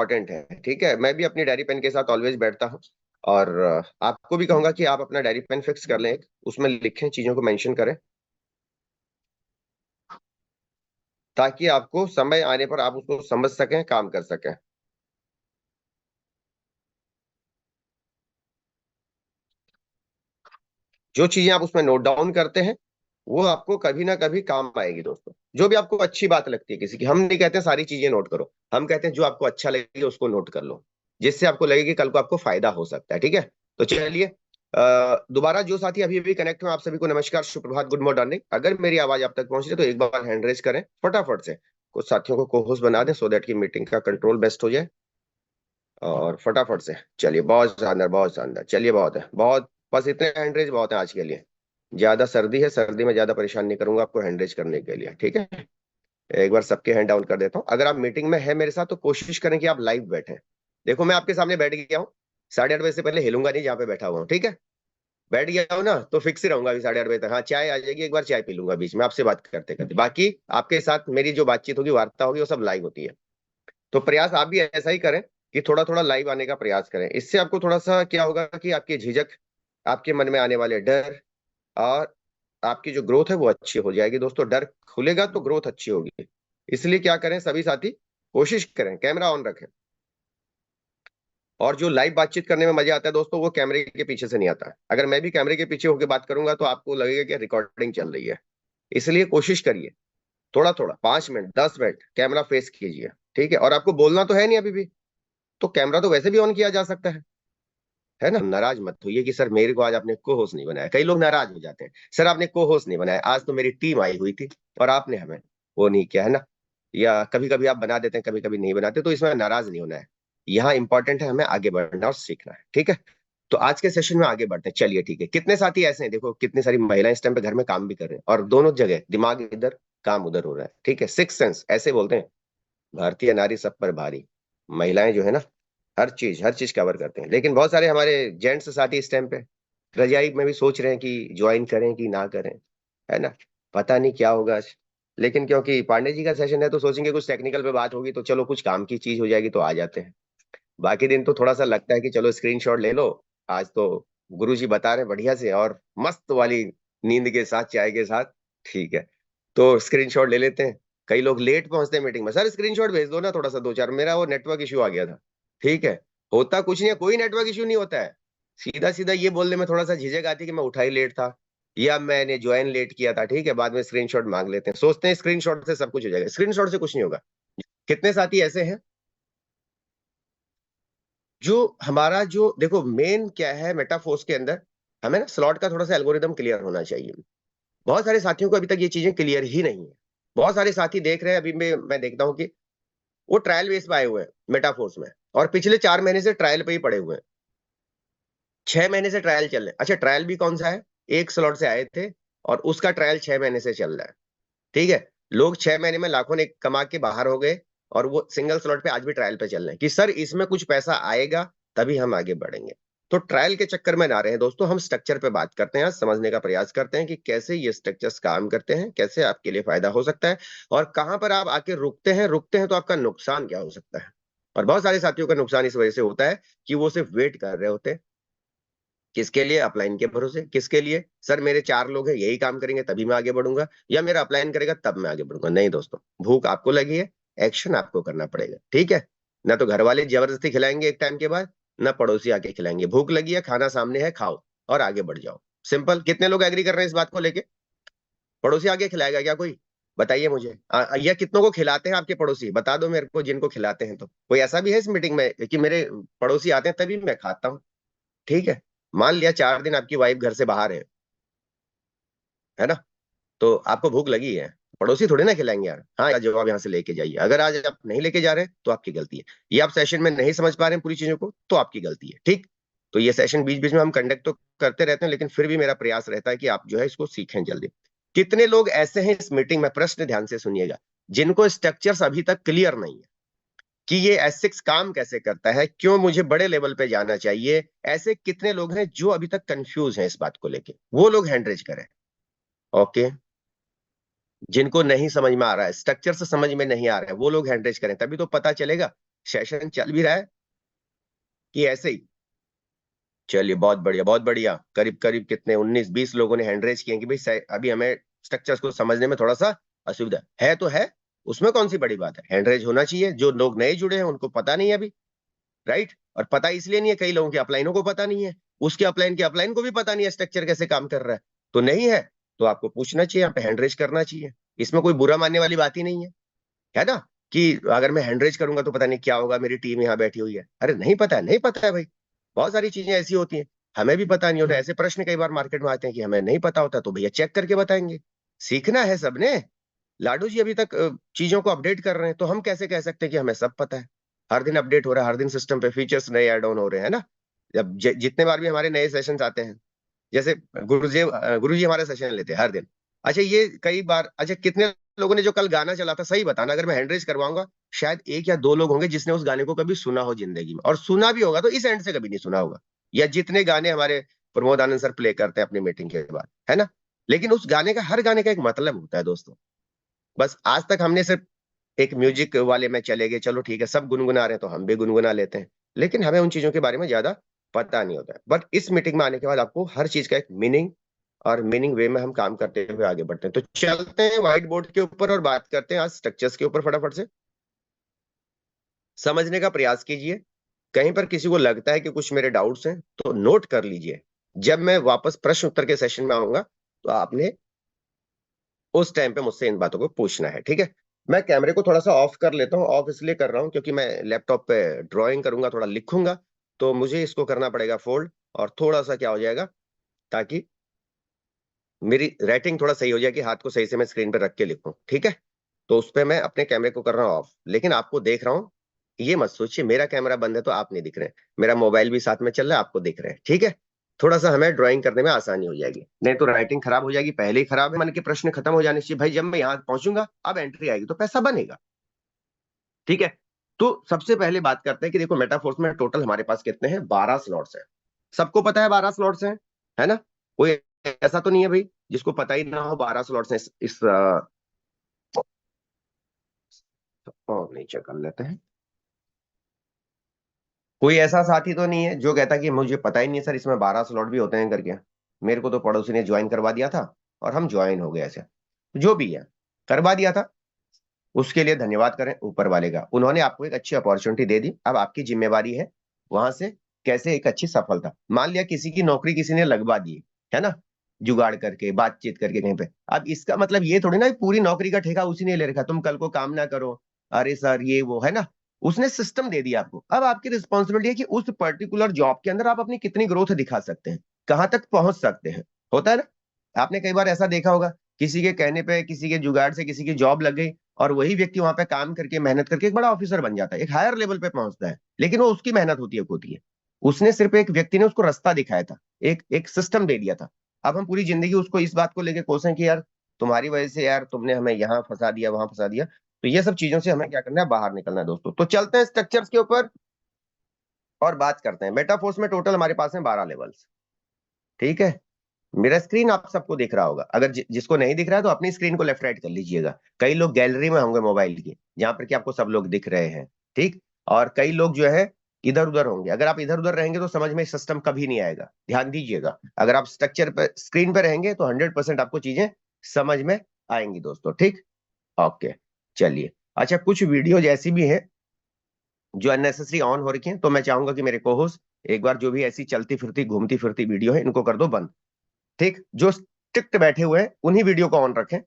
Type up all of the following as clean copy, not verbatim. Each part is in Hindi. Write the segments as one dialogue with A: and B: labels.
A: इंपॉर्टेंट है। ठीक है, मैं भी अपनी डायरी पेन के साथ ऑलवेज बैठता हूँ। और आपको भी कहूंगा कि आप अपना डायरी पेन फिक्स कर लें, उसमें लिखें, चीजों को मेंशन करें, ताकि आपको समय आने पर आप उसको समझ सकें, काम कर सकें। जो चीजें आप उसमें नोट डाउन करते हैं वो आपको कभी ना कभी काम आएगी दोस्तों। जो भी आपको अच्छी बात लगती है किसी की, हम नहीं कहते सारी चीजें नोट करो, हम कहते हैं जो आपको अच्छा लगे उसको नोट कर लो, जिससे आपको लगे कि कल को आपको फायदा हो सकता है। ठीक है, तो चलिए दोबारा जो साथी अभी अभी कनेक्ट हुए, आप सभी को नमस्कार, सुप्रभात, गुड मॉर्निंग। अगर मेरी आवाज आप तक पहुंच रही है तो एक बार हैंड रेज करें फटाफट से, कुछ साथियों को को होस्ट बना दें सो दैट की मीटिंग का कंट्रोल बेस्ट हो जाए। और फटाफट से चलिए, बहुत शानदार, बहुत शानदार, चलिए बहुत है, बहुत, बस इतने हैंडरेज बहुत है आज के लिए। ज्यादा सर्दी है, सर्दी में ज्यादा परेशान नहीं करूंगा आपको हैंडरेज करने के लिए। ठीक है, एक बार सबके हैंड डाउन कर देता हूँ। अगर आप मीटिंग में है मेरे साथ तो कोशिश करें कि आप लाइव बैठे। देखो मैं आपके सामने बैठ गया हूँ, 8:30 बजे से पहले हिलूंगा नहीं जहाँ पे बैठा हुआ हूँ। ठीक है, बैठ गया हूँ ना तो फिक्स ही रहूंगा अभी 8:30 बजे तक। हाँ, चाय आ जाएगी, एक बार चाय पी लूंगा बीच में आपसे बात करते करते। बाकी आपके साथ मेरी जो बातचीत होगी, वार्ता होगी, वो सब लाइव होती है। तो प्रयास आप भी ऐसा ही करें कि थोड़ा थोड़ा लाइव आने का प्रयास करें। इससे आपको थोड़ा सा क्या होगा कि आपकी झिझक, आपके मन में आने वाले डर और आपकी जो ग्रोथ है वो अच्छी हो जाएगी दोस्तों। डर खुलेगा तो ग्रोथ अच्छी होगी। इसलिए क्या करें सभी साथी, कोशिश करें कैमरा ऑन रखें। और जो लाइव बातचीत करने में मजा आता है दोस्तों, वो कैमरे के पीछे से नहीं आता है। अगर मैं भी कैमरे के पीछे होकर बात करूंगा तो आपको लगेगा कि रिकॉर्डिंग चल रही है। इसलिए कोशिश करिए थोड़ा थोड़ा, 5 मिनट 10 मिनट कैमरा फेस कीजिए। ठीक है, और आपको बोलना तो है नहीं अभी भी, तो कैमरा तो वैसे भी ऑन किया जा सकता है ना। नाराज मत होइए कि सर मेरे को आज आपने को होस्ट नहीं बनाया। कई लोग नाराज हो जाते हैं, सर आपने को होस्ट नहीं बनाया, आज तो मेरी टीम आई हुई थी और आपने हमें वो नहीं किया, है ना। या कभी कभी आप बना देते हैं, कभी कभी नहीं बनाते, तो इसमें नाराज नहीं होना है। यहाँ इंपॉर्टेंट है हमें आगे बढ़ना और सीखना है। ठीक है, तो आज के सेशन में आगे बढ़ते हैं। चलिए ठीक है, कितने साथी ऐसे हैं, देखो कितनी सारी महिलाएं इस टाइम पे घर में काम भी कर रहे हैं और दोनों जगह दिमाग इधर काम उधर हो रहा है। ठीक है, सिक्स सेंस ऐसे बोलते हैं, भारतीय नारी सब पर भारी। महिलाएं जो है ना, हर चीज कवर करते हैं। लेकिन बहुत सारे हमारे जेंट्स साथी इस टाइम पे रजाई में भी सोच रहे हैं कि ज्वाइन करें कि ना करें, है ना। पता नहीं क्या होगा आज। लेकिन क्योंकि पांडे जी का सेशन है तो सोचेंगे कुछ टेक्निकल पे बात होगी तो चलो कुछ काम की चीज हो जाएगी तो आ जाते हैं। बाकी दिन तो थोड़ा सा लगता है कि चलो स्क्रीनशॉट ले लो, आज तो गुरु जी बता रहे हैं बढ़िया से और मस्त वाली नींद के साथ, चाय के साथ। ठीक है, तो स्क्रीनशॉट ले लेते हैं। कई लोग लेट पहुंचते हैं मीटिंग में, सर स्क्रीनशॉट भेज दो ना थोड़ा सा, दो चार, मेरा वो नेटवर्क इशू आ गया था। ठीक है, होता कुछ नहीं है, कोई नेटवर्क इशू नहीं होता है। सीधा सीधा ये बोलने में थोड़ा सा झिझक आती है कि मैं उठा ही लेट था या मैंने ज्वाइन लेट किया था। ठीक है, बाद में स्क्रीनशॉट मांग लेते हैं, सोचते हैं स्क्रीनशॉट से सब कुछ हो जाएगा। स्क्रीनशॉट से कुछ नहीं होगा। कितने साथी ऐसे हैं जो हमारा जो देखो मेन क्या है मेटाफोर्स के अंदर, हमें ना स्लॉट का थोड़ा सा एल्गोरिदम क्लियर होना चाहिए। बहुत सारे साथियों को अभी तक ये चीजें क्लियर ही नहीं है। बहुत सारे साथी देख रहे हैं, अभी मैं देखता हूँ कि वो ट्रायल बेस पे आए हुए हैं मेटाफोर्स में, और पिछले 4 महीने से ट्रायल पे ही पड़े हुए हैं। 6 महीने से ट्रायल चल रहे हैं। अच्छा, ट्रायल भी कौन सा है, एक स्लॉट से आए थे और उसका ट्रायल 6 महीने से चल रहा है। ठीक है, लोग 6 महीने में लाखों ने कमा के बाहर हो गए और वो सिंगल स्लॉट पे आज भी ट्रायल पे चल रहे हैं कि सर इसमें कुछ पैसा आएगा तभी हम आगे बढ़ेंगे। तो ट्रायल के चक्कर में ना रहे दोस्तों, हम स्ट्रक्चर पे बात करते हैं, समझने का प्रयास करते हैं कि कैसे ये स्ट्रक्चर्स काम करते हैं, कैसे आपके लिए फायदा हो सकता है और कहां पर आप आके रुकते हैं तो आपका नुकसान क्या हो सकता है। और बहुत सारे साथियों का नुकसान इस वजह से होता है कि वो सिर्फ वेट कर रहे होते हैं। किसके लिए, अपलाइन के भरोसे। किसके लिए, सर मेरे 4 लोग हैं यही काम करेंगे तभी मैं आगे बढ़ूंगा, या मेरा अपलाइन करेगा तब मैं आगे बढ़ूंगा। नहीं दोस्तों, भूख आपको लगी है, एक्शन आपको करना पड़ेगा। ठीक है, ना तो घर वाले जबरदस्ती खिलाएंगे एक टाइम के बाद, ना पड़ोसी आके खिलाएंगे। भूख लगी है, खाना सामने है, खाओ और आगे बढ़ जाओ। सिंपल। कितने लोग एग्री कर रहे हैं इस बात को लेके? पड़ोसी आगे खिलाएगा क्या कोई? बताइए मुझे। या कितनों को खिलाते हैं आपके पड़ोसी, बता दो मेरे को, जिनको खिलाते हैं तो। कोई ऐसा भी है इस मीटिंग में कि मेरे पड़ोसी आते हैं तभी मैं खाता हूँ? ठीक है, मान लिया 4 दिन आपकी वाइफ घर से बाहर है ना, तो आपको भूख लगी है, पड़ोसी थोड़े ना खिलाएंगे यार। हाँ यार, जवाब यहाँ से लेके जाइए। अगर आज आप नहीं लेके जा रहे तो आपकी गलती है। ये आप सेशन में नहीं समझ पा रहे हैं पूरी चीजों को तो आपकी गलती है। ठीक, तो ये सेशन बीच बीच में हम कंडक्ट तो करते रहते हैं, लेकिन फिर भी मेरा प्रयास रहता है कि आप जो है इसको सीखें जल्दी। कितने लोग ऐसे हैं इस मीटिंग में, प्रश्न ध्यान से सुनिएगा, जिनको स्ट्रक्चर्स अभी तक क्लियर नहीं है कि ये एसिक्स काम कैसे करता है, क्यों मुझे बड़े लेवल पे जाना चाहिए? ऐसे कितने लोग हैं जो अभी तक कंफ्यूज हैं इस बात को लेके? वो लोग हैंड रेज करें। ओके, जिनको नहीं समझ में आ रहा है, स्ट्रक्चर से समझ में नहीं आ रहा है, वो लोग हैंड रेज करें, तभी तो पता चलेगा सेशन चल भी रहा है कि ऐसे ही? चलिए, बहुत बढ़िया बहुत बढ़िया। करीब करीब कितने 19-20 लोगों ने हैंड रेज किए कि भाई अभी हमें स्ट्रक्चर्स को समझने में थोड़ा सा असुविधा है। तो है, उसमें कौन सी बड़ी बात है, हैंड रेज होना चाहिए। जो लोग नए जुड़े हैं उनको पता नहीं है अभी, राइट? और पता इसलिए नहीं है, कई लोगों के अपलाइनों को पता नहीं है, उसके अपलाइन के अपलाइन को भी पता नहीं है स्ट्रक्चर कैसे काम कर रहा है। तो नहीं है तो आपको पूछना चाहिए, यहाँ पे हैंड रेज करना चाहिए। इसमें कोई बुरा मानने वाली बात ही नहीं है ना? कि अगर मैं हैंड रेज करूंगा तो पता नहीं क्या होगा, मेरी टीम यहाँ बैठी हुई है। अरे नहीं पता है, नहीं पता है भाई। बहुत सारी चीजें ऐसी होती हैं, हमें भी पता नहीं होता। ऐसे प्रश्न कई बार मार्केट में आते हैं कि हमें नहीं पता होता, तो भैया चेक करके बताएंगे। सीखना है सबने। लाडू जी अभी तक चीजों को अपडेट कर रहे हैं, तो हम कैसे कह सकते हैं कि हमें सब पता है? हर दिन अपडेट हो रहा है, हर दिन सिस्टम पे फीचर्स नए ऐड ऑन हो रहे हैं, है ना? जब जितने बार भी हमारे नए सेशंस आते हैं, जैसे गुरुजी हमारे सेशन लेते हैं हर दिन। अच्छा, ये कई बार, अच्छा कितने लोगों ने जो कल गाना चला था, सही बताना, अगर मैं हैंड रेज करवाऊंगा शायद एक या दो लोग होंगे जिसने उस गाने को कभी सुना हो जिंदगी में, और सुना भी होगा तो इस एंड से कभी नहीं सुना होगा। या जितने गाने हमारे प्रमोद आनंद सर प्ले करते हैं अपनी मीटिंग के बाद, है ना? लेकिन उस गाने का, हर गाने का एक मतलब होता है दोस्तों। बस आज तक हमने सिर्फ एक म्यूजिक वाले में चले गए, चलो ठीक है सब गुनगुना रहे हैं तो हम भी गुनगुना लेते हैं, लेकिन हमें उन चीजों के बारे में ज्यादा पता नहीं होता है। बट इस मीटिंग में आने के बाद आपको हर चीज का एक मीनिंग, और मीनिंग वे में हम काम करते हुए आगे बढ़ते हैं। तो चलते हैं व्हाइट बोर्ड के ऊपर और बात करते हैं आज स्ट्रक्चर्स के ऊपर। फटाफट से समझने का प्रयास कीजिए। कहीं पर किसी को लगता है कि कुछ मेरे डाउट्स हैं तो नोट कर लीजिए। जब मैं वापस प्रश्न उत्तर के सेशन में आऊंगा तो आपने उस टाइम पे मुझसे इन बातों को पूछना है, ठीक है? मैं कैमरे को थोड़ा सा ऑफ कर लेता हूँ। ऑफ इसलिए कर रहा हूँ क्योंकि मैं लैपटॉप पे ड्राइंग करूंगा, थोड़ा लिखूंगा, तो मुझे इसको करना पड़ेगा फोल्ड, और थोड़ा सा क्या हो जाएगा, ताकि मेरी राइटिंग थोड़ा सही हो जाए, कि हाथ को सही से मैं स्क्रीन पे रख के लिखूं, ठीक है? तो उस पे मैं अपने कैमरे को कर रहा हूँ ऑफ, लेकिन आपको देख रहा हूँ। ये मत सोचिए मेरा कैमरा बंद है तो आप नहीं दिख रहे हैं, मेरा मोबाइल भी साथ में चल रहा है, आपको दिख रहे हैं, ठीक है? थोड़ा सा हमें ड्राइंग करने में आसानी हो जाएगी, नहीं तो राइटिंग खराब हो जाएगी। पहले ही खराब है, मन के प्रश्न खत्म हो जाने चाहिए भाई, जब मैं यहाँ पहुंचूंगा अब एंट्री आएगी तो पैसा बनेगा, ठीक है? तो सबसे पहले बात करते हैं कि देखो मेटाफोर्स में टोटल हमारे पास कितने हैं, 12 स्लॉट्स हैं। सबको पता है 12 स्लॉट्स हैं, है ना? कोई ऐसा तो नहीं है भाई जिसको पता ही ना हो 12 स्लॉट्स हैं और नीचे कर लेते हैं। कोई ऐसा साथी तो नहीं है जो कहता कि मुझे पता ही नहीं है सर इसमें 12 स्लॉट भी होते हैं करके, मेरे को तो पड़ोसी ने ज्वाइन करवा दिया था और हम ज्वाइन हो गए ऐसे। जो भी है, करवा दिया था, उसके लिए धन्यवाद करें ऊपर वाले का। उन्होंने आपको एक अच्छी अपॉर्चुनिटी दे दी, अब आपकी जिम्मेवारी है वहां से कैसे एक अच्छी सफलता। मान लिया किसी की नौकरी किसी ने लगवा दी, है ना, जुगाड़ करके बातचीत करके कहीं पे। अब इसका मतलब ये थोड़ी ना कि पूरी नौकरी का ठेका उसी ने ले रखा, तुम कल को काम ना करो, अरे सर ये वो, है ना? उसने सिस्टम दे दिया आपको, अब आपकी रिस्पॉन्सिबिलिटी है कि उस पर्टिकुलर जॉब के अंदर आप अपनी कितनी ग्रोथ दिखा सकते हैं, कहां तक पहुंच सकते हैं। होता है ना? आपने कई बार ऐसा देखा होगा, किसी के कहने पे, किसी के जुगाड़ से किसी की जॉब लग गई, और वही व्यक्ति वहां पे काम करके मेहनत करके एक बड़ा ऑफिसर बन जाता है, एक हायर लेवल पे पहुंचता है, लेकिन वो उसकी मेहनत होती है। उसने सिर्फ, एक व्यक्ति ने उसको रास्ता दिखाया था, एक एक सिस्टम दे दिया था। अब हम पूरी जिंदगी उसको इस बात को लेके कोसें कि यार तुम्हारी वजह से यार तुमने हमें यहाँ फंसा दिया वहां फंसा दिया। तो ये सब चीजों से हमें क्या करना है, बाहर निकलना है दोस्तों। तो चलते हैं स्ट्रक्चर्स के ऊपर और बात करते हैं। मेटाफोर्स में टोटल हमारे पास है 12 लेवल्स, ठीक है? मेरा स्क्रीन आप सबको दिख रहा होगा, अगर जिसको नहीं दिख रहा है तो अपनी स्क्रीन को लेफ्ट राइट कर लीजिएगा। कई लोग गैलरी में होंगे मोबाइल की, जहां पर कि आपको सब लोग दिख रहे हैं, ठीक? और कई लोग जो है इधर उधर होंगे। अगर आप इधर उधर रहेंगे तो समझ में सिस्टम कभी नहीं आएगा, ध्यान दीजिएगा। अगर आप स्ट्रक्चर पर स्क्रीन पर रहेंगे तो 100% आपको चीजें समझ में आएंगी दोस्तों, ठीक? ओके, चलिए। अच्छा, कुछ वीडियो जैसी भी है जो अननेसेसरी ऑन हो रखी है, तो मैं चाहूंगा कि मेरे को होस्ट एक बार जो भी ऐसी चलती फिरती घूमती फिरती वीडियो है इनको कर दो बंद, ठीक? जो स्ट्रिक्ट बैठे हुए हैं उन्हीं वीडियो को ऑन रखें।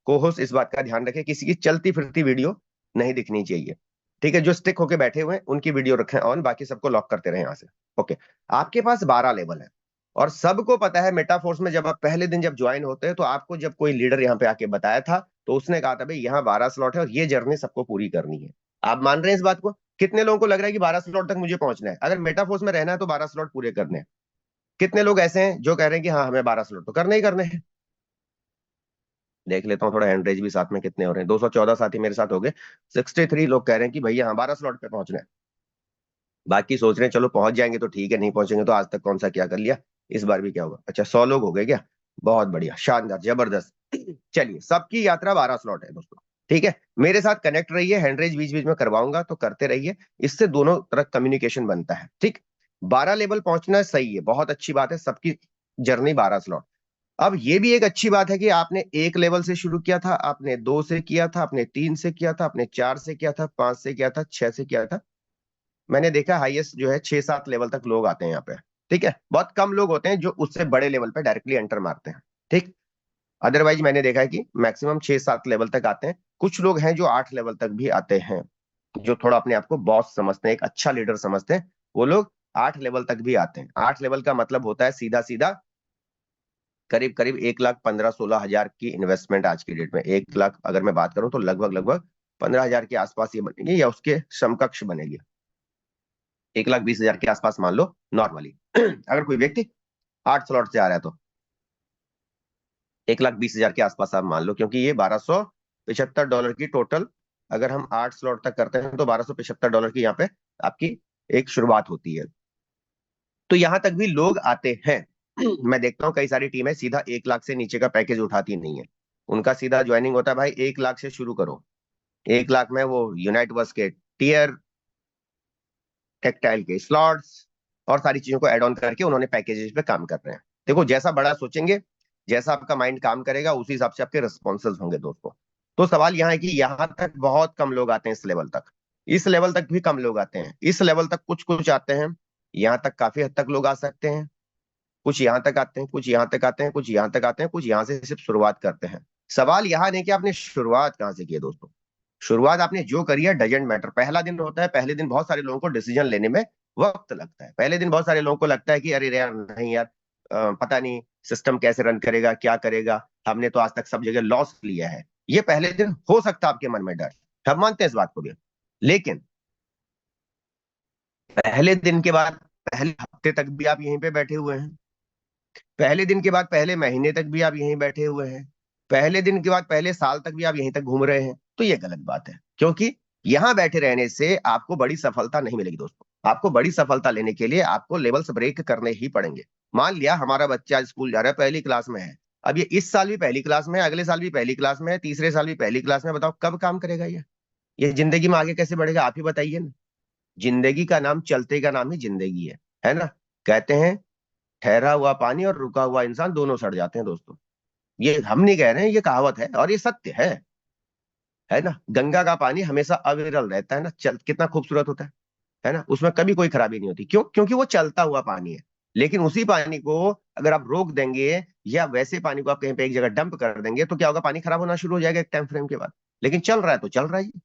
A: कोहोस्ट इस बात का ध्यान रखें किसी की चलती फिरती वीडियो नहीं दिखनी चाहिए, ठीक है? जो स्टिक होके बैठे हुए हैं उनकी वीडियो रखें ऑन, बाकी सबको लॉक करते रहे यहां से। ओके, आपके पास 12 लेवल है, और सबको पता है मेटाफोर्स में जब आप पहले दिन जब ज्वाइन होते हैं तो आपको जब कोई लीडर यहाँ पे आके बताया था तो उसने कहा था भाई यहाँ 12 स्लॉट है और ये जर्नी सबको पूरी करनी है। आप मान रहे हैं इस बात को? कितने लोगों को लग रहा है कि 12 स्लॉट तक मुझे पहुंचना है, अगर मेटाफोर्स में रहना है तो 12 स्लॉट पूरे करने हैं? कितने लोग ऐसे हैं जो कह रहे हैं कि हाँ हमें 12 स्लॉट तो करने ही करने हैं? देख लेता हूँ थोड़ा हैंड रेज भी साथ में कितने हो रहे हैं। 214 साथी मेरे साथ हो गए। 63 लोग कह रहे हैं कि भैया हाँ 12 स्लॉट पे पहुंचना है। बाकी सोच रहे हैं चलो पहुंच जाएंगे तो ठीक है, नहीं पहुंचेंगे तो आज तक कौन सा क्या कर लिया, इस बार भी क्या होगा। अच्छा, 100 लोग हो गए क्या? बहुत बढ़िया, शानदार, जबरदस्त। चलिए, सबकी यात्रा 12 स्लॉट है दोस्तों। ठीक है, मेरे साथ कनेक्ट रहिए, हैंड रेज बीच बीच में करवाऊंगा तो करते रहिए, इससे दोनों तरफ कम्युनिकेशन बनता है। ठीक, 12 लेवल पहुंचना सही है, बहुत अच्छी बात है, सबकी जर्नी 12 स्लॉट। अब ये भी एक अच्छी बात है कि आपने एक लेवल से शुरू किया था, आपने 2 से किया था, आपने 3 से किया था, आपने 4 से किया था, 5 से किया था, 6 से किया था। मैंने देखा हाईएस्ट जो है 6-7 लेवल तक लोग आते हैं यहाँ पे। ठीक है, बहुत कम लोग होते हैं जो उससे बड़े लेवल पे डायरेक्टली एंटर मारते हैं। ठीक, अदरवाइज मैंने देखा है कि मैक्सिमम 6-7 लेवल तक आते हैं। कुछ लोग हैं जो 8 लेवल तक भी आते हैं, जो थोड़ा अपने आप को बॉस समझते हैं, एक अच्छा लीडर समझते हैं, वो लोग 8 लेवल तक भी आते हैं। 8 लेवल का मतलब होता है सीधा सीधा करीब करीब 1,15,16,000 की इन्वेस्टमेंट आज की डेट में। 1 लाख अगर मैं बात करूं तो लगभग लगभग 15,000 के आसपास ये बनेगी या उसके समकक्ष बनेगी। 1,20,000 के आसपास मान लो नॉर्मली अगर कोई व्यक्ति 8 स्लॉट से आ रहा है तो 1,20,000 के आसपास आप मान लो, क्योंकि ये $1,275 की टोटल, अगर हम 8 स्लॉट तक करते हैं तो $1,275 की यहाँ पे आपकी एक शुरुआत होती है। तो यहां तक भी लोग आते हैं। मैं देखता हूँ कई सारी टीमें सीधा 1 लाख से नीचे का पैकेज उठाती नहीं है, उनका सीधा ज्वाइनिंग होता है भाई 1 लाख से शुरू करो। 1 लाख में वो यूनाइट वर्स के टीयर, टेक्टाइल के स्लॉट्स और सारी चीजों को एड ऑन करके उन्होंने पैकेजेस पे काम कर रहे हैं। देखो जैसा बड़ा सोचेंगे, जैसा आपका माइंड काम करेगा, उसी हिसाब से आपके रिस्पॉन्सेज होंगे दोस्तों। तो सवाल यहाँ है कि यहाँ तक बहुत कम लोग आते हैं, इस लेवल तक, इस लेवल तक भी कम लोग आते हैं, इस लेवल तक कुछ कुछ आते हैं, यहाँ तक काफी हद तक लोग आ सकते हैं, कुछ यहाँ तक आते हैं, कुछ यहाँ तक आते हैं, कुछ यहाँ तक आते हैं, कुछ यहाँ से सिर्फ शुरुआत करते हैं। सवाल यहाँ नहीं कि आपने शुरुआत कहाँ से की है दोस्तों, शुरुआत आपने जो करी है डजेंट मैटर। पहला दिन होता है, पहले दिन बहुत सारे लोगों को डिसीजन लेने में वक्त लगता है। पहले दिन बहुत सारे लोगों को लगता है कि अरे यार नहीं यार, पता नहीं सिस्टम कैसे रन करेगा, क्या करेगा, हमने तो आज तक सब जगह लॉस लिया है। ये पहले दिन हो सकता है आपके मन में डर, हम मानते हैं इस बात को भी। लेकिन पहले दिन के बाद पहले हफ्ते तक भी आप यहीं पे बैठे हुए हैं, पहले दिन के बाद पहले महीने तक भी आप यहीं बैठे हुए हैं, पहले दिन के बाद पहले साल तक भी आप यहीं तक घूम रहे हैं, तो ये गलत बात है। क्योंकि यहां बैठे रहने से आपको बड़ी सफलता नहीं मिलेगी दोस्तों। आपको बड़ी सफलता लेने के लिए आपको लेवल्स ब्रेक करने ही पड़ेंगे। मान लिया हमारा बच्चा आज स्कूल जा रहा है, पहली क्लास में है, अब ये इस साल भी पहली क्लास में है, अगले साल भी पहली क्लास में है, तीसरे साल भी पहली क्लास में, बताओ कब काम करेगा ये जिंदगी में आगे कैसे बढ़ेगा, आप ही बताइए ना। जिंदगी का नाम, चलते का नाम ही जिंदगी है ना। कहते हैं ठहरा हुआ पानी और रुका हुआ इंसान दोनों सड़ जाते हैं दोस्तों। ये हम नहीं कह रहे हैं, ये कहावत है और ये सत्य है ना। गंगा का पानी हमेशा अविरल रहता है ना, चल कितना खूबसूरत होता है ना, उसमें कभी कोई खराबी नहीं होती। क्यों? क्योंकि वो चलता हुआ पानी है। लेकिन उसी पानी को अगर आप रोक देंगे या वैसे पानी को आप कहीं पे एक जगह डंप कर देंगे तो क्या होगा, पानी खराब होना शुरू हो जाएगा एक टाइम फ्रेम के बाद। लेकिन चल रहा है तो चल रहा है ये।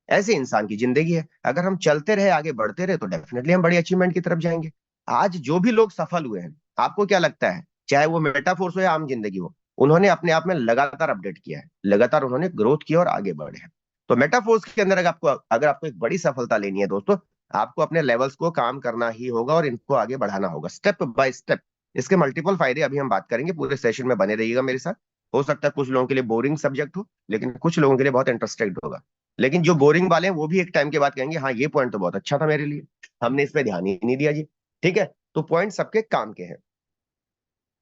A: ऐसे इंसान की जिंदगी है, अगर हम चलते रहे, आगे बढ़ते रहे, तो डेफिनेटली हम बड़ी अचीवमेंट की तरफ जाएंगे। आज जो भी लोग सफल हुए हैं, आपको क्या लगता है, चाहे वो मेटाफोर्स हो या आम जिंदगी हो, उन्होंने अपने आप में लगातार अपडेट किया है, लगातार उन्होंने ग्रोथ की और आगे बढ़े हैं। तो मेटाफोर्स के अंदर अगर आपको एक बड़ी सफलता लेनी है दोस्तों, आपको अपने लेवल्स को काम करना ही होगा और इनको आगे बढ़ाना होगा स्टेप बाय स्टेप। इसके मल्टीपल फायदे अभी हम बात करेंगे, पूरे सेशन में बने रहिएगा मेरे साथ। हो सकता है कुछ लोगों के लिए बोरिंग सब्जेक्ट हो, लेकिन कुछ लोगों के लिए बहुत इंटरेस्टेड होगा। लेकिन जो बोरिंग वाले हैं वो भी एक टाइम के बाद कहेंगे हाँ ये पॉइंट तो बहुत अच्छा था मेरे लिए, हमने इस पे ध्यान ही नहीं दिया जी। ठीक है, तो पॉइंट सबके काम के हैं,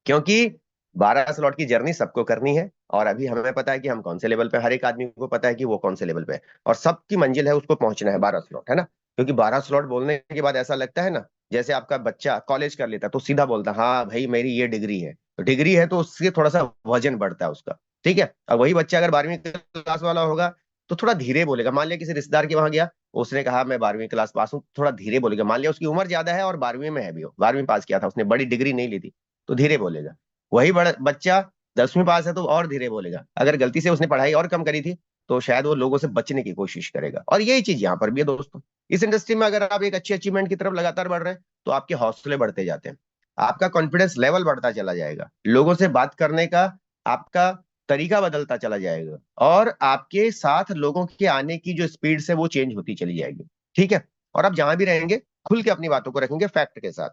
A: क्योंकि 12 स्लॉट की जर्नी सबको करनी है। और अभी हमें पता है कि हम कौन से लेवल पे, हर एक आदमी को पता है कि वो कौन से लेवल पे है, और सबकी मंजिल है उसको पहुंचना है 12 स्लॉट, है ना। क्योंकि 12 स्लॉट बोलने के बाद ऐसा लगता है ना, जैसे आपका बच्चा कॉलेज कर लेता है तो सीधा बोलता है हाँ भाई मेरी ये डिग्री है, तो डिग्री है तो उससे थोड़ा सा वजन बढ़ता है उसका। ठीक है, अब वही बच्चा अगर 12वीं क्लास वाला होगा तो थोड़ा धीरे बोलेगा। मान लिया किसी रिश्तेदार के वहां गया, उसने कहा मैं 12वीं क्लास पास हूँ, थोड़ा धीरे बोलेगा। मान लिया उसकी उम्र ज्यादा है और 12वीं में है भी, हो 12वीं पास किया था उसने, बड़ी डिग्री नहीं ली थी, तो धीरे बोलेगा। वही बड़ा बच्चा 10वीं पास है तो और धीरे बोलेगा। अगर गलती से उसने पढ़ाई और कम करी थी तो शायद वो लोगों से बचने की कोशिश करेगा। और यही चीज यहाँ पर भी है दोस्तों। इस इंडस्ट्री में अगर आप एक अच्छी अचीवमेंट की तरफ लगातार बढ़ रहे हैं तो आपके हौसले बढ़ते जाते हैं, आपका कॉन्फिडेंस लेवल बढ़ता चला जाएगा, लोगों से बात करने का आपका तरीका बदलता चला जाएगा, और आपके साथ लोगों के आने की जो स्पीड से वो चेंज होती चली जाएगी। ठीक है, और आप जहां भी रहेंगे खुल के अपनी बातों को रखेंगे फैक्ट के साथ।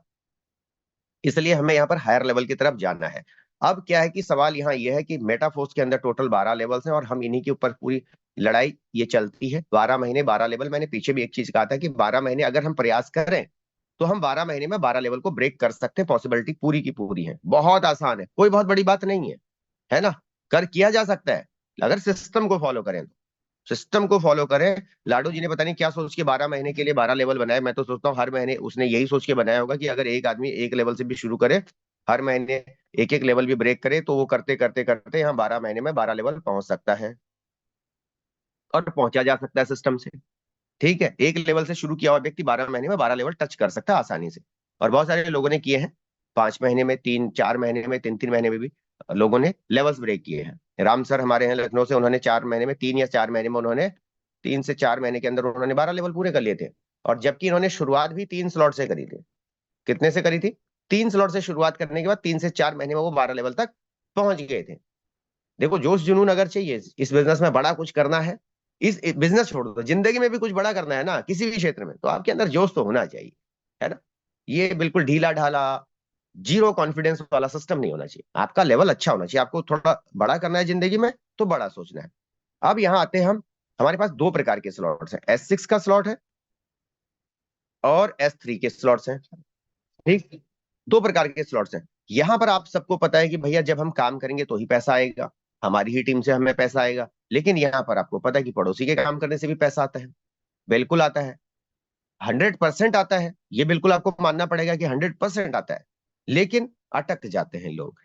A: इसलिए हमें यहाँ पर हायर लेवल की तरफ जाना है। अब क्या है कि सवाल यहाँ यह है कि मेटाफोर्स के अंदर टोटल 12 लेवल्स हैं और हम इन्हीं के ऊपर पूरी लड़ाई ये चलती है। 12 महीने 12 लेवल, मैंने पीछे भी एक चीज कहा था कि 12 महीने अगर हम प्रयास करें तो हम 12 महीने में 12 लेवल को ब्रेक कर सकते हैं। पॉसिबिलिटी पूरी की पूरी है, बहुत आसान है, कोई बहुत बड़ी बात नहीं है, है ना। कर किया जा सकता है अगर सिस्टम को फॉलो करें तो। सिस्टम को फॉलो करें। लाडू जी ने पता नहीं क्या सोच के 12 महीने के लिए 12 लेवल बनाए। मैं तो सोचता हूँ हर महीने उसने यही सोच के बनाया होगा कि अगर एक आदमी एक लेवल से भी शुरू करे, हर महीने एक एक लेवल भी ब्रेक करे, तो वो करते करते करते यहाँ 12 महीने में 12 लेवल पहुंच सकता है, और पहुंचा जा सकता है सिस्टम से। ठीक है, एक लेवल से शुरू किया हुआ व्यक्ति 12 महीने में 12 लेवल टच कर सकता है आसानी से। और बहुत सारे लोगों ने किए हैं, 5 महीने में, 3-4 महीने में, 3-3 महीने में भी लोगों ने लेवल्स ब्रेक किए हैं। राम सर हमारे हैं लखनऊ से, उन्होंने 4 महीने में, 3 या 4 महीने में उन्होंने, 3 से 4 महीने के अंदर उन्होंने 12 लेवल पूरे कर लिए थे। और जबकि इन्होंने शुरुआत भी 3 स्लॉट से करी थी। कितने से करी थी? 3 स्लॉट से शुरुआत करने के बाद 3 से 4 महीने में वो 12 लेवल तक पहुंच गए थे। देखो, जोश जुनून अगर चाहिए इस बिजनेस में बड़ा कुछ करना है, इस बिजनेस छोड़ दो, जिंदगी में भी कुछ बड़ा करना है ना, किसी भी क्षेत्र में, तो आपके अंदर जोश तो होना चाहिए, है ना। ये बिल्कुल ढीला ढाला, जीरो कॉन्फिडेंस वाला सिस्टम नहीं होना चाहिए। आपका लेवल अच्छा होना चाहिए। आपको थोड़ा बड़ा करना है जिंदगी में, तो बड़ा सोचना है। अब यहाँ आते हैं हम, हमारे पास दो प्रकार के स्लॉट्स हैं, S6 का स्लॉट है और S3 के स्लॉट्स हैं। ठीक, दो प्रकार के स्लॉट्स हैं। यहां पर आप सबको पता है कि भैया जब हम काम करेंगे तो ही पैसा आएगा, हमारी ही टीम से हमें पैसा आएगा। लेकिन यहाँ पर आपको पता है कि पड़ोसी के काम करने से भी पैसा आता है। बिल्कुल आता है, 100% आता है। ये बिल्कुल आपको मानना पड़ेगा कि 100% आता है। लेकिन अटक जाते हैं लोग।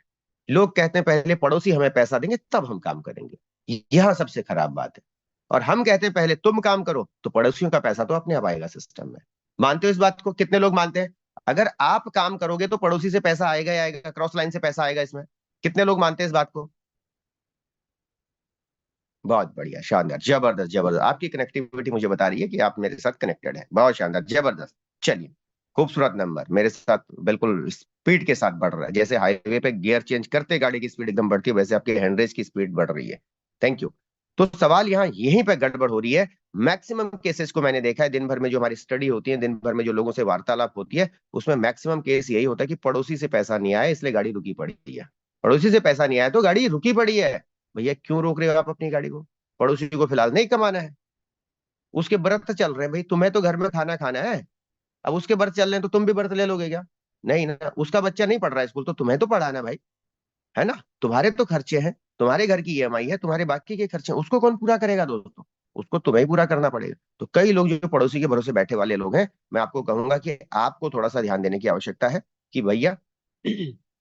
A: लोग कहते हैं पहले पड़ोसी हमें पैसा देंगे तब हम काम करेंगे। यह सबसे खराब बात है। और हम कहते हैं पहले तुम काम करो, तो पड़ोसियों का पैसा तो अपने आप आएगा सिस्टम में। मानते हो इस बात को? कितने लोग मानते हैं? अगर आप काम करोगे तो पड़ोसी से पैसा आएगा ही आएगा, क्रॉस लाइन से पैसा आएगा इसमें। कितने लोग मानते हैं इस बात को? बहुत बढ़िया, शानदार, जबरदस्त जबरदस्त। आपकी कनेक्टिविटी मुझे बता रही है कि आप मेरे साथ कनेक्टेड है। बहुत शानदार, जबरदस्त। चलिए, खूबसूरत नंबर मेरे साथ बिल्कुल स्पीड के साथ बढ़ रहा है। जैसे हाईवे पे गियर चेंज करते गाड़ी की स्पीड एकदम बढ़ती है, वैसे आपकी हैंडरेज की स्पीड बढ़ रही है। Thank you. तो सवाल यहाँ यहीं पे गड़बड़ हो रही है। मैक्सिमम केसेस को मैंने देखा है, दिन भर में जो हमारी स्टडी होती है, दिन भर में जो लोगों से वार्तालाप होती है, उसमें मैक्सिमम केस यही होता है कि पड़ोसी से पैसा नहीं आया इसलिए गाड़ी रुकी पड़ी है। पड़ोसी से पैसा नहीं आया तो गाड़ी रुकी पड़ी है। भैया क्यों रोक रहे हो आप अपनी गाड़ी को? पड़ोसी को फिलहाल नहीं कमाना है, उसके व्रत चल रहे हैं। भाई तुम्हें तो घर में खाना खाना है, अब उसके व्रत चल रहे हैं तो तुम भी व्रत ले लोगे क्या? नहीं ना, उसका बच्चा नहीं पढ़ रहा है स्कूल, तो तुम्हें तो पढ़ाना है भाई, है ना। तुम्हारे तो खर्चे हैं, तुम्हारे घर की EMI है, तुम्हारे बाकी के खर्चे हैं, उसको कौन पूरा करेगा दोस्तों? उसको तुम्हें ही पूरा करना पड़ेगा। तो कई लोग जो पड़ोसी के भरोसे बैठे वाले लोग हैं, मैं आपको कहूंगा कि आपको थोड़ा सा ध्यान देने की आवश्यकता है कि भैया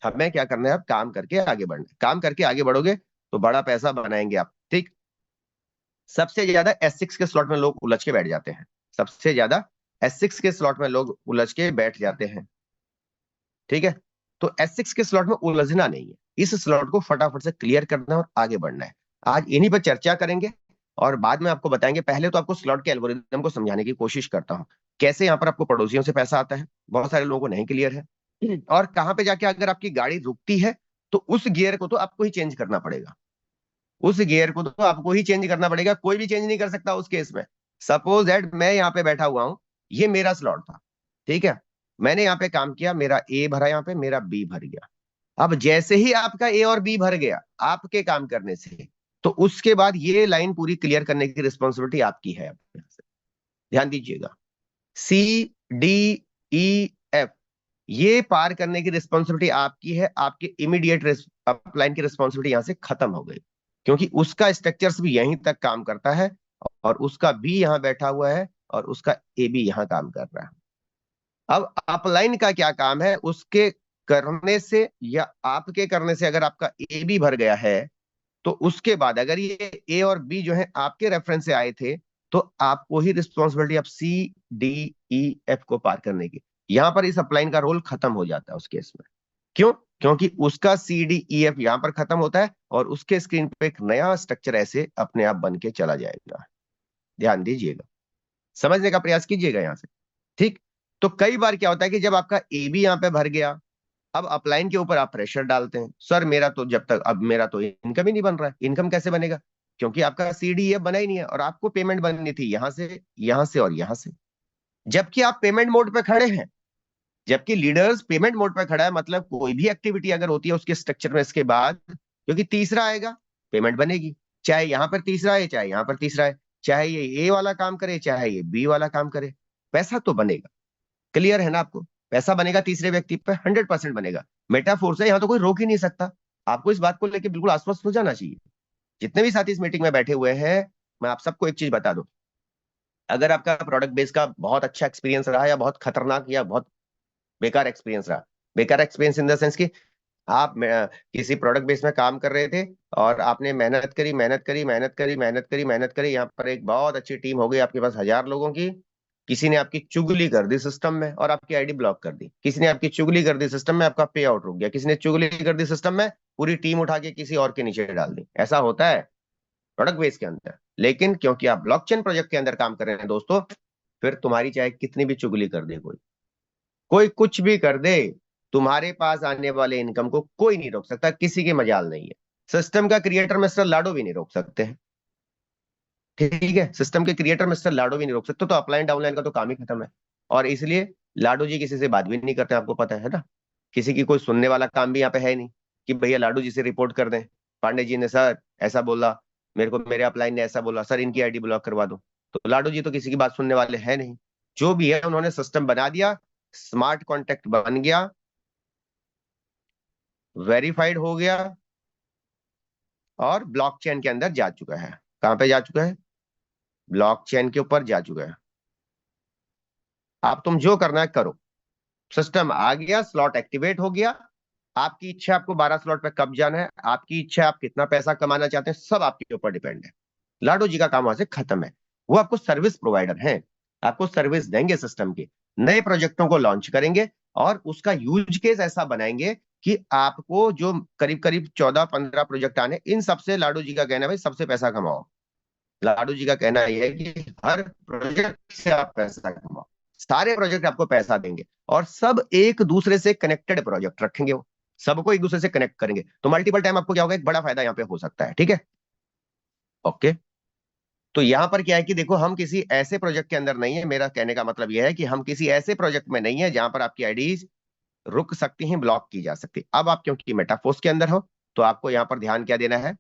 A: हमें क्या करना है, अब काम करके आगे बढ़ना है। काम करके आगे बढ़ोगे तो बड़ा पैसा बनाएंगे आप। ठीक। सबसे ज्यादा S6 के स्लॉट में लोग उलझ के बैठ जाते हैं। सबसे ज्यादा S6 के स्लॉट में लोग उलझ के बैठ जाते हैं। ठीक है, तो S6 के स्लॉट में उलझना नहीं है, इस स्लॉट को फटाफट से क्लियर करना है और आगे बढ़ना है। आज इन्हीं पर चर्चा करेंगे और बाद में आपको बताएंगे। पहले तो आपको स्लॉट के एल्गोरिदम को समझाने की कोशिश करता हूं, कैसे यहाँ पर आपको पड़ोसियों से पैसा आता है, बहुत सारे लोगों को नहीं क्लियर है। और कहां पे जाके अगर आपकी गाड़ी रुकती है तो उस गियर को तो आपको ही चेंज करना पड़ेगा। उस गियर को तो आपको ही चेंज करना पड़ेगा, कोई भी चेंज नहीं कर सकता उस केस में। सपोज दैट मैं यहाँ पे बैठा हुआ हूं, ये मेरा स्लॉट था, ठीक है। मैंने यहाँ पे काम किया, मेरा A भरा, यहाँ पे मेरा B भर गया। अब जैसे ही आपका A और B भर गया आपके काम करने से, तो उसके बाद ये लाइन पूरी क्लियर करने की रिस्पॉन्सिबिलिटी आपकी है। अब यहाँ से ध्यान दीजिएगा, C D E F, ये पार करने की रिस्पॉन्सिबिलिटी आपकी है। आपके इमीडिएट अपलाइन की रिस्पॉन्सिबिलिटी यहां से खत्म हो गई, क्योंकि उसका स्ट्रक्चर्स भी यहीं तक काम करता है, और उसका बी यहां बैठा हुआ है, और उसका ए भी यहां काम कर रहा है। अब अपलाइन का क्या काम है? उसके करने से या आपके करने से अगर आपका ए भी भर गया है, तो उसके बाद अगर ये ए और बी जो है आपके रेफरेंस से आए थे, तो आपको ही रिस्पॉन्सिबिलिटी अब C D E F को पार करने की। यहां पर इस अपलाइन का रोल खत्म हो जाता है उस केस में। क्यों? क्योंकि उसका C D E F यहां पर खत्म होता है, और उसके स्क्रीन पे एक नया स्ट्रक्चर ऐसे अपने आप बन के चला जाएगा। ध्यान दीजिएगा, समझने का प्रयास कीजिएगा यहां से। ठीक। तो कई बार क्या होता है कि जब आपका ए भी यहां पे भर गया, अब अपलाइन के ऊपर आप प्रेशर डालते हैं, सर मेरा तो जब तक, अब मेरा तो इनकम ही नहीं बन रहा है। इनकम कैसे बनेगा? क्योंकि आपका C D E F बना ही नहीं है, और आपको पेमेंट बननी थी यहां से, यहां से और यहां से। जबकि आप पेमेंट मोड पे खड़े हैं, जबकि लीडर्स पेमेंट मोड पे खड़ा है, मतलब कोई भी एक्टिविटी अगर होती है उसके स्ट्रक्चर में इसके बाद, क्योंकि तीसरा आएगा, पेमेंट बनेगी। चाहे यहां पर तीसरा है, चाहे यहां पर तीसरा है, चाहे ये A वाला काम करे, चाहे ये B वाला काम करे, पैसा तो बनेगा। क्लियर है ना आपको? पैसा बनेगा तीसरे व्यक्ति पे, 100% बनेगा। मेटाफोर से, यहां तो कोई रोक ही नहीं सकता। आपको इस बात को लेकर बिल्कुल आश्वस्त हो जाना चाहिए। जितने भी साथी इस मीटिंग में बैठे हुए हैं, मैं आप सबको एक चीज बता दूं, अगर आपका प्रोडक्ट बेस का बहुत अच्छा एक्सपीरियंस रहा या बहुत खतरनाक या बहुत बेकार एक्सपीरियंस रहा, बेकार एक्सपीरियंस इन द सेंस कि आप किसी प्रोडक्ट बेस में काम कर रहे थे और आपने मेहनत करी मेहनत करी मेहनत करी मेहनत करी मेहनत करी, यहाँ पर एक बहुत अच्छी टीम हो गई आपके पास 1,000 लोगों की, किसी ने आपकी चुगली कर दी सिस्टम में और आपकी आईडी ब्लॉक कर दी, किसी ने आपकी चुगली कर दी सिस्टम में, आपका पे आउट रुक गया, किसी ने चुगली कर दी सिस्टम में, पूरी टीम उठा के किसी और के नीचे डाल दी। ऐसा होता है प्रोडक्ट बेस के अंदर। लेकिन क्योंकि आप ब्लॉकचेन प्रोजेक्ट के अंदर काम कर रहे हैं दोस्तों, फिर तुम्हारी चाहे कितनी भी चुगली कर दे कोई, कोई कुछ भी कर दे, तुम्हारे पास आने वाले इनकम को कोई नहीं रोक सकता, किसी की मजाल नहीं है। सिस्टम का क्रिएटर मिस्टर लाडो भी नहीं रोक सकते हैं, ठीक है, सिस्टम के क्रिएटर मिस्टर लाडो भी नहीं रोक सकते, तो अपलाइन डाउनलाइन का तो काम ही खत्म है। और इसलिए लाडो जी किसी से बात भी नहीं करते, आपको पता है ना, किसी की कोई सुनने वाला काम भी यहाँ पे है नहीं कि भैया लाडो जी से रिपोर्ट कर दें, पांडे जी ने सर ऐसा बोला, मेरे को मेरे अपलाइन ने ऐसा बोला, सर इनकी आईडी ब्लॉक करवा दो। तो लाडो जी तो किसी की बात सुनने वाले हैं नहीं, जो भी है उन्होंने सिस्टम बना दिया, स्मार्ट कॉन्टेक्ट बन गया, वेरीफाइड हो गया और ब्लॉकचेन के अंदर जा चुका है। कहां पे जा चुका है? ब्लॉकचेन के ऊपर जा चुका है। आप तुम जो करना है करो, सिस्टम आ गया, स्लॉट एक्टिवेट हो गया, आपकी इच्छा आपको 12 स्लॉट पे कब जाना है, आपकी इच्छा आप कितना पैसा कमाना चाहते हैं, सब आपके ऊपर डिपेंड है। लाडो जी का काम वहां से खत्म है। वो आपको सर्विस प्रोवाइडर है, आपको सर्विस देंगे सिस्टम की, नए प्रोजेक्टों को लॉन्च करेंगे और उसका यूज केस ऐसा बनाएंगे कि आपको जो करीब करीब 14-15 प्रोजेक्ट आने, इन सबसे लाडो जी का कहना है भाई सबसे पैसा कमाओ। लाडू जी का कहना यह है कि हर प्रोजेक्ट से आप पैसा कमाओ, सारे प्रोजेक्ट आपको पैसा देंगे और सब एक दूसरे से कनेक्टेड प्रोजेक्ट रखेंगे, वो सबको एक दूसरे से कनेक्ट करेंगे, तो मल्टीपल टाइम आपको क्या होगा, एक बड़ा फायदा यहाँ पे हो सकता है, ठीक है। ओके, तो यहां पर क्या है कि देखो हम किसी ऐसे प्रोजेक्ट के अंदर नहीं है, मेरा कहने का मतलब यह है कि हम किसी ऐसे प्रोजेक्ट में नहीं है जहां पर आपकी आईडीज रुक सकती हैं, ब्लॉक की जा सकती। अब आप क्योंकि मेटाफोर्स के अंदर हो, तो आपको यहां पर ध्यान क्या देना है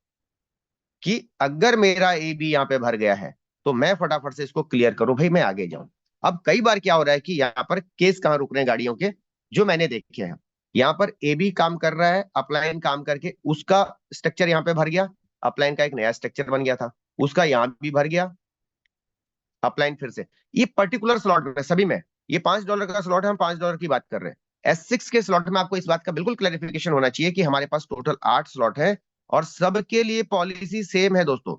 A: कि अगर मेरा ए बी यहाँ पे भर गया है तो मैं फटाफट से इसको क्लियर करूं भाई, मैं आगे जाऊं। अब कई बार क्या हो रहा है कि यहाँ पर केस कहाँ रुक रहे हैं गाड़ियों के, जो मैंने देखे हैं, यहाँ पर ए बी काम कर रहा है, अपलाइन काम करके उसका स्ट्रक्चर यहाँ पे भर गया, अपलाइन का एक नया स्ट्रक्चर बन गया था, उसका यहाँ भी भर गया अपलाइन फिर से। ये पर्टिकुलर स्लॉट में सभी में, ये $5 का स्लॉट है, हम $5 की बात कर रहे हैं। S6 के स्लॉट में आपको इस बात का बिल्कुल क्लैरिफिकेशन होना चाहिए कि हमारे पास टोटल 8 स्लॉट है और सबके लिए पॉलिसी सेम है दोस्तों।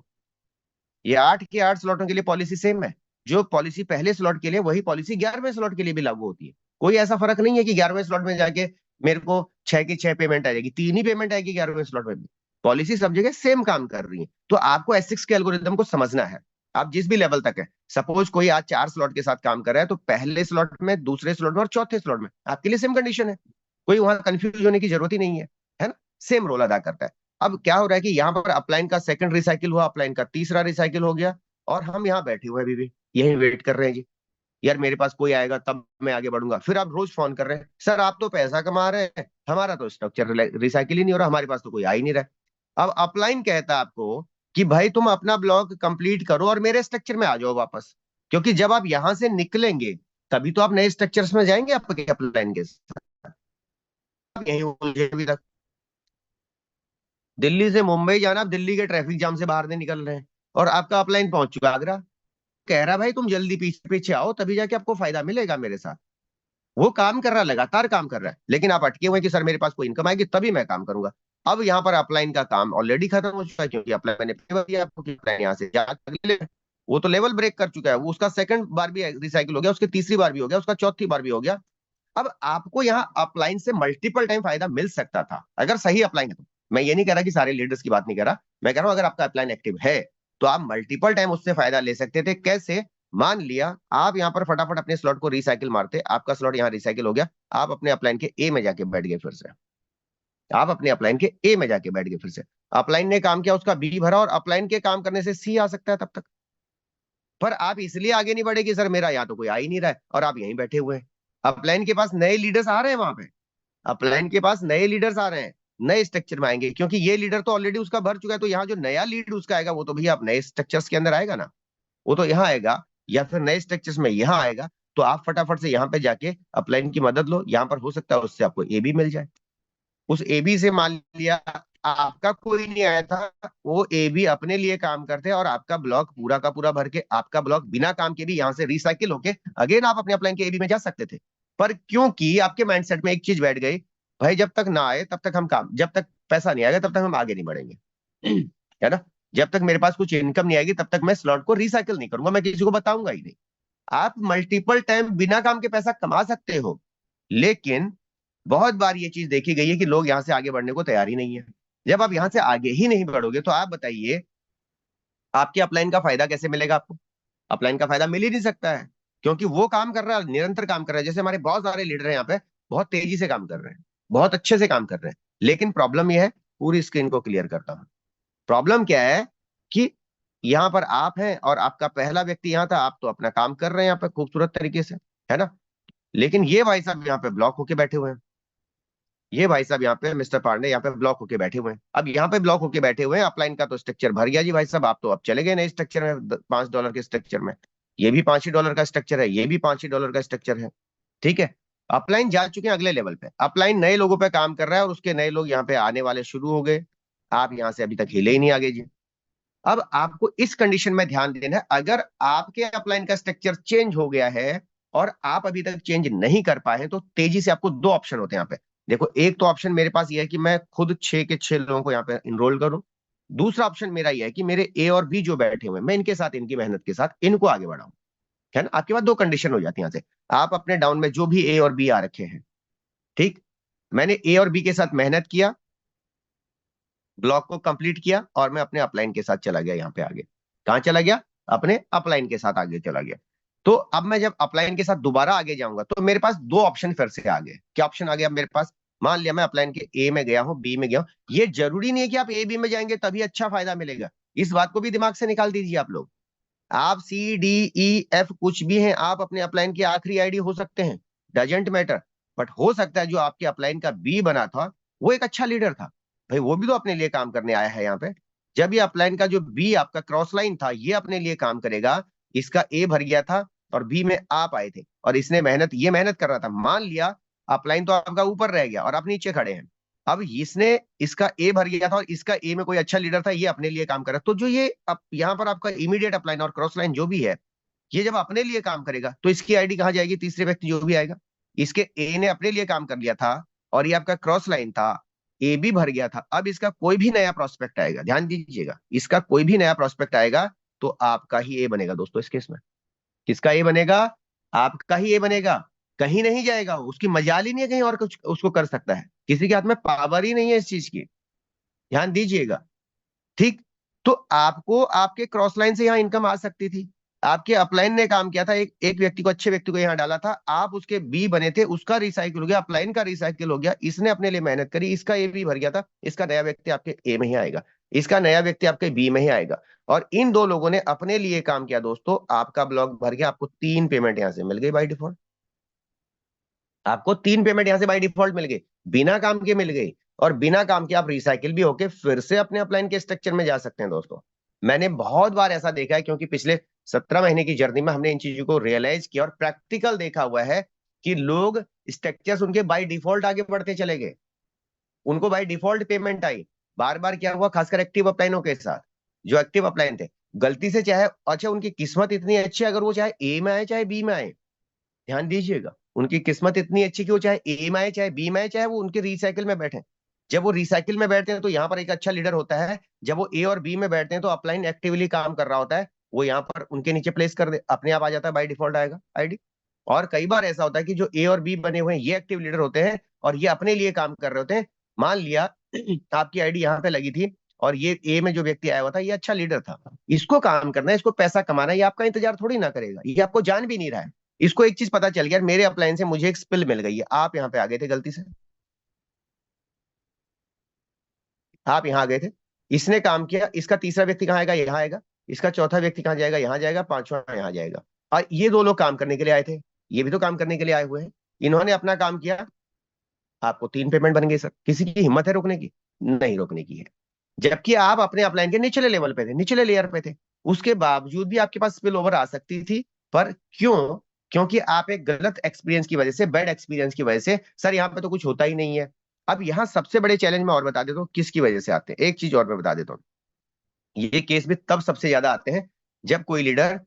A: ये 8 के 8 स्लॉटों के लिए पॉलिसी सेम है। जो पॉलिसी पहले स्लॉट के लिए, वही पॉलिसी 11वें स्लॉट के लिए भी लागू होती है। कोई ऐसा फर्क नहीं है कि 11वें स्लॉट में जाके मेरे को 6 की 6 पेमेंट आ जाएगी, 3 ही पेमेंट आएगी 11वें स्लॉट में भी। पॉलिसी सब जगह सेम काम कर रही है, तो आपको S6 के एल्गोरिदम को समझना है। आप जिस भी लेवल तक है, सपोज कोई आज 4 स्लॉट के साथ काम कर रहा है, तो पहले स्लॉट में, दूसरे स्लॉट में और चौथे स्लॉट में आपके लिए सेम कंडीशन है, कोई वहां कंफ्यूज होने की जरूरत ही नहीं है ना, सेम रोल अदा करता है। अब क्या हो रहा है कि यहाँ पर अपलाइन का सेकंड रिसाइकिल हुआ, अपलाइन का तीसरा रिसाइकिल हो गया और हम यहाँ बैठे हुए अभी भी यही वेट कर रहे हैं जी, यार मेरे पास कोई आएगा तब मैं आगे बढ़ूंगा। फिर आप रोज फोन कर रहे हैं, सर आप तो पैसा कमा रहे हैं, हमारा तो स्ट्रक्चर रिसाइकिल ही नहीं हो रहा, हमारे पास तो कोई आ ही नहीं रहा। अब अपलाइन कहता है आपको कि भाई तुम अपना ब्लॉक कंप्लीट करो और मेरे स्ट्रक्चर में आ जाओ वापस, क्योंकि जब आप यहां से निकलेंगे तभी तो आप नए स्ट्रक्चर्स में जाएंगे आपके अपलाइन के साथ। आप यहीं उलझे अभी तक, दिल्ली से मुंबई जाना, आप दिल्ली के ट्रैफिक जाम से बाहर नहीं निकल रहे हैं और आपका अपलाइन पहुंच चुका आगरा, कह रहा भाई तुम जल्दी पीछे पीछे आओ तभी जाके आपको फायदा मिलेगा मेरे साथ। वो काम कर रहा है, लगातार काम कर रहा है, लेकिन आप अटके हुए कि सर मेरे पास कोई इनकम आएगी तभी मैं काम करूंगा। अब यहाँ पर अपलाइन का काम ऑलरेडी खत्म हो चुका है, क्योंकि अपलाइन मैंने पे किया आपको कि अपलाइन यहाँ से वो तो लेवल ब्रेक कर चुका है, वो उसका सेकंड बार भी रिसाइकिल हो गया, उसकी तीसरी बार भी हो गया, उसका चौथी बार भी हो गया। अब आपको यहाँ अपलाइन से मल्टीपल टाइम फायदा मिल सकता था अगर सही अपलाइन है तो। मैं ये नहीं कह रहा कि सारे लीडर्स की बात नहीं कर रहा, मैं कह रहा हूं अगर आपका अपलाइन एक्टिव है तो आप मल्टीपल टाइम उससे फायदा ले सकते थे। कैसे? मान लिया आप यहाँ पर फटाफट अपने स्लॉट को रिसाइकिल मारते, आपका स्लॉट यहाँ रिसाइकिल हो गया, आप अपने अपलाइन के ए में जाके बैठ गए, फिर से आप अपने अपलाइन के ए में जाके बैठ गए, फिर से अपलाइन ने काम किया, उसका बी भरा और अपलाइन के काम करने से सी आ सकता है तब तक। पर आप इसलिए आगे नहीं बढ़े कि सर मेरा यहाँ तो कोई आ ही नहीं रहा है और आप यहीं बैठे हुए हैं। अपलाइन के पास नए लीडर्स आ रहे हैं वहां पे, अपलाइन के पास नए लीडर्स आ रहे हैं, नए स्ट्रक्चर में आएंगे, क्योंकि ये लीडर तो ऑलरेडी उसका भर चुका है, तो यहाँ जो नया लीड उसका आएगा वो तो भैया आप नए स्ट्रक्चर्स के अंदर आएगा ना, वो तो यहाँ आएगा या फिर नए स्ट्रक्चर्स में यहाँ आएगा। तो आप फटाफट से यहाँ पे जाके अपलाइन की मदद लो, यहाँ पर हो सकता है उससे आपको ए बी मिल जाए। उस ए बी से मान लिया आपका कोई नहीं आया था, वो ए बी अपने लिए काम करते हैं और आपका ब्लॉक पूरा का पूरा भर के, आपका ब्लॉक बिना काम के भी यहाँ से रिसाइकिल होके अगेन आप अपने अपलाइन के ए बी में जा सकते थे। पर क्योंकि आपके माइंडसेट में एक चीज बैठ गई, भाई जब तक ना आए तब तक हम काम, जब तक पैसा नहीं आएगा तब तक हम आगे नहीं बढ़ेंगे, है ना। जब तक मेरे पास कुछ इनकम नहीं आएगी तब तक मैं स्लॉट को रिसाइकिल नहीं करूंगा, मैं किसी को बताऊंगा ही नहीं। आप मल्टीपल टाइम बिना काम के पैसा कमा सकते हो, लेकिन बहुत बार ये चीज देखी गई है कि लोग यहां से आगे बढ़ने को तैयार ही नहीं है। जब आप यहां से आगे ही नहीं बढ़ोगे तो आप बताइए आपके अपलाइन का फायदा कैसे मिलेगा आपको? अपलाइन का फायदा मिल ही नहीं सकता है, क्योंकि वो काम कर रहा है, निरंतर काम कर रहा है। जैसे हमारे बहुत सारे लीडर हैं यहाँ पे, बहुत तेजी से काम कर रहे हैं, बहुत अच्छे से काम कर रहे हैं, लेकिन प्रॉब्लम यह है, पूरी स्क्रीन को क्लियर करता हूं, प्रॉब्लम क्या है कि यहाँ पर आप हैं और आपका पहला व्यक्ति यहाँ था, आप तो अपना काम कर रहे हैं यहाँ पे खूबसूरत तरीके से, है ना। लेकिन ये भाई साहब यहाँ पे ब्लॉक होके बैठे हुए हैं, ये भाई साहब यहाँ पे मिस्टर पांडे यहाँ पे ब्लॉक होके बैठे हुए हैं। अब यहाँ पे ब्लॉक होके बैठे हुए हैं, अपलाइन का तो स्ट्रक्चर भर गया जी भाई साहब, आप तो अब चले गए नए स्ट्रक्चर में, $5 के स्ट्रक्चर में। ये भी $5 का स्ट्रक्चर है, ये भी $5 का स्ट्रक्चर है, ठीक है। अपलाइन जा चुके हैं अगले लेवल पे, अपलाइन नए लोगों पे काम कर रहा है और उसके नए लोग यहाँ पे आने वाले शुरू हो गए। आप यहाँ से अभी तक हिले ही नहीं आगे जी। अब आपको इस कंडीशन में ध्यान देना है, अगर आपके अपलाइन का स्ट्रक्चर चेंज हो गया है और आप अभी तक चेंज नहीं कर पाए हैं, तो तेजी से आपको दो ऑप्शन होते हैं यहाँ पे। देखो, एक तो ऑप्शन मेरे पास ये है कि मैं खुद 6 के 6 लोगों को यहाँ पे इनरोल करूं। दूसरा ऑप्शन मेरा ये है कि मेरे ए और बी जो बैठे हुए हैं, मैं इनके साथ, इनकी मेहनत के साथ इनको आगे बढ़ाऊं, है ना। आपके पास दो कंडीशन हो जाती है यहाँ से। आप अपने डाउन में जो भी ए और बी आ रखे हैं, ठीक, मैंने ए और बी के साथ मेहनत किया, ब्लॉक को कंप्लीट किया और मैं अपने अपलाइन के साथ चला गया यहाँ पे आगे। कहाँ चला गया? अपने अपलाइन के साथ आगे चला गया। तो अब मैं जब अपलाइन के साथ दोबारा आगे जाऊंगा तो मेरे पास दो ऑप्शन फिर से आ गए। क्या ऑप्शन आ गया मेरे पास? मान लिया मैं अपलाइन के ए में गया हूं, बी में गया हूं, ये जरूरी नहीं है कि आप ए बी में जाएंगे तभी अच्छा फायदा मिलेगा। इस बात को भी दिमाग से निकाल दीजिए आप लोग। आप सी डी ई एफ कुछ भी हैं, आप अपने अपलाइन की आखिरी आईडी हो सकते हैं, डजेंट मैटर। बट हो सकता है जो आपके अपलाइन का बी बना था वो एक अच्छा लीडर था, भाई वो भी तो अपने लिए काम करने आया है यहाँ पे। जब ये अपलाइन का जो बी आपका क्रॉस लाइन था ये अपने लिए काम करेगा, इसका ए भर गया था और बी में आप आए थे और इसने मेहनत, ये मेहनत कर रहा था, मान लिया अपलाइन तो आपका ऊपर रह गया और आप नीचे खड़े हैं। अब इसने, इसका ए भर गया था और इसका ए में कोई अच्छा लीडर था, ये अपने लिए काम कर रहा है। तो जो ये यहाँ पर आपका इमीडिएट अपलाइन और क्रॉस लाइन जो भी है, ये जब अपने लिए काम करेगा तो इसकी आईडी कहाँ जाएगी? तीसरे व्यक्ति जो भी आएगा, इसके ए ने अपने लिए काम कर लिया था और ये आपका क्रॉस लाइन था, ए भी भर गया था। अब इसका कोई भी नया प्रोस्पेक्ट आएगा, ध्यान दीजिएगा, इसका कोई भी नया प्रोस्पेक्ट आएगा तो आपका ही ए बनेगा दोस्तों। इस केस में किसका ए बनेगा? आपका ही ए बनेगा, कहीं नहीं जाएगा, उसकी मजाल ही नहीं है कहीं और कुछ उसको कर सकता है, किसी के हाथ में पावर ही नहीं है इस चीज की, ध्यान दीजिएगा, ठीक। तो आपको आपके क्रॉस लाइन से यहाँ इनकम आ सकती थी, आपके अपलाइन ने काम किया था, एक एक व्यक्ति को, अच्छे व्यक्ति को यहाँ डाला था, आप उसके बी बने थे, उसका रिसाइकिल हो गया, अपलाइन का रिसाइकिल हो गया, इसने अपने लिए मेहनत करी, इसका ए भी भर गया था, इसका नया व्यक्ति आपके ए में ही आएगा, इसका नया व्यक्ति आपके बी में ही आएगा। और इन दो लोगों ने अपने लिए काम किया दोस्तों, आपका ब्लॉक भर गया, आपको 3 पेमेंट यहां से मिल गई बाई डिफॉल्ट, आपको 3 पेमेंट यहां से बाई डिफॉल्ट मिल गई, बिना काम के मिल गई। और बिना काम के आप रिसाइकिल भी होके फिर से अपने अपलाइन के स्ट्रक्चर में जा सकते हैं दोस्तों। मैंने बहुत बार ऐसा देखा है, क्योंकि पिछले 17 महीने की जर्नी में हमने इन चीजों को रियलाइज किया और प्रैक्टिकल देखा हुआ है कि लोग, स्ट्रक्चर्स उनके बाई डिफॉल्ट आगे बढ़ते चले गए, उनको बाई डिफॉल्ट पेमेंट आई। बार बार क्या हुआ, खासकर एक्टिव अपलाइनों के साथ, जो एक्टिव अपलाइन थे, गलती से चाहे, अच्छा उनकी किस्मत इतनी अच्छी है, अगर वो चाहे ए में आए चाहे बी में आए, ध्यान दीजिएगा, उनकी किस्मत इतनी अच्छी कि वो चाहे ए में आए चाहे बी में आए, चाहे वो उनके रिसाइकिल में बैठे। जब वो रिसाइकिल में बैठते हैं तो यहाँ पर एक अच्छा लीडर होता है, जब वो ए और बी में बैठते हैं तो अपलाइन एक्टिवली काम कर रहा होता है, वो यहाँ पर उनके नीचे प्लेस कर दे, अपने आप आ जाता है, बाई डिफॉल्ट आएगा आईडी। और कई बार ऐसा होता है कि जो ए और बी बने हुए हैं ये एक्टिव लीडर होते हैं और ये अपने लिए काम कर रहे होते हैं। मान लिया आपकी आईडी यहाँ पे लगी थी और ये ए में जो व्यक्ति आया हुआ था ये अच्छा लीडर था, इसको काम करना है, इसको पैसा कमाना है, ये आपका इंतजार थोड़ी ना करेगा, ये आपको जान भी नहीं रहा है। इसको एक चीज पता चल गया, मेरे अपलाइन से मुझे एक स्पिल मिल गई है, आप यहाँ पे आ गए थे गलती से, आप यहाँ आ गए थे, इसने काम किया, इसका तीसरा व्यक्ति कहाँ आएगा? यहाँ आएगा, इसका चौथा व्यक्ति कहाँ जाएगा? यहाँ जाएगा, पांचवा यहाँ जाएगा। और ये दो लोग काम करने के लिए आए थे, ये भी तो काम करने के लिए आए हुए हैं, इन्होंने अपना काम किया, आपको 3 पेमेंट बन गई सर। किसी की हिम्मत है रोकने की? नहीं रोकने की है। जबकि आप अपने अपलाइन के निचले लेवल पे थे, निचले लेयर पे थे, उसके बावजूद भी आपके पास स्पिल ओवर आ सकती थी। पर क्यों? क्योंकि आप एक गलत एक्सपीरियंस की वजह से, बैड एक्सपीरियंस की वजह से, सर यहाँ पे तो कुछ होता ही नहीं है, अब यहाँ सबसे बड़े चैलेंज मैं और बता देता हूँ किसकी वजह से आते हैं। एक चीज और मैं बता देता हूँ, ये केस भी तब सबसे ज्यादा आते हैं जब कोई लीडर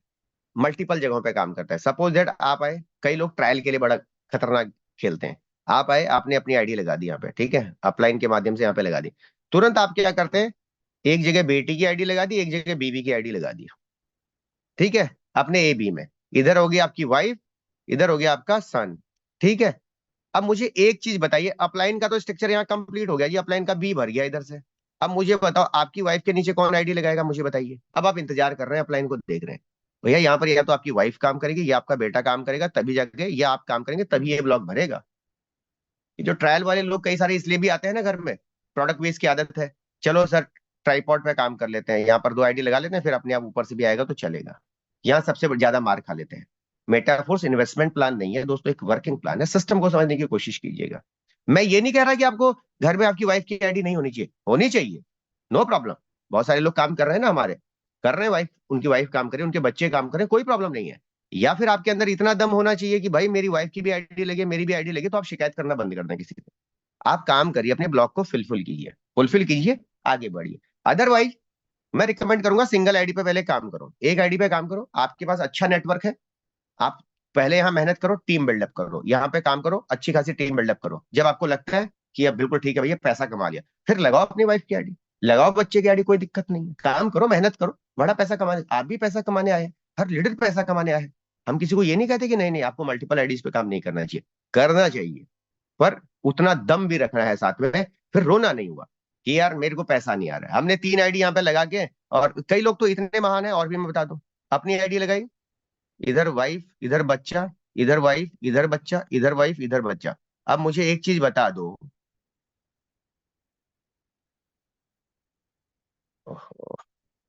A: मल्टीपल जगहों पे काम करता है। सपोज दैट आप आए, कई लोग ट्रायल के लिए बड़ा खतरनाक खेलते हैं। आप आए, आपने अपनी आईडी लगा दी यहाँ पे, ठीक है, अपलाइन के माध्यम से यहाँ पे लगा दी। तुरंत आप क्या करते हैं, एक जगह बेटी की आईडी लगा दी, एक जगह बीवी की आईडी लगा दी, ठीक है, अपने ए बी में। इधर हो गई आपकी वाइफ, इधर हो गया आपका सन, ठीक है। अब मुझे एक चीज बताइए, अपलाइन का तो स्ट्रक्चर यहाँ कंप्लीट हो गया जी, अपलाइन का बी भर गया इधर से। अब मुझे बताओ आपकी वाइफ के नीचे कौन आईडी लगाएगा, मुझे बताइए। अब आप इंतजार कर रहे हैं, अपलाइन को देख रहे हैं, भैया यहाँ पर या तो आपकी वाइफ काम करेगी या आपका बेटा काम करेगा तभी जाके, या आप काम करेंगे तभी ये ब्लॉक भरेगा। ये जो ट्रायल वाले लोग कई सारे इसलिए भी आते हैं ना घर में, प्रोडक्ट बेस की आदत है, चलो सर ट्राईपॉड पे काम कर लेते हैं, यहाँ पर 2 आईडी लगा लेते हैं, फिर अपने आप ऊपर से भी आएगा तो चलेगा। यहाँ सबसे ज्यादा मार खा लेते हैं। मेटाफोर्स इन्वेस्टमेंट प्लान नहीं है दोस्तों, एक वर्किंग प्लान है। सिस्टम को समझने की कोशिश कीजिएगा। मैं ये नहीं कह रहा कि आपको घर में आपकी वाइफ की आईडी नहीं होनी चाहिए, होनी चाहिए, नो प्रॉब्लम। बहुत सारे लोग काम कर रहे हैं ना हमारे, कर रहे हैं, वाइफ, उनकी वाइफ काम करे, उनके बच्चे काम करें, कोई प्रॉब्लम नहीं है। या फिर आपके अंदर इतना दम होना चाहिए कि भाई मेरी वाइफ की भी आईडी लगे, मेरी भी आईडी लगे, तो आप शिकायत करना बंद कर दें किसी से। आप काम करिए, अपने ब्लॉक को फुलफिल कीजिए, आगे बढ़िए। अदरवाइज मैं रिकमेंड करूंगा सिंगल आईडी पे पहले काम करो, एक आईडी पे काम करो, आपके पास अच्छा नेटवर्क है, आप पहले यहाँ मेहनत करो, टीम बिल्डअप करो, यहाँ पे काम करो, अच्छी खासी टीम बिल्डअप करो। जब आपको लगता है कि अब बिल्कुल ठीक है भैया, पैसा कमा लिया, फिर लगाओ अपनी वाइफ की आईडी, लगाओ बच्चे की आईडी, कोई दिक्कत नहीं है। काम करो, मेहनत करो, बड़ा पैसा कमाने, आप भी पैसा कमाने आए हैं, हर लीडर पैसा कमाने आए हैं। हम किसी को ये नहीं कहते कि नहीं नहीं आपको मल्टीपल आईडीज पे काम नहीं करना चाहिए, करना चाहिए, पर उतना दम भी रखना है साथ में। फिर रोना नहीं हुआ कि यार मेरे को पैसा नहीं आ रहा है, हमने 3 आईडी यहाँ पे लगा के। और कई लोग तो इतने महान है, और भी मैं बता दूं, अपनी आईडी लगाई, इधर वाइफ इधर बच्चा, इधर वाइफ इधर बच्चा, इधर वाइफ इधर बच्चा। अब मुझे एक चीज बता दो, ओहो,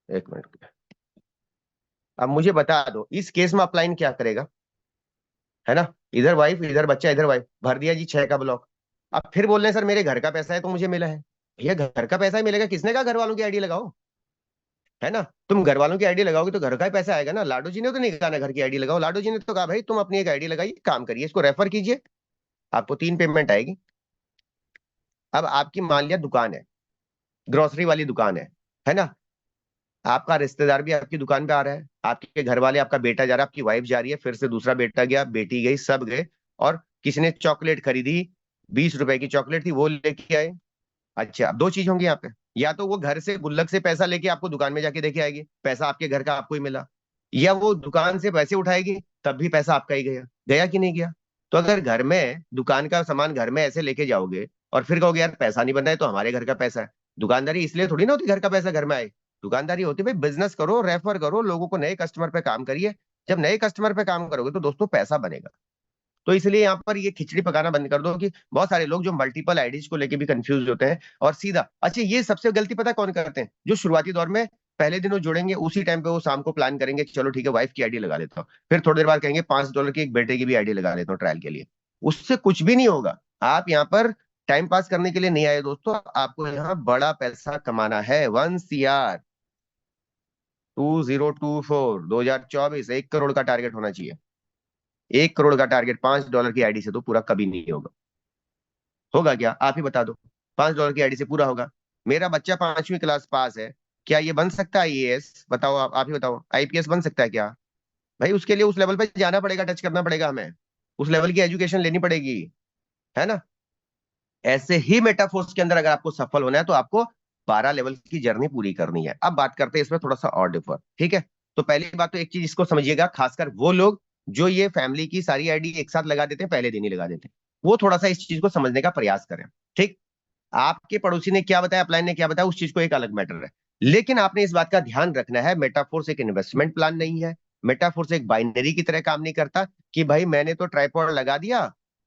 A: एक मिनट, अब मुझे बता दो इस केस में अपलाइन क्या करेगा, है ना। इधर वाइफ इधर बच्चा इधर वाइफ, भर दिया जी 6 का ब्लॉक। अब फिर बोल रहे हैं सर मेरे घर का पैसा है तो मुझे मिला है। भैया घर का पैसा ही मिलेगा, किसने कहा घर वालों की आईडी लगाओ, है ना। तुम घर वालों की आईडी लगाओगे तो घर का ही पैसा आएगा ना। लाडो जी ने तो नहीं कहा ना घर की आईडी लगाओ, लाडो जी ने तो कहा भाई तुम अपनी एक आईडी लगाइए, काम करिए, इसको रेफर कीजिए, आपको 3 पेमेंट आएगी। अब आपकी मान लिया दुकान है, ग्रोसरी वाली दुकान है ना। आपका रिश्तेदार भी आपकी दुकान पे आ रहा है, आपके घर वाले, आपका बेटा जा रहा है, आपकी वाइफ जा रही है, फिर से दूसरा बेटा गया, बेटी गई, सब गए, और किसी ने चॉकलेट खरीदी, 20 रुपए की चॉकलेट थी, वो लेके आए। अच्छा, अब 2 चीज होंगी यहाँ पे, या तो वो घर से गुल्लक से पैसा लेके आपको दुकान में जाके देके आएगी, पैसा आपके घर का आपको ही मिला, या वो दुकान से पैसे उठाएगी, तब भी पैसा आपका ही गया, गया कि नहीं गया। तो अगर घर में दुकान का सामान घर में ऐसे लेके जाओगे और फिर कहोगे यार पैसा नहीं बन रहा है तो हमारे घर का पैसा है, दुकानदारी इसलिए थोड़ी ना होती घर का पैसा घर में आए। दुकानदारी होती है भाई, बिजनेस करो, रेफर करो लोगों को, नए कस्टमर पे काम करिए। जब नए कस्टमर पे काम करोगे तो दोस्तों पैसा बनेगा। तो इसलिए यहाँ पर ये खिचड़ी पकाना बंद कर दो कि बहुत सारे लोग जो मल्टीपल आईडीज को लेके भी कंफ्यूज होते हैं और सीधा, अच्छा ये सबसे गलती पता है कौन करते हैं, जो शुरुआती दौर में पहले दिन वो जुड़ेंगे, उसी टाइम पे वो शाम को प्लान करेंगे कि चलो ठीक है वाइफ की आईडी लगा लेता हूँ, फिर थोड़ी देर बाद कहेंगे $5 की एक बेटे की भी आईडी लगा लेता हूँ ट्रायल के लिए। उससे कुछ भी नहीं होगा। आप यहाँ पर टाइम पास करने के लिए नहीं आए दोस्तों, आपको यहाँ बड़ा पैसा कमाना है। 1 CR 2024 2024 1 करोड़ का टारगेट होना चाहिए। 1 करोड़ का टारगेट $5 की आईडी से तो पूरा कभी नहीं होगा। होगा क्या, आप ही बता दो। $5 की आईडी से पूरा होगा। मेरा बच्चा 5वीं क्लास पास है, क्या ये बन सकता है आईएएस, बताओ, आप ही बताओ, आईपीएस बन सकता है क्या। भाई उसके लिए उस लेवल पे जाना पड़ेगा, टच करना पड़ेगा हमें, उस लेवल की एजुकेशन लेनी पड़ेगी, है ना। ऐसे ही मेटाफोर्स के अंदर अगर आपको सफल होना है तो आपको 12 लेवल की जर्नी पूरी करनी है। अब बात करते हैं इसमें थोड़ा सा और डिफर, ठीक है। तो पहली बात तो एक चीज इसको समझिएगा, खासकर वो लोग जो ये फैमिली की सारी आईडी एक साथ लगा देते हैं, पहले दिन ही लगा देते हैं, वो थोड़ा सा इस चीज को समझने का प्रयास करें। ठीक, आपके पड़ोसी ने क्या बताया, अपलाइन ने क्या बताया, उस चीज को एक अलग मैटर है, लेकिन आपने इस बात का ध्यान रखना है मेटाफोर्स एक इन्वेस्टमेंट प्लान नहीं है। मेटाफोर्स एक बाइनरी की तरह काम नहीं करता कि भाई मैंने तो ट्राइपॉड लगा दिया,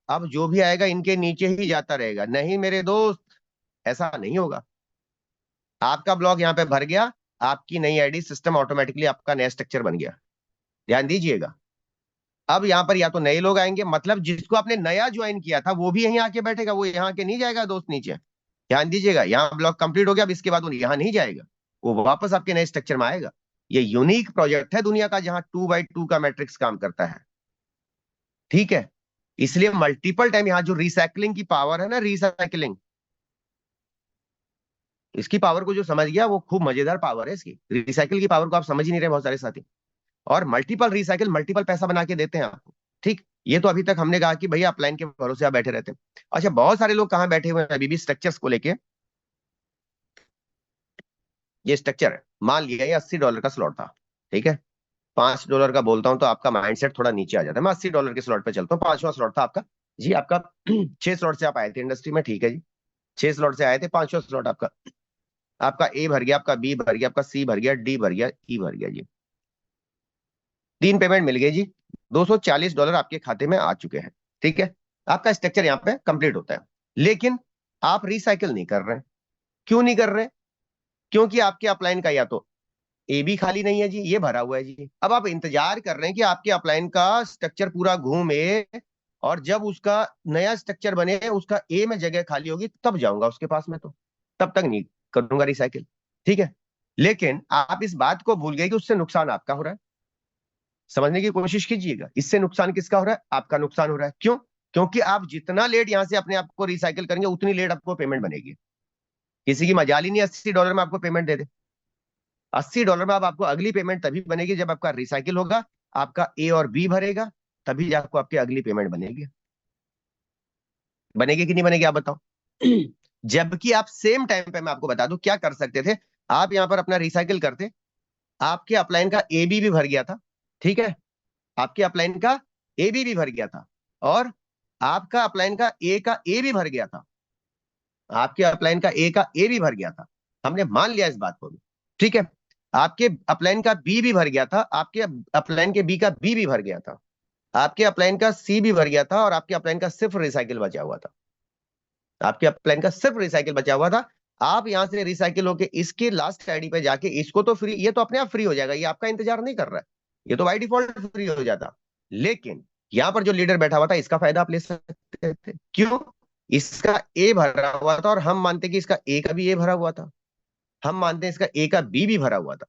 A: अब जो भी आएगा इनके नीचे ही जाता रहेगा। नहीं मेरे दोस्त, ऐसा नहीं होगा। आपका ब्लॉक यहाँ पे भर गया, आपकी नई आईडी, सिस्टम ऑटोमेटिकली आपका नया स्ट्रक्चर बन गया। ध्यान दीजिएगा। अब यहाँ पर या तो नए लोग आएंगे, मतलब जिसको आपने नया ज्वाइन किया था वो भी यहीं आके बैठेगा, वो यहाँ के नहीं जाएगा दोस्त नीचे। ध्यान दीजिएगा, यहाँ ब्लॉक कंप्लीट हो गया, अब इसके बाद वो यहाँ नहीं जाएगा, वो वापस आपके नए स्ट्रक्चर में आएगा। ये यूनिक प्रोजेक्ट है दुनिया का जहां 2x2 का मैट्रिक्स काम करता है, ठीक है। इसलिए मल्टीपल टाइम यहाँ जो रिसाइकलिंग की पावर है ना, रिसाइकलिंग, इसकी पावर को जो समझ गया वो खूब मजेदार पावर है इसकी। रिसाइकिल की पावर को आप समझ ही नहीं रहे बहुत सारे साथी। और मल्टीपल रिसाइकिल मल्टीपल पैसा बना के देते हैं आपको। ठीक, ये तो अभी तक हमने कहा कि भैया अपलाइन के भरोसे आप बैठे रहते हैं। अच्छा, बहुत सारे लोग कहाँ बैठे हुए हैं अभी भी स्ट्रक्चर्स को लेके। ये स्ट्रक्चर है, मान लिया ये $80 का स्लॉट था, ठीक है। $5 का बोलता हूं तो आपका माइंडसेट थोड़ा नीचे आ जाता है। मैं $80 के स्लॉट पे चलता हूँ, 5वां स्लॉट था आपका। जी आपका 6 स्लॉट से आप आए थे इंडस्ट्री में, ठीक है जी। 6 स्लॉट से आए थे, 5वां स्लॉट आपका। आपका ए भर गया, आपका बी भर गया, आपका सी भर गया, डी भर गया, ई भर गया जी। 3 पेमेंट मिल गई जी। $240 आपके खाते में आ चुके हैं, ठीक है। आपका स्ट्रक्चर यहाँ पे कंप्लीट होता है। लेकिन आप रिसाइकिल नहीं कर रहे हैं। क्यों नहीं कर रहे? क्योंकि आपके अपलाइन का या तो ए भी खाली नहीं है जी, ये भरा हुआ है जी। अब आप इंतजार कर रहे हैं कि आपके अपलाइन का स्ट्रक्चर पूरा घूमे, और जब उसका नया स्ट्रक्चर बने, उसका ए में जगह खाली होगी तब जाऊंगा उसके पास में, तो तब तक नहीं करूंगा रिसाइकिल, ठीक है। लेकिन आप इस बात को भूल गए कि उससे नुकसान आपका हो रहा है। समझने की कोशिश कीजिएगा, इससे नुकसान किसका हो रहा है? आपका नुकसान हो रहा है। क्यों? क्योंकि आप जितना लेट यहां से अपने आप को रिसाइकिल करेंगे उतनी लेट आपको पेमेंट बनेगी। किसी की मजाल ही नहीं $80 में आपको पेमेंट दे दे। $80 में अब आपको अगली पेमेंट तभी बनेगी जब आपका रिसाइकिल होगा, आपका ए और बी भरेगा, तभी जाकर आपकी अगली पेमेंट बनेगी। बनेगी कि नहीं बनेगी आप बताओ? जबकि आप सेम टाइम पे, मैं आपको बता दूं क्या कर सकते थे। आप यहां पर अपना रिसाइकिल करते, आपके अपलाइन का ए बी भी भर गया था, ठीक है। आपके अपलाइन का ए बी भी भर गया था, और आपका अपलाइन का ए भी भर गया था। आपके अपलाइन का ए का ए भी भर गया था। हमने मान लिया इस बात को भी, ठीक है। आपके अपलाइन का बी भी भर गया था, आपके अपलाइन के बी का बी भी भर गया था, आपके अपलाइन का सी भी भर गया था, और आपके अपलाइन का सिर्फ रिसाइकिल बचा हुआ था। आपके अपलाइन का सिर्फ रिसाइकिल बचा हुआ था। आप यहां से रिसाइकिल होके इसके लास्ट आईडी पे जाके इसको तो फ्री, ये तो अपने आप फ्री हो जाएगा, ये आपका इंतजार नहीं कर रहा है, ये तो बाई डिफॉल्ट फ्री हो जाता। लेकिन यहां पर जो लीडर बैठा हुआ था इसका फायदा आप ले सकते थे। क्यों? इसका ए भरा हुआ था, और हम मानते कि इसका ए का भी ए भरा हुआ था, हम मानते हैं इसका ए का बी भी भरा हुआ था।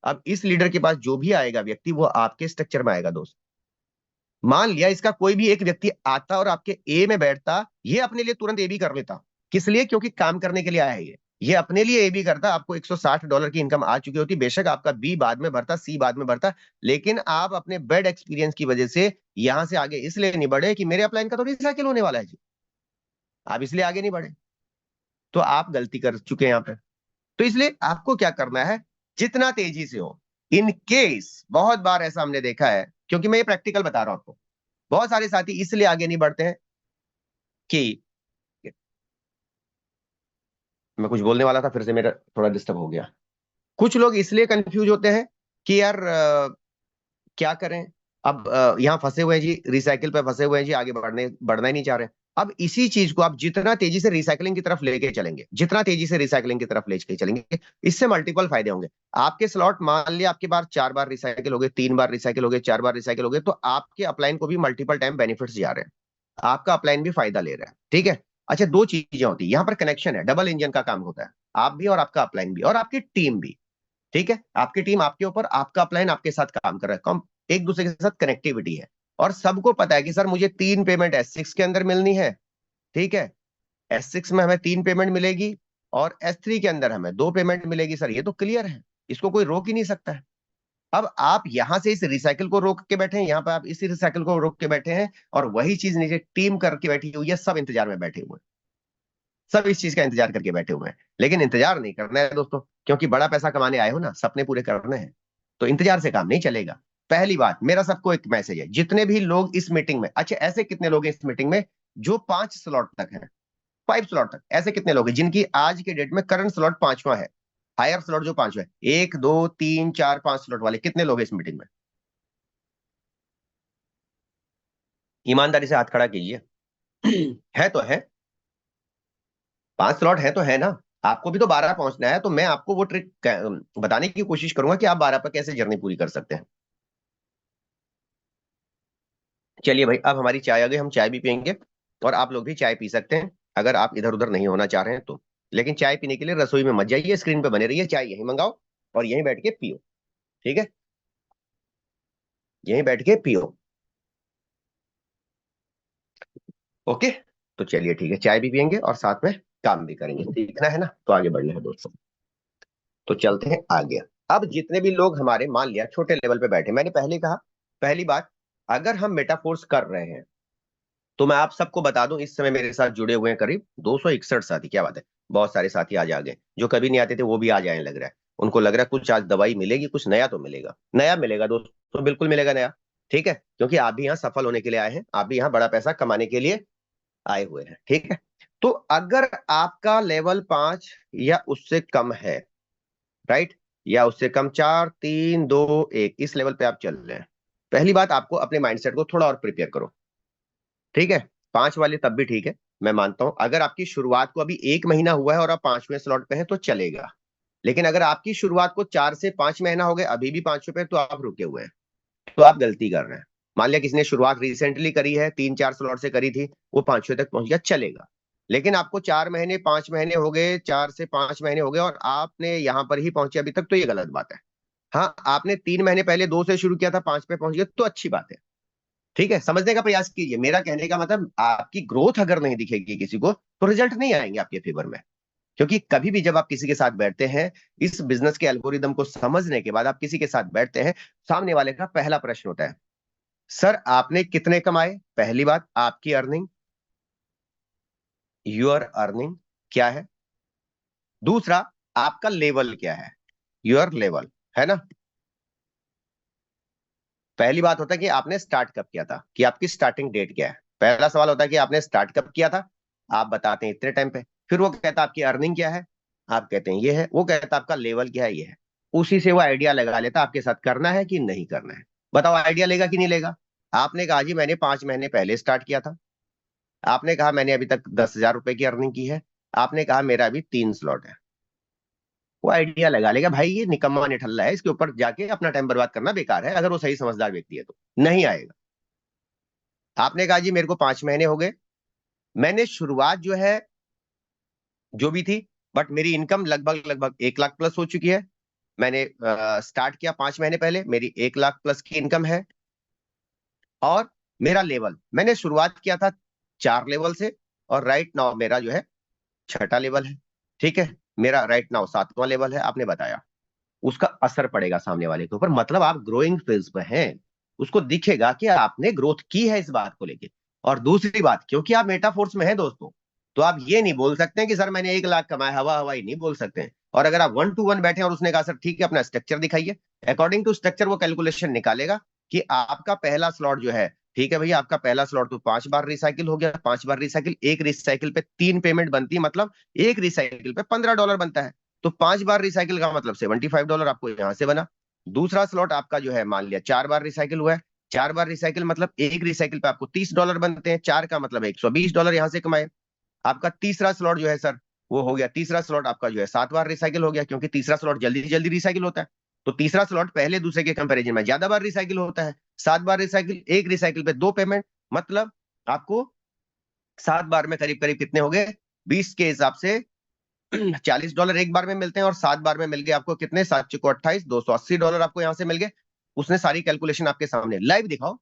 A: अब इस लीडर के पास जो भी आएगा व्यक्ति, वो आपके स्ट्रक्चर में आएगा दोस्त। मान लिया इसका कोई भी एक व्यक्ति आता और आपके ए में बैठता, ये अपने लिए तुरंत ए बी कर लेता। किस लिए? क्योंकि काम करने के लिए आया है ये अपने लिए ए बी करता। आपको $160 की इनकम आ चुकी होती, बेशक आपका बी बाद में भरता, सी बाद में भरता, लेकिन आप अपने बैड एक्सपीरियंस की वजह से यहां से आगे इसलिए नहीं बढ़े कि मेरे अपलाइन का तो रिसाइकिल होने वाला है जी, आप इसलिए आगे नहीं बढ़े। तो आप गलती कर चुके हैं यहाँ पे। तो इसलिए आपको क्या करना है, जितना तेजी से हो। इन केस बहुत बार ऐसा हमने देखा है, क्योंकि मैं ये प्रैक्टिकल बता रहा हूं आपको, बहुत सारे साथी इसलिए आगे नहीं बढ़ते हैं कि, मैं कुछ बोलने वाला था फिर से मेरा थोड़ा डिस्टर्ब हो गया। कुछ लोग इसलिए कंफ्यूज होते हैं कि यार क्या करें। अब यहाँ फंसे हुए हैं जी, रिसाइकिल पे फंसे हुए हैं जी, आगे बढ़ना ही नहीं चाह रहे। अब इसी चीज को आप जितना तेजी से रिसाइकलिंग की तरफ लेके चलेंगे, जितना तेजी से रिसाइकलिंग की तरफ लेके चलेंगे, इससे मल्टीपल फायदे होंगे। आपके स्लॉट मान लिया आपके बार 4 बार रिसाइकिल हो गए, 3 बार रिसाइकिल हो गए, 4 बार रिसाइकिल हो गए, तो आपके अपलाइन को भी मल्टीपल टाइम बेनिफिट्स जा रहे हैं, आपका अपलाइन भी फायदा ले रहा है, ठीक है। अच्छा, दो चीजें होती है यहाँ पर, कनेक्शन है, डबल इंजन का काम होता है। आप भी और आपका अपलाइन भी और आपकी टीम भी, ठीक है। आपकी टीम आपके ऊपर, आपका अपलाइन आपके साथ काम कर रहा है, कम एक दूसरे के साथ कनेक्टिविटी है। और सबको पता है कि सर मुझे 3 पेमेंट S6 के अंदर मिलनी है, ठीक है। S6 में हमें 3 पेमेंट मिलेगी, और S3 के अंदर हमें 2 पेमेंट मिलेगी। सर ये तो क्लियर है, इसको कोई रोक ही नहीं सकता है। अब आप यहां से इस रिसाइकिल को रोक के बैठे हैं, यहां पर आप इस रिसाइकिल को रोक के बैठे हैं, और वही चीज नीचे टीम करके बैठी हुई है, सब इंतजार में बैठे हुए हैं, सब इस चीज का इंतजार करके बैठे हुए हैं। लेकिन इंतजार नहीं करना है दोस्तों, क्योंकि बड़ा पैसा कमाने आए हो ना, सपने पूरे करने हैं, तो इंतजार से काम नहीं चलेगा। पहली बात, मेरा सबको एक मैसेज है, जितने भी लोग इस मीटिंग में, अच्छा ऐसे कितने लोग हैं इस मीटिंग में जो 5 स्लॉट तक हैं, 5 स्लॉट तक, ऐसे कितने लोग हैं जिनकी आज के डेट में करंट स्लॉट 5वां है, हायर स्लॉट जो 5वां है, 1 2 3 4 5 स्लॉट वाले कितने लोग हैं इस मीटिंग में? ईमानदारी से हाथ खड़ा कीजिए। है तो है, 5 स्लॉट है तो है ना। आपको भी तो 12 पहुंचना है, तो मैं आपको वो ट्रिक बताने की कोशिश करूंगा कि आप 12 पर कैसे जर्नी पूरी कर सकते हैं। चलिए भाई, अब हमारी चाय आ गई, हम चाय भी पियेंगे, और आप लोग भी चाय पी सकते हैं अगर आप इधर उधर नहीं होना चाह रहे हैं तो। लेकिन चाय पीने के लिए रसोई में मत जाइए, स्क्रीन पे बने रहिए, चाय यहीं मंगाओ और यहीं बैठ के पियो, ठीक है। यहीं बैठ के पियो, ओके। तो चलिए ठीक है, चाय भी पियेंगे और साथ में काम भी करेंगे। सीखना है ना, तो आगे बढ़ना है दोस्तों। तो चलते हैं आगे। अब जितने भी लोग हमारे मान लिया छोटे लेवल पे बैठे, मैंने पहले कहा, पहली बात, अगर हम मेटाफोर्स कर रहे हैं तो मैं आप सबको बता दूं, इस समय मेरे साथ जुड़े हुए हैं करीब 261 साथी। क्या बात है, बहुत सारे साथी आज आ गए, जो कभी नहीं आते थे वो भी आज आए लग रहा है। उनको लग रहा है कुछ आज दवाई मिलेगी, कुछ नया तो मिलेगा, नया मिलेगा दोस्तों, तो बिल्कुल मिलेगा नया। ठीक है, क्योंकि आप भी यहाँ सफल होने के लिए आए हैं, आप भी यहाँ बड़ा पैसा कमाने के लिए आए हुए हैं। ठीक है, तो अगर आपका लेवल 5 या उससे कम है, राइट, या उससे कम, 4 3 2 1 इस लेवल पे आप चल रहे हैं, पहली बात आपको अपने माइंडसेट को थोड़ा और प्रिपेयर करो। ठीक है, 5 वाले तब भी ठीक है, मैं मानता हूं अगर आपकी शुरुआत को अभी 1 महीना हुआ है और आप 5वें स्लॉट पे हैं तो चलेगा। लेकिन अगर आपकी शुरुआत को 4 से 5 महीना हो गए, अभी भी 5वें पे, तो आप रुके हुए हैं, तो आप गलती कर रहे हैं। मान लिया किसी ने शुरुआत रिसेंटली करी है, 3 4 स्लॉट से करी थी, वो 5वें तक पहुंच गया, चलेगा। लेकिन आपको 4 महीने 5 महीने हो गए, 4 से 5 महीने हो गए और आपने यहां पर ही पहुंचे अभी तक, तो ये गलत बात है। हाँ, आपने 3 महीने पहले 2 से शुरू किया था, 5 पे पहुंच गया, तो अच्छी बात है। ठीक है, समझने का प्रयास कीजिए। मेरा कहने का मतलब, आपकी ग्रोथ अगर नहीं दिखेगी किसी को, तो रिजल्ट नहीं आएंगे आपके फेवर में। क्योंकि कभी भी जब आप किसी के साथ बैठते हैं, इस बिजनेस के एल्गोरिदम को समझने के बाद आप किसी के साथ बैठते हैं, सामने वाले का पहला प्रश्न होता है, सर आपने कितने कमाए। पहली बात, आपकी अर्निंग, योर अर्निंग क्या है। दूसरा, आपका लेवल क्या है, योर लेवल, है ना। पहली बात होता है कि आपने स्टार्ट कब किया था, कि आपकी स्टार्टिंग डेट क्या है। पहला सवाल होता है कि आपने स्टार्ट कब किया था, आप बताते हैं इतने टाइम पे। फिर वो कहता है आपकी अर्निंग क्या है, आप कहते हैं ये है। वो कहता है आपका लेवल क्या है, ये है। उसी से वो आइडिया लगा लेता आपके साथ करना है कि नहीं करना है। बताओ आइडिया लेगा कि नहीं लेगा। आपने कहा जी मैंने 5 महीने पहले स्टार्ट किया था, आपने कहा मैंने अभी तक 10,000 रुपए की अर्निंग की है, आपने कहा मेरा अभी 3 स्लॉट है। वो आइडिया लगा लेगा भाई ये निकम्मा निठल्ला है, इसके ऊपर जाके अपना टाइम बर्बाद करना बेकार है, अगर वो सही समझदार व्यक्ति है तो। नहीं आएगा। आपने कहा जी मेरे को 5 महीने हो गए, मैंने शुरुआत जो है जो भी थी, बट मेरी इनकम लगभग लगभग 1 लाख प्लस हो चुकी है। मैंने स्टार्ट किया 5 महीने पहले, मेरी 1 लाख प्लस की इनकम है। और मेरा लेवल, मैंने शुरुआत किया था 4 लेवल से, और राइट नाउ मेरा जो है छठा लेवल है। ठीक है, मेरा राइट नाउ 7वां लेवल है। आपने बताया, उसका असर पड़ेगा सामने वाले के ऊपर, मतलब आप ग्रोइंग फेज पे हैं, उसको दिखेगा कि आपने ग्रोथ की है इस बात को लेके। और दूसरी बात, क्योंकि आप मेटाफोर्स में हैं दोस्तों, तो आप ये नहीं बोल सकते हैं कि सर मैंने 1 लाख कमाया, हवा हवाई नहीं बोल सकते हैं। और अगर आप 1 to 1 बैठे और उसने कहा सर ठीक है अपना स्ट्रक्चर दिखाइए, अकॉर्डिंग टू स्ट्रक्चर वो कैलकुलेशन निकालेगा कि आपका पहला स्लॉट जो है, ठीक है भैया आपका पहला स्लॉट तो 5 बार रिसाइकिल हो गया, 5 बार रिसाइकिल, एक रिसाइकिल पे 3 पेमेंट बनती है, मतलब एक रिसाइकिल पे $15 बनता है। तो 5 बार रिसाइकिल का मतलब $75 आपको यहां से बना। दूसरा स्लॉट आपका जो है मान लिया 4 बार रिसाइकिल हुआ है, 4 बार रिसाइकिल मतलब एक रिसाइकिल पे आपको $30 बनते हैं, 4 का मतलब $120 यहां से कमाए। आपका तीसरा स्लॉट जो है सर, वो हो गया, तीसरा स्लॉट आपका जो है 7 बार रिसाइकिल हो गया, क्योंकि तीसरा स्लॉट जल्दी जल्दी रिसाइकिल होता है। तो तीसरा स्लॉट पहले दूसरे के कंपैरिजन में ज्यादा बार रिसाइकिल होता है। 7 बार रिसाइकिल, एक रिसाइकिल पे 2 पेमेंट, मतलब आपको 7 बार में करीब करीब कितने हो गए, 20 के हिसाब से $40 एक बार में मिलते हैं, और 7 बार में मिल गए आपको कितने, 7 चौको 28, $280 आपको यहां से मिल गए। उसने सारी कैलकुलेशन आपके सामने, लाइव दिखाओ,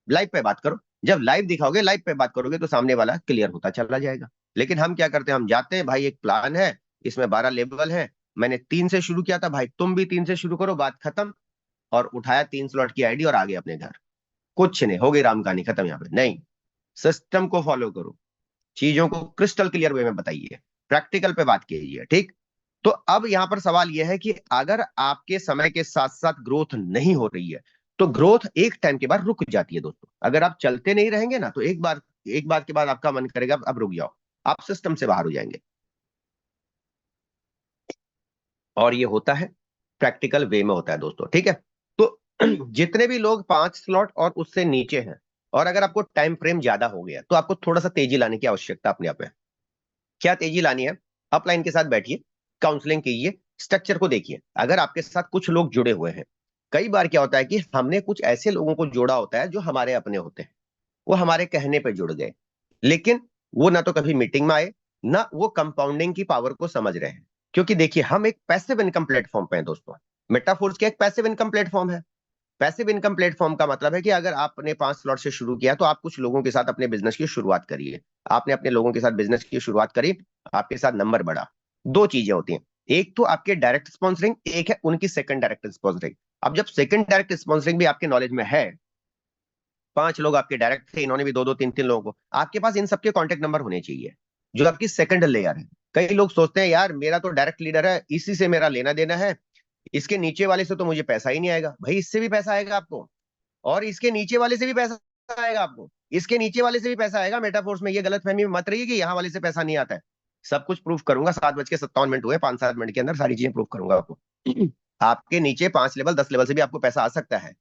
A: लाइव पे बात करो। जब लाइव दिखाओगे, लाइव पे बात करोगे, तो सामने वाला क्लियर होता चला जाएगा। लेकिन हम क्या करते हैं, हम जाते हैं भाई एक प्लान है, इसमें 12 लेवल है, मैंने 3 से शुरू किया था, भाई तुम भी 3 से शुरू करो, बात खत्म। और उठाया 3 स्लॉट की आईडी और आ गए अपने घर। कुछ नहीं, हो गई राम कहानी खत्म। यहाँ पे नहीं, सिस्टम को फॉलो करो, चीजों को क्रिस्टल क्लियर वे में बताइए, प्रैक्टिकल पे बात कीजिए। ठीक, तो अब यहां पर सवाल यह है कि अगर आपके समय के साथ साथ ग्रोथ नहीं हो रही है, तो ग्रोथ एक टाइम के बाद रुक जाती है दोस्तों। अगर आप चलते नहीं रहेंगे ना, तो एक बार के बाद आपका मन करेगा अब रुक जाओ, आप सिस्टम से बाहर हो जाएंगे। और ये होता है, प्रैक्टिकल वे में होता है दोस्तों। ठीक है, तो जितने भी लोग 5 स्लॉट और उससे नीचे हैं, और अगर आपको टाइम फ्रेम ज्यादा हो गया, तो आपको थोड़ा सा तेजी लाने की आवश्यकता अपने आप है। क्या तेजी लानी है, अपलाइन के साथ बैठिए, काउंसलिंग कीजिए, स्ट्रक्चर को देखिए। अगर आपके साथ कुछ लोग जुड़े हुए हैं, कई बार क्या होता है कि हमने कुछ ऐसे लोगों को जोड़ा होता है जो हमारे अपने होते हैं, वो हमारे कहने पे जुड़ गए, लेकिन वो ना तो कभी मीटिंग में आए, ना वो कंपाउंडिंग की पावर को समझ रहे हैं। क्योंकि देखिए हम एक पैसिव इनकम प्लेटफॉर्म पे हैं दोस्तों, मेटाफोर्स क्या एक पैसिव इनकम प्लेटफॉर्म है। पैसिव इनकम प्लेटफॉर्म का मतलब है कि अगर आपने 5 स्लॉट से शुरू किया, तो आप कुछ लोगों के साथ अपने बिजनेस की शुरुआत करिए। आपने अपने लोगों के साथ बिजनेस की शुरुआत करी, आपके साथ नंबर बढ़ा। दो चीजें होती हैं, एक तो आपके डायरेक्ट स्पॉन्सरिंग, एक है उनकी सेकंड डायरेक्ट स्पॉन्सरिंग। अब जब सेकंड डायरेक्ट स्पॉन्सरिंग भी आपके नॉलेज में है, 5 लोग आपके डायरेक्ट थे, इन्होंने भी दो दो तीन तीन लोगों को, आपके पास इन सबके कॉन्टेक्ट नंबर होने चाहिए, जो आपकी सेकंड लेयर है। कई लोग सोचते हैं यार मेरा तो डायरेक्ट लीडर है, इसी से मेरा लेना देना है, इसके नीचे वाले से तो मुझे पैसा ही नहीं आएगा। भाई इससे भी पैसा आएगा आपको, और इसके नीचे वाले से भी पैसा आएगा आपको, इसके नीचे वाले से भी पैसा आएगा। मेटाफोर्स में ये गलतफहमी में मत रहिए कि यहाँ वाले से पैसा नहीं आता है। सब कुछ प्रूफ करूंगा, 7:57 हुए, 5-7 मिनट के अंदर सारी चीजें प्रूफ करूंगा आपको। आपके नीचे 5 लेवल 10 लेवल से भी आपको पैसा आ सकता है,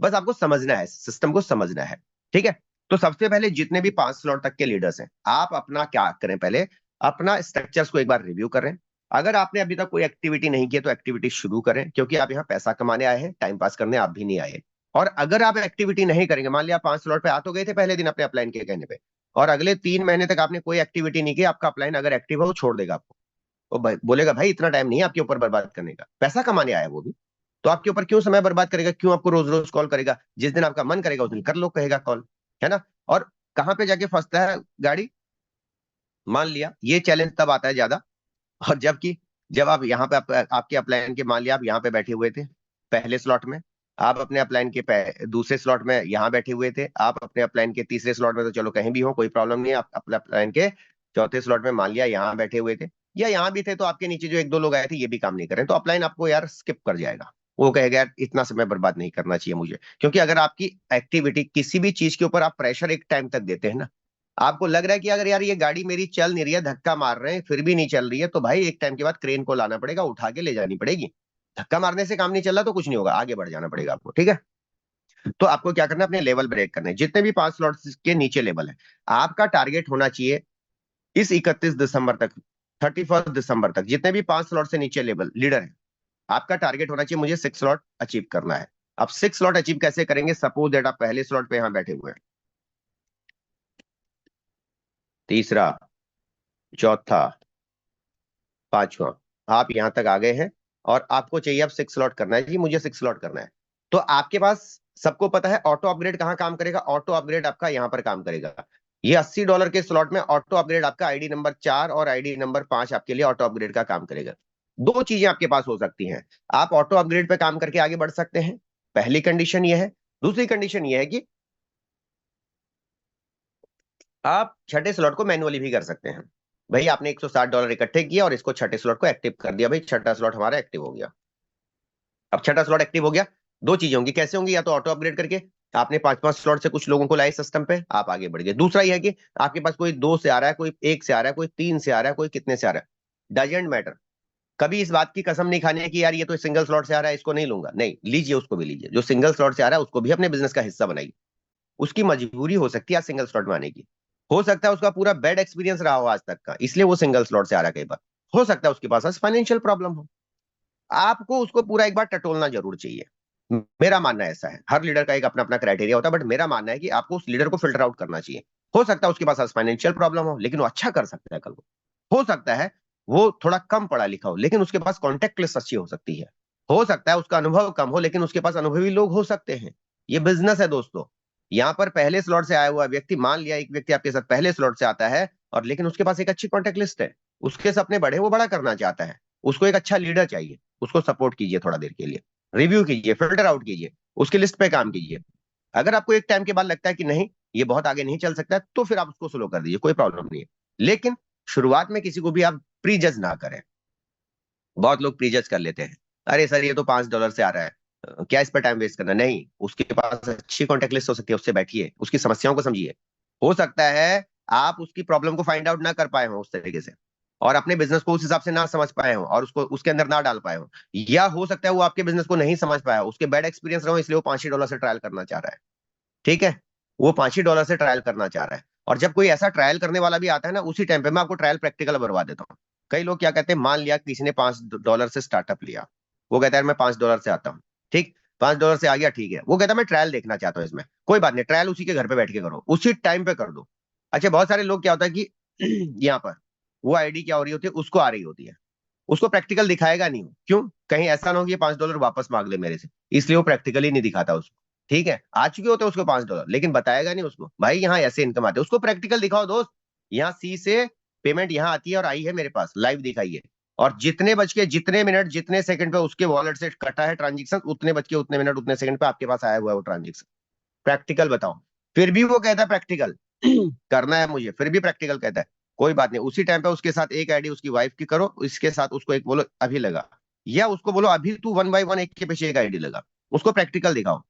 A: बस आपको समझना है, सिस्टम को समझना है। ठीक है, तो सबसे पहले जितने भी 5 स्लॉट तक के लीडर्स हैं, आप अपना क्या करें, पहले अपना स्ट्रक्चर्स को एक बार रिव्यू करें। अगर आपने अभी तक कोई एक्टिविटी नहीं की तो एक्टिविटी शुरू करें, क्योंकि आप यहाँ पैसा कमाने आए हैं, टाइम पास करने आप भी नहीं आए। और अगर आप एक्टिविटी नहीं करेंगे, मान लिया 5 स्लॉट पे आ तो गए थे पहले दिन अपने अपलाइन के कहने पे, और अगले 3 महीने तक आपने कोई एक्टिविटी नहीं की, आपका अपलाइन अगर एक्टिव है वो छोड़ देगा आपको। वो बोलेगा भाई इतना टाइम नहीं है आपके ऊपर बर्बाद करने का, पैसा कमाने आया वो भी, तो आपके ऊपर क्यों समय बर्बाद करेगा, क्यों आपको रोज रोज कॉल करेगा। जिस दिन आपका मन करेगा उस दिन कर लो, कहेगा कॉल, है ना। और कहाँ पे जाके फंसता है गाड़ी, मान लिया ये चैलेंज तब आता है ज्यादा, और जबकि जब आप यहाँ पे आपके अपलाइन के, मान लिया आप यहाँ पे बैठे हुए थे पहले स्लॉट में, आप अपने अपलाइन के दूसरे स्लॉट में यहाँ बैठे हुए थे, आप अपने अपलाइन के तीसरे स्लॉट में, तो चलो कहीं भी हो कोई प्रॉब्लम नहीं है, आप अपने अपलाइन के चौथे स्लॉट में मान लिया यहाँ बैठे हुए थे, या यहाँ भी थे, तो आपके नीचे जो एक दो लोग आए थे ये भी काम नहीं कर रहे, तो अपलाइन आपको यार स्किप कर जाएगा। वो कहेगा यार इतना समय बर्बाद नहीं करना चाहिए मुझे, क्योंकि अगर आपकी एक्टिविटी किसी भी चीज के ऊपर आप प्रेशर एक टाइम तक देते हैं ना, आपको लग रहा है कि अगर यार ये गाड़ी मेरी चल नहीं रही है, धक्का मार रहे हैं फिर भी नहीं चल रही है, तो भाई एक टाइम के बाद क्रेन को लाना पड़ेगा, उठा के ले जानी पड़ेगी। धक्का मारने से काम नहीं चल रहा तो कुछ नहीं होगा, आगे बढ़ जाना पड़ेगा आपको। ठीक है, तो आपको क्या करना है, अपने लेवल ब्रेक करने हैं। जितने भी 5 स्लॉट के नीचे लेवल है, आपका टारगेट होना चाहिए इस 31 दिसंबर तक, 31 दिसंबर तक, जितने भी 5 स्लॉट से नीचे लेवल लीडर है, आपका टारगेट होना चाहिए मुझे 6 स्लॉट अचीव करना है। अब 6 स्लॉट अचीव कैसे करेंगे, सपोज दैट आप पहले स्लॉट पे यहां बैठे हुए हैं, तीसरा, चौथा, पांचवा, आप यहां तक आ गए हैं, और आपको चाहिए अब 6 स्लॉट करना है जी, मुझे 6 स्लॉट करना है। तो आपके पास सबको पता है ऑटो अपग्रेड कहाँ काम करेगा, ऑटो अपग्रेड आपका यहां पर काम करेगा। ये $80 के स्लॉट में ऑटो अपग्रेड आपका आईडी नंबर 4 और आईडी नंबर 5 आपके लिए ऑटो अपग्रेड का काम करेगा। दो चीजें आपके पास हो सकती हैं, आप ऑटो अपग्रेड पे काम करके आगे बढ़ सकते हैं, पहली कंडीशन ये है। दूसरी कंडीशन ये है कि आप छठे स्लॉट को मैनुअली भी कर सकते हैं। भाई आपने $160 इकट्ठे किया और इसको छठे स्लॉट को एक्टिव कर दिया, भाई छठा स्लॉट हमारा एक्टिव हो गया। अब छठा स्लॉट एक्टिव हो गया, दो चीजें होंगी, कैसे होंगी, या तो ऑटो अपग्रेड करके आपने 5-5 स्लॉट से कुछ लोगों को लाए सिस्टम पे, आप आगे बढ़ गए। दूसरा यह है कि आपके पास कोई 2 से आ रहा है, कोई 1 से आ रहा है, कोई 3 से आ रहा है, कोई कितने से आ रहा है, डजेंट मैटर। कभी इस बात की कसम नहीं खानी है कि यार ये तो सिंगल स्लॉट से आ रहा है इसको नहीं लूंगा, नहीं, लीजिए, उसको भी लीजिए। जो सिंगल स्लॉट से आ रहा है उसको भी अपने बिजनेस का हिस्सा बनाइए। उसकी मजबूरी हो सकती है आज सिंगल स्लॉट में आने की, हो सकता है उसका पूरा बैड एक्सपीरियंस रहा हो आज तक का, इसलिए वो सिंगल स्लॉट से आ रहा है। कई बार हो सकता है उसके पास फाइनेंशियल प्रॉब्लम हो, आपको उसको पूरा एक बार टटोलना जरूर चाहिए। मेरा मानना ऐसा है, हर लीडर का एक अपना अपना क्राइटेरिया होता है, बट मेरा मानना है कि आपको उस लीडर को फिल्टर आउट करना चाहिए। हो सकता है उसके पास फाइनेंशियल प्रॉब्लम हो, लेकिन वो अच्छा कर सकता है कल को। हो सकता है वो थोड़ा कम पढ़ा लिखा हो, लेकिन उसके पास कॉन्टेक्ट लिस्ट अच्छी हो सकती है। हो सकता है उसका अनुभव कम हो, लेकिन उसके पास अनुभवी लोग हो सकते हैं। ये बिजनेस है दोस्तों। यहाँ पर पहले स्लॉट से आया हुआ व्यक्ति, मान लिया एक व्यक्ति आपके साथ पहले स्लॉट से आता है, और लेकिन उसके पास एक अच्छी कॉन्टेक्ट लिस्ट है, उसके सपने बड़े, वो बड़ा करना चाहता है, उसको एक अच्छा लीडर चाहिए, उसको सपोर्ट कीजिए थोड़ा देर के लिए, रिव्यू कीजिए, फिल्टर आउट कीजिए, उसकी लिस्ट पे काम कीजिए। अगर आपको एक टाइम के बाद लगता है कि नहीं ये बहुत आगे नहीं चल सकता है, तो फिर आप उसको स्लो कर दीजिए, कोई प्रॉब्लम नहीं है। लेकिन शुरुआत में किसी को भी आप प्री जज ना करें। बहुत लोग प्री जज कर लेते हैं, अरे सर ये तो $5 से आ रहा है, क्या इस पर टाइम वेस्ट करना, नहीं, उसके पास अच्छी कॉन्टेक्ट लिस्ट हो सकती है, उससे बैठिए, उसकी समस्याओं को समझिए। हो सकता है आप उसकी प्रॉब्लम को फाइंड आउट ना कर पाए हो उस तरीके से, और अपने बिजनेस को उस हिसाब से ना समझ पाए हो, और उसको उसके अंदर ना डाल पाए हो, या हो सकता है वो आपके बिजनेस को नहीं समझ पाया, उसके बैड एक्सपीरियंस रहो, इसलिए वो $5 से ट्रायल करना चाह रहा है। ठीक है, वो $5 से ट्रायल करना चाह रहा है। और जब कोई ऐसा ट्रायल करने वाला भी आता है ना, उसी टाइम पे मैं आपको ट्रायल प्रैक्टिकल करवा देता हूँ। कई लोग क्या कहते हैं, मान लिया किसी ने $5 से स्टार्टअप लिया, वो कहता है मैं $5 से आता हूँ, ठीक, $5 से आ गया, ठीक है, वो कहता है मैं ट्रायल देखना चाहता हूँ इसमें, कोई बात नहीं, ट्रायल उसी के घर पे बैठ के करो, उसी टाइम पे कर दो। अच्छा, बहुत सारे लोग क्या होता है कि यहाँ पर वो आईडी क्या हो रही होती है, उसको आ रही होती है, उसको प्रैक्टिकल दिखाएगा नहीं वो, क्यों, कहीं ऐसा ना हो कि ये $5 वापस मांग ले मेरे से, इसलिए वो प्रैक्टिकली नहीं दिखाता उसको। ठीक है, आ चुके होते हैं उसको $5, लेकिन बताएगा नहीं उसको भाई यहाँ ऐसे इनकम आते हैं, उसको प्रैक्टिकल दिखाओ दोस्त। यहाँ सी से पेमेंट यहाँ आती है और आई है मेरे पास, लाइव दिखाई है, और जितने बज के जितने मिनट जितने सेकंड पे उसके वॉलेट से कटा है ट्रांजेक्शन, उतने बज के उतने मिनट उतने सेकंड पे आपके पास आया हुआ है वो ट्रांजेक्शन। प्रैक्टिकल बताओ। फिर भी वो कहता है प्रैक्टिकल करना है मुझे, फिर भी प्रैक्टिकल कहता है। कोई बात नहीं, उसी टाइम पे उसके साथ एक आईडी उसकी वाइफ की करो, इसके साथ उसको एक बोलो अभी लगा, या उसको बोलो अभी तू 1 बाय 1 एक के पीछे एक आईडी लगा, उसको प्रैक्टिकल दिखाओ,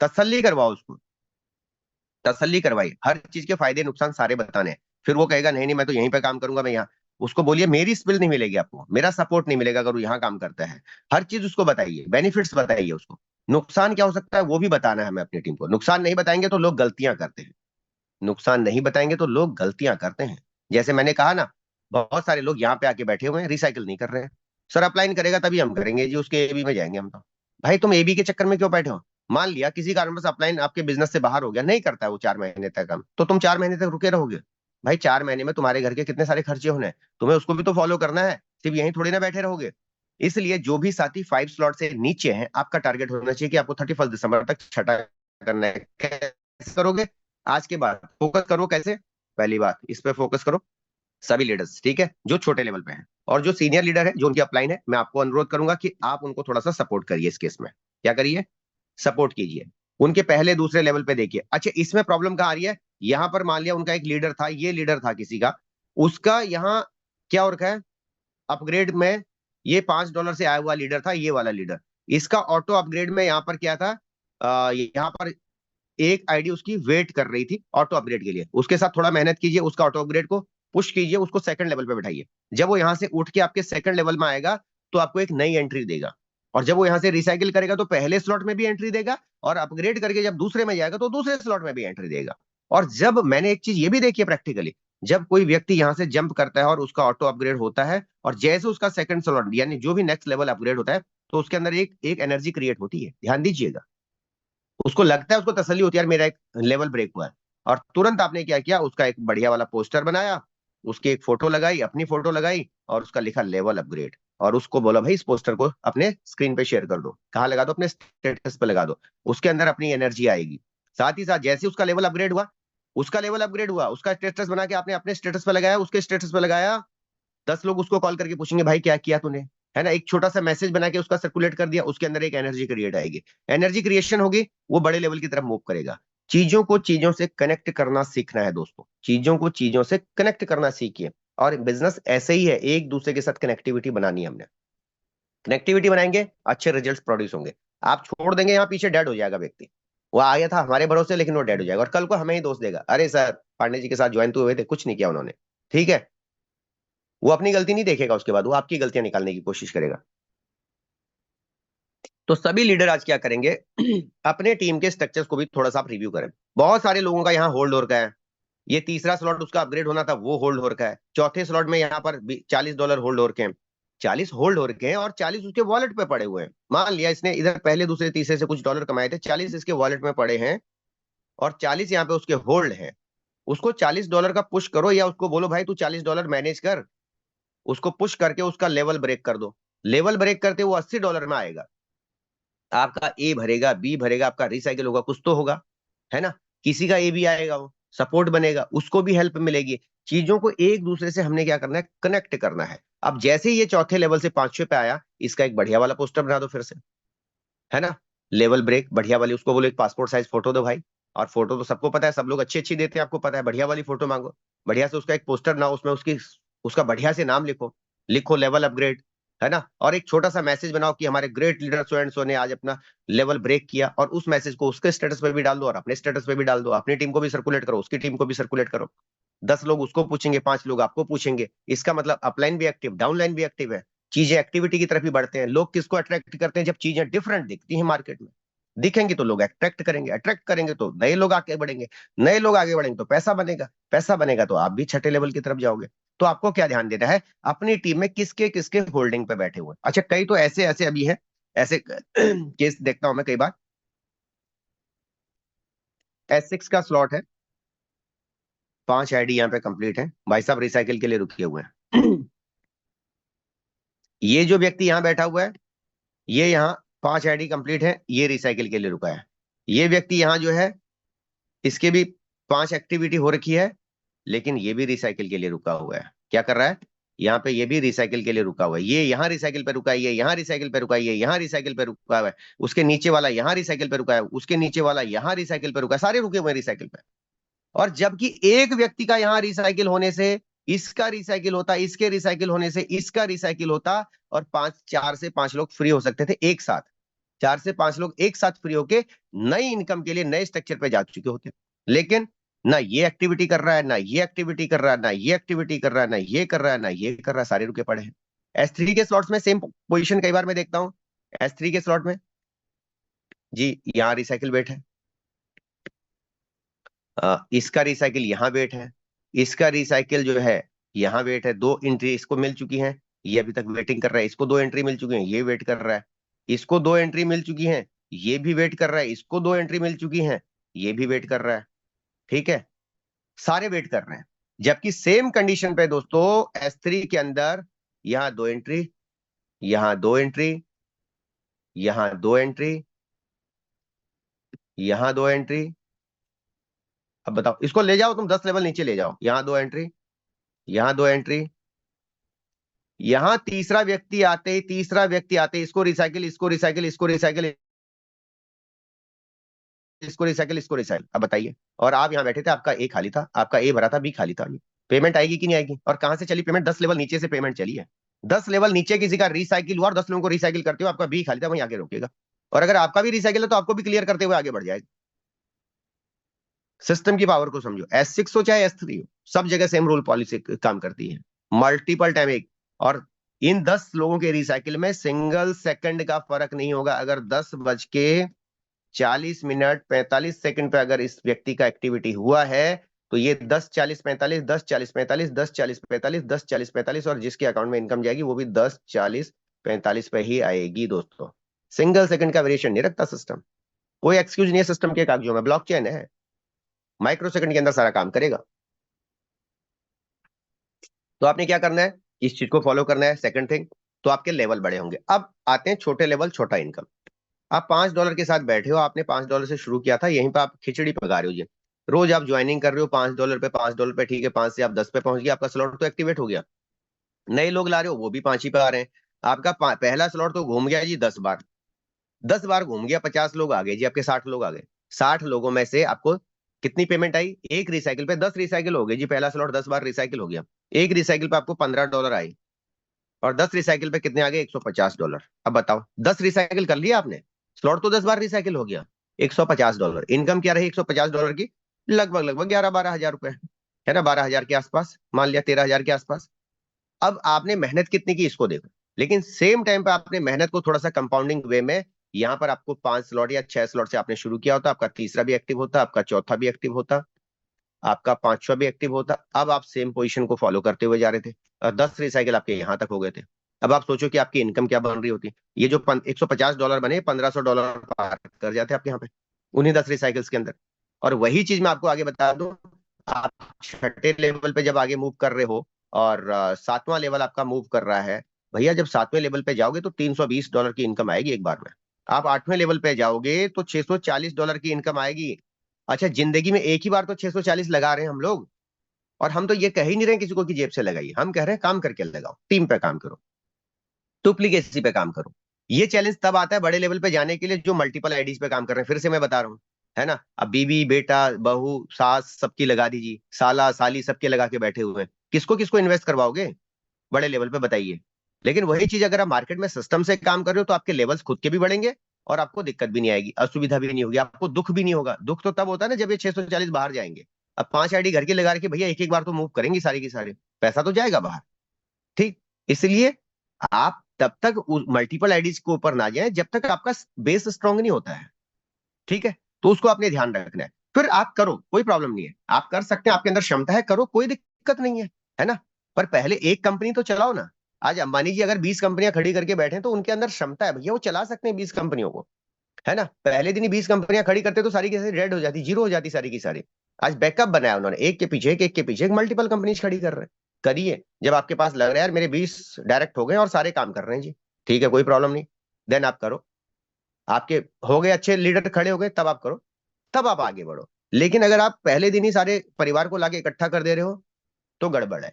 A: तसल्ली करवाओ उसको, तसल्ली करवाइए, हर चीज के फायदे नुकसान सारे बताने हैं। फिर वो कहेगा नहीं नहीं मैं तो यहीं पे काम करूंगा, मैं यहाँ, उसको बोलिए मेरी स्किल नहीं मिलेगी आपको, मेरा सपोर्ट नहीं मिलेगा अगर वो यहाँ काम करता है। हर चीज उसको बताइए, बेनिफिट्स बताइए उसको, नुकसान क्या हो सकता है वो भी बताना है हमें अपनी टीम को। नुकसान नहीं बताएंगे तो लोग गलतियां करते हैं, नुकसान नहीं बताएंगे तो लोग गलतियां करते हैं। जैसे मैंने कहा ना, बहुत सारे लोग यहाँ पे आके बैठे हुए हैं, रिसाइकिल नहीं कर रहे हैं। सर अपलाइन करेगा तभी हम करेंगे जी, उसके एबी में जाएंगे हम तो। भाई तुम एबी के चक्कर में क्यों बैठे हो? मान लिया किसी कारणवश अपलाइन आपके बिजनेस से बाहर हो गया, नहीं करता है वो 4 महीने तक काम, तो तुम 4 महीने तक रुके रहोगे? भाई 4 महीने में तुम्हारे घर के कितने सारे खर्चे होने हैं, तुम्हें उसको भी तो फॉलो करना है, सिर्फ यहीं थोड़ी ना बैठे रहोगे। इसलिए जो भी साथी 5 स्लॉट से नीचे हैं, आपका टारगेट होना चाहिए कि आपको 31 दिसंबर तक छठा करना है। कैसे करोगे? आज के बाद फोकस करो कैसे। पहली बात इस पे फोकस करो, सभी लीडर्स, ठीक है, जो छोटे लेवल पे हैं और जो सीनियर लीडर है, जो उनकी अपलाइन है, मैं आपको अनुरोध करूंगा कि आप उनको थोड़ा सा सपोर्ट करिए इस केस में। क्या करिए? सपोर्ट कीजिए, उनके पहले दूसरे लेवल पे देखिए। अच्छा इसमें प्रॉब्लम कहाँ आ रही है? यहाँ पर मान लिया उनका एक लीडर था, ये लीडर था किसी का, उसका यहाँ क्या हो रखा है अपग्रेड में, ये $5 से आया हुआ लीडर था, ये वाला लीडर, इसका ऑटो अपग्रेड में यहाँ पर क्या था, यहाँ पर एक आईडी उसकी वेट कर रही थी ऑटो अपग्रेड के लिए, उसके साथ थोड़ा मेहनत कीजिए, उसका ऑटो अपग्रेड को पुश कीजिए, उसको सेकंड लेवल पे बैठाइए। जब वो यहां से उठ के आपके सेकंड लेवल में आएगा तो आपको एक नई एंट्री देगा, और जब वो यहां से रिसाइकिल करेगा तो पहले स्लॉट में भी एंट्री देगा, और अपग्रेड करके जब दूसरे में जाएगा तो दूसरे स्लॉट में भी एंट्री देगा। और जब मैंने एक चीज ये भी देखी है प्रैक्टिकली, जब कोई व्यक्ति यहां से जंप करता है और उसका ऑटो अपग्रेड होता है, और जैसे उसका सेकंड स्लॉट यानी जो भी नेक्स्ट लेवल अपग्रेड होता है, तो उसके अंदर एक एक एनर्जी क्रिएट होती है, ध्यान दीजिएगा। उसको लगता है, उसको तसल्ली होती है यार मेरा एक लेवल ब्रेक हुआ है, और तुरंत आपने क्या किया, उसका एक बढ़िया वाला पोस्टर बनाया, उसकी एक फोटो लगाई, अपनी फोटो लगाई, और उसका लिखा लेवल अपग्रेड, और उसको बोला भाई इस पोस्टर को अपने स्क्रीन पे शेयर कर दो, कहाँ लगा दो, अपने स्टेटस पे लगा दो, उसके अंदर अपनी एनर्जी आएगी। साथ ही साथ जैसे उसका लेवल अपग्रेड हुआ, उसका लेवल अपग्रेड हुआ, उसका स्टेटस बना के आपने अपने स्टेटस पे लगाया, उसके स्टेटस पे लगाया, 10 लोग उसको कॉल करके पूछेंगे भाई क्या किया तूने, है ना, एक छोटा सा मैसेज बना के उसका सर्कुलेट कर दिया, उसके अंदर एक एनर्जी क्रिएट आएगी, एनर्जी क्रिएशन होगी, वो बड़े लेवल की तरफ मूव करेगा। चीजों को चीजों से कनेक्ट करना सीखना है दोस्तों, चीजों को चीजों से कनेक्ट करना सीखिए। और बिजनेस ऐसे ही है, एक दूसरे के साथ कनेक्टिविटी बनानी है हमने, कनेक्टिविटी बनाएंगे अच्छे रिजल्ट प्रोड्यूस होंगे। आप छोड़ देंगे यहाँ पीछे, डेड हो जाएगा व्यक्ति, वो आया था हमारे भरोसे लेकिन वो डेड हो जाएगा, और कल को हमें ही दोष देगा, अरे सर पांडे जी के साथ ज्वाइन तो हुए थे, कुछ नहीं किया उन्होंने। ठीक है, वो अपनी गलती नहीं देखेगा, उसके बाद वो आपकी गलतियां निकालने की कोशिश करेगा। तो सभी लीडर आज क्या करेंगे अपने टीम के स्ट्रक्चर्स को भी थोड़ा सा आप रिव्यू करें। बहुत सारे लोगों का यहाँ होल्ड हो रखा है, ये तीसरा स्लॉट उसका अपग्रेड होना था वो होल्ड हो रखा है, चौथे स्लॉट में यहाँ पर $40 होल्ड हो रखे हैं, 40 होल्ड हो रखे हैं, और 40 उसके वॉलेट पे पड़े हुए हैं। मान लिया इसने इधर पहले दूसरे तीसरे से कुछ डॉलर कमाए थे, 40 इसके वॉलेट में पड़े हैं, और 40 यहाँ पे उसके होल्ड है। उसको $40 का पुश करो, या उसको बोलो भाई तू $40 मैनेज कर, उसको पुश करके उसका लेवल ब्रेक कर दो। लेवल ब्रेक करते वो $80 में आएगा, आपका ए भरेगा, बी भरेगा, आपका रिसाइकिल होगा, कुछ तो होगा, है ना, किसी का ए भी आएगा, वो सपोर्ट बनेगा, उसको भी हेल्प मिलेगी। चीजों को एक दूसरे से हमने क्या करना है, कनेक्ट करना है। अब जैसे ही ये चौथे लेवल से पांचवे पे आया, इसका एक बढ़िया वाला पोस्टर बना दो फिर से, है ना, लेवल ब्रेक बढ़िया वाली, उसको बोलो एक पासपोर्ट साइज फोटो दो भाई, और फोटो तो सबको पता है, सब लोग अच्छी अच्छी देते हैं, आपको पता है, बढ़िया वाली फोटो मांगो, बढ़िया से उसका एक पोस्टर बनाओ, उसमें उसकी उसका बढ़िया से नाम लिखो, लिखो लेवल अपग्रेड, है ना, और एक छोटा सा मैसेज बनाओ कि हमारे great leader so and so ने आज अपना लेवल ब्रेक किया, और उस मैसेज को उसके स्टेटस पे भी डाल दो, और अपने स्टेटस पे भी डाल दो, अपनी टीम को भी सर्कुलेट करो, उसकी टीम को भी सर्कुलेट करो। 10 लोग उसको पूछेंगे, 5 लोग आपको पूछेंगे, इसका मतलब अपलाइन भी एक्टिव, डाउनलाइन भी एक्टिव है, चीजें एक्टिविटी की तरफ ही बढ़ते हैं। लोग किसको अट्रैक्ट करते हैं? जब चीजें डिफरेंट दिखती हैं मार्केट में, दिखेंगी तो लोग अट्रैक्ट करेंगे, अट्रैक्ट करेंगे तो नए लोग आगे बढ़ेंगे, नए लोग आगे बढ़ेंगे तो पैसा बनेगा, पैसा बनेगा तो आप भी छठे लेवल की तरफ जाओगे। तो आपको क्या ध्यान देना है, अपनी टीम में किसके किसके होल्डिंग पे बैठे हुए। अच्छा कई तो ऐसे ऐसे अभी हैं, ऐसे केस देखता हूं मैं कई बार, S6 का स्लॉट है, 5 आईडी यहाँ पे कंप्लीट है, भाई साहब रिसाइकिल के लिए रुके हुए हैं। ये जो व्यक्ति यहाँ बैठा हुआ है, ये यहाँ 5 आईडी कंप्लीट है, ये रिसाइकिल के लिए रुका है। ये व्यक्ति यहाँ जो है, इसके भी 5 एक्टिविटी हो रखी है, लेकिन ये भी रिसाइकिल के लिए रुका हुआ है। क्या कर रहा है, यहाँ पे ये भी रिसाइकिल के लिए रुका हुआ है, ये यहाँ रिसाइकिल पे रुका है, ये यहाँ रिसाइकिल पे रुका है, ये यहाँ रिसाइकिल पे रुका हुआ है, उसके नीचे वाला यहाँ रिसाइकिल पे रुका है, उसके नीचे वाला यहाँ रिसाइकिल पे रुका है, सारे रुके हुए हैं रिसाइकिल पे। और जबकि एक व्यक्ति का यहाँ रिसाइकिल होने से इसका रिसाइकिल होता, इसके रिसाइकिल होने से इसका रिसाइकिल होता, और 4 से 5 लोग फ्री हो सकते थे एक साथ। 4 से 5 लोग एक साथ फ्री होके नई इनकम के लिए नए स्ट्रक्चर पे जा चुके होते। लेकिन ना ये एक्टिविटी कर रहा है, ना ये एक्टिविटी कर रहा है, ना ये एक्टिविटी कर रहा है, ना ये कर रहा है, ना ये कर रहा है, सारे रुके पड़े हैं। S3 के स्लॉट्स में सेम पोजीशन कई बार मैं देखता हूं। S3 के स्लॉट में जी यहाँ रिसाइकिल वेट है, इसका रिसाइकिल यहाँ वेट है, इसका रिसाइकिल जो है यहाँ वेट है, 2 एंट्री इसको मिल चुकी हैं, ये अभी तक वेटिंग कर रहा है, इसको 2 एंट्री मिल चुकी हैं, ये वेट कर रहा है, इसको 2 एंट्री मिल चुकी हैं, ये भी वेट कर रहा है, इसको 2 एंट्री मिल चुकी हैं, ये भी वेट कर रहा है। ठीक है, सारे वेट कर रहे हैं। जबकि सेम कंडीशन पे दोस्तों S3 के अंदर यहाँ 2 एंट्री, यहाँ 2 एंट्री, यहाँ 2 एंट्री, यहाँ 2 एंट्री। अब बताओ, इसको ले जाओ तुम 10 लेवल नीचे ले जाओ, यहाँ 2 एंट्री, यहाँ 2 एंट्री, यहां तीसरा व्यक्ति आते ही, तीसरा व्यक्ति आते ही इसको रिसाइकिल, इसको रिसाइकिल, इसको रिसाइकिल, इसको रिसाइकिल, इसको रिसाइकिल। अब बताइए, और आप यहां बैठे थे, आपका ए खाली था, आपका ए भरा था, बी खाली था, पेमेंट आएगी कि नहीं आएगी? और कहां से चली पेमेंट? 10 लेवल नीचे से पेमेंट चली है। 10 लेवल नीचे किसी का रिसाइकिल हुआ और 10 लोगों को रिसाइकिल करते हुए आपका बी खाली था, वहीं आगे रोकेगा। और अगर आपका भी रिसाइकिल है तो आपको भी क्लियर करते हुए आगे बढ़ जाएगा। सिस्टम की पावर को समझो, S6 हो चाहे S3 हो, सब जगह सेम रूल पॉलिसी काम करती है। मल्टीपल टाइम एक, और इन 10 लोगों के रिसाइकिल में सिंगल सेकंड का फर्क नहीं होगा। अगर 10:40 45 पे अगर इस व्यक्ति का एक्टिविटी हुआ है तो ये 10:40 45, 10:40 45, 10:40 45, 10:40 45, और जिसके अकाउंट में इनकम जाएगी वो भी 10:40 45 पे ही आएगी दोस्तों। सिंगल सेकंड का वेरिएशन नहीं रखता सिस्टम, कोई एक्सक्यूज नहीं है सिस्टम के कागजों में। ब्लॉकचेन है, माइक्रो सेकंड के अंदर सारा काम करेगा। तो आपने क्या करना है, इस चीज को फॉलो करना है। सेकंड थिंग, तो आपके लेवल बड़े होंगे। अब आते हैं छोटे लेवल, छोटा इनकम। आप $5 के साथ बैठे हो, आपने $5 से शुरू किया था, यहीं पर आप खिचड़ी पका रहे हो जी। रोज आप ज्वाइनिंग कर रहे हो $5 पे, $5 पे, ठीक है, 5 से आप 10 पे पहुंच गए, आपका स्लॉट तो एक्टिवेट हो गया। नए लोग ला रहे हो, वो भी 5 ही पे आ रहे हैं। आपका पहला स्लॉट तो घूम गया जी 10 बार, 10 बार घूम गया, 50 लोग आ गए जी, आपके 60 लोग आ गए। 60 लोगों में से आपको कितनी पेमेंट आई? एक रिसाइकिल पे 10 रिसाइकिल हो गए जी, पहला स्लॉट 10 बार रिसाइकिल हो गया, एक रिसाइकिल पे आपको $15 आई, और 10 रिसाइकिल पे कितने आ गए? $150। अब बताओ, 10 रिसाइकिल कर लिया आपने, स्लॉट तो 10 बार रिसाइकिल हो गया, $150। इनकम क्या रही $150 की? लगभग लगभग 11-12 हजार रुपए, है ना, 12 हजार के आसपास, मान लिया 13 हजार के आसपास। अब आपने मेहनत कितनी की इसको देखो, लेकिन सेम टाइम पे आपने मेहनत को थोड़ा सा कंपाउंडिंग वे में, यहाँ पर आपको 5 स्लॉट या 6 स्लॉट से आपने शुरू किया होता, आपका तीसरा भी एक्टिव होता, आपका चौथा भी एक्टिव होता, आपका पांचवा भी एक्टिव होता। अब आप सेम पोजीशन को फॉलो करते हुए जा रहे थे, और 10 रिसाइकिल आपके यहां तक हो गए थे। अब आप सोचो कि आपकी इनकम क्या बन रही होती। ये जो $150 बने, $1500 पार कर जाते आपके यहाँ पे उन्हीं 10 रिसाइकिल्स के अंदर। और वही चीज मैं आपको आगे बता दूं, आप छठे लेवल पे जब आगे मूव कर रहे हो, और 7वां लेवल आपका मूव कर रहा है, भैया जब 7वें लेवल पे जाओगे तो $320 की इनकम आएगी एक बार में। आप 8वें लेवल पे जाओगे तो $640 की इनकम आएगी। अच्छा, जिंदगी में एक ही बार तो 640 लगा रहे हैं हम लोग, और हम तो ये कह ही नहीं रहे किसी को कि जेब से लगाइए, हम कह रहे हैं काम करके लगाओ, टीम पे काम करो, डुप्लीकेसी पे काम करो। ये चैलेंज तब आता है बड़े लेवल पे जाने के लिए जो मल्टीपल आईडीज पे काम कर रहे हैं। फिर से मैं बता रहा हूँ, है ना, अब बीवी बेटा बहू सास सबकी लगा दीजिए, साला साली सबके लगा के बैठे हुए हैं, किसको किसको इन्वेस्ट करवाओगे बड़े लेवल पे, बताइए। लेकिन वही चीज अगर आप मार्केट में सिस्टम से काम कर रहे हो तो आपके लेवल्स खुद के भी बढ़ेंगे, और आपको दिक्कत भी नहीं आएगी, असुविधा भी नहीं होगी, आपको दुख भी नहीं होगा। दुख तो तब होता है ना जब ये 640 बाहर जाएंगे। अब 5 आईडी घर की लगा के भैया एक एक बार तो मूव करेंगी सारी की सारी, पैसा तो जाएगा बाहर। ठीक, इसलिए आप तब तक मल्टीपल आईडीज के ऊपर ना जाए जब तक आपका बेस स्ट्रांग नहीं होता है। ठीक है, तो उसको आपने ध्यान रखना है। फिर आप करो, कोई प्रॉब्लम नहीं है, आप कर सकते हैं, आपके अंदर क्षमता है, करो, कोई दिक्कत नहीं है ना। पर पहले एक कंपनी तो चलाओ ना। आज अंबानी जी अगर 20 कंपनियां खड़ी करके बैठे हैं तो उनके अंदर क्षमता है भैया, वो चला सकते हैं 20 कंपनियों को, है ना। पहले दिन ही 20 कंपनियां खड़ी करते तो सारी की सारी रेड हो जाती, जीरो हो जाती सारी की सारी। आज बैकअप बनाया उन्होंने, एक के पीछे एक, एक के पीछे एक, मल्टीपल कंपनीज खड़ी कर रहे हैं। करिए, जब आपके पास लग रहा है यार मेरे 20 डायरेक्ट हो गए और सारे काम कर रहे हैं जी, ठीक है, कोई प्रॉब्लम नहीं, देन आप करो। आपके हो गए अच्छे लीडर खड़े हो गए, तब आप करो, तब आप आगे बढ़ो। लेकिन अगर आप पहले दिन ही सारे परिवार को लाके इकट्ठा कर दे रहे हो तो गड़बड़ है।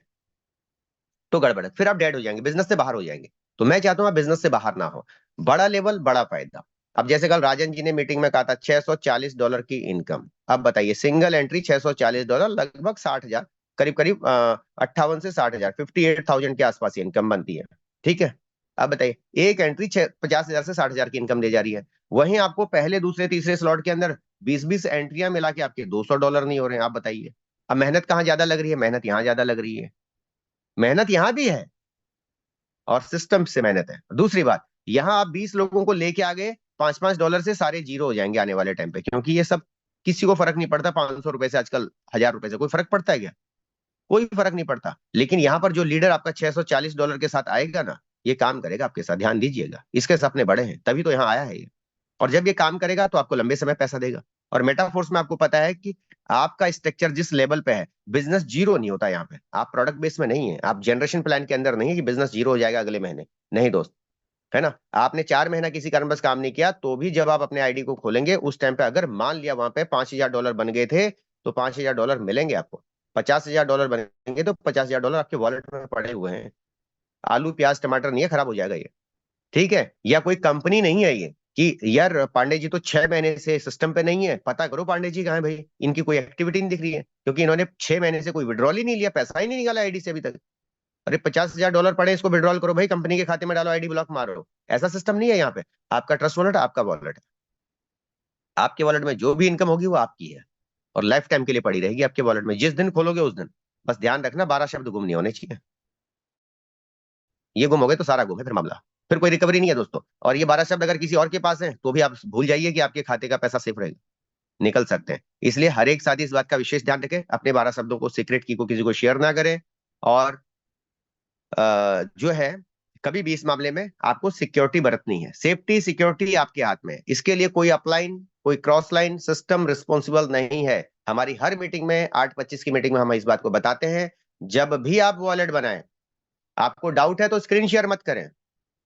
A: तो गड़बड़ है, फिर आप डेड हो जाएंगे, बिजनेस से बाहर हो जाएंगे। तो मैं चाहता हूँ आप बिजनेस से बाहर ना हो। बड़ा लेवल बड़ा फायदा। अब जैसे कल राजन जी ने मीटिंग में कहा था $640 की इनकम। अब बताइए सिंगल एंट्री $640, लगभग 60,000, करीब करीब 58 से 60,000, 58,000 के आसपास इनकम बनती है। ठीक है। अब बताइए एक एंट्री 50,000 से 60,000 की इनकम दे जा रही है। वहीं आपको पहले दूसरे तीसरे स्लॉट के अंदर 20-20 एंट्रियां मिला के आपके $200 नहीं हो रहे हैं। आप बताइए अब मेहनत कहाँ ज्यादा लग रही है? मेहनत यहाँ ज्यादा लग रही है। मेहनत यहाँ भी है और सिस्टम से मेहनत है। दूसरी बात, यहां आप 20 लोगों को लेके आ गए, $5-5 से सारे जीरो हो जाएंगे आने वाले टाइम पे, क्योंकि ये सब किसी को फर्क नहीं पड़ता। 500 रुपए से आजकल, $1,000 से कोई फर्क पड़ता है क्या? कोई फर्क नहीं पड़ता। लेकिन यहां पर जो लीडर आपका $640 के साथ आएगा ना, ये काम करेगा आपके साथ, ध्यान दीजिएगा, इसके सपने बड़े हैं, तभी तो यहाँ आया है ये। और जब ये काम करेगा तो आपको लंबे समय पैसा देगा। और मेटाफोर्स में आपको पता है कि आपका स्ट्रक्चर जिस लेवल पे है, बिजनेस जीरो नहीं होता यहाँ पे। आप प्रोडक्ट बेस में नहीं है, आप जनरेशन प्लान के अंदर नहीं है कि बिजनेस जीरो हो जाएगा अगले महीने। नहीं दोस्त, है ना। आपने 4 महीना किसी कारणवश काम नहीं किया तो भी जब आप अपने आईडी को खोलेंगे उस टाइम पे अगर मान लिया वहां पे $5,000 बन गए थे, तो $5,000 मिलेंगे आपको। $50,000 बनेंगे तो $50,000 आपके वॉलेट में पड़े हुए हैं। आलू प्याज टमाटर नहीं है, खराब हो जाएगा ये। ठीक है। या कोई कंपनी नहीं है ये कि यार पांडे जी तो 6 महीने से सिस्टम पे नहीं है, पता करो पांडे जी कहाँ है भाई, इनकी कोई एक्टिविटी नहीं दिख रही है, क्योंकि इन्होंने 6 महीने से कोई विड्रॉल ही नहीं लिया, पैसा ही नहीं निकाला आईडी से अभी तक। अरे $50,000 पड़े, इसको विड्रॉल करो भाई, कंपनी के खाते में डालो, आईडी ब्लॉक मारो। ऐसा सिस्टम नहीं है यहाँ पे। आपका ट्रस्ट वॉलेट आपका वॉलेट है। आपके वॉलेट में जो भी इनकम होगी वो आपकी है, और लाइफ टाइम के लिए पड़ी रहेगी आपके वॉलेट में, जिस दिन खोलोगे उस दिन। बस ध्यान रखना 12 शब्द गुम नहीं होने चाहिए। ये गुम हो गए तो सारा गुम है फिर मामला, फिर कोई रिकवरी नहीं है दोस्तों। और ये 12 शब्द अगर किसी और के पास है तो भी आप भूल जाइए कि आपके खाते का पैसा सेफ रहेगा, निकल सकते हैं। इसलिए हर एक साथी इस बात का विशेष ध्यान रखें, अपने 12 शब्दों को, सीक्रेट की को किसी को शेयर ना करें। और जो है, कभी भी इस मामले में आपको सिक्योरिटी बरतनी है। सेफ्टी सिक्योरिटी आपके हाथ में है, इसके लिए कोई अपलाइन कोई क्रॉस लाइन सिस्टम रिस्पॉन्सिबल नहीं है। हमारी हर मीटिंग में 8:25 की मीटिंग में हम इस बात को बताते हैं। जब भी आप वॉलेट बनाएं, आपको डाउट है तो स्क्रीन शेयर मत करें।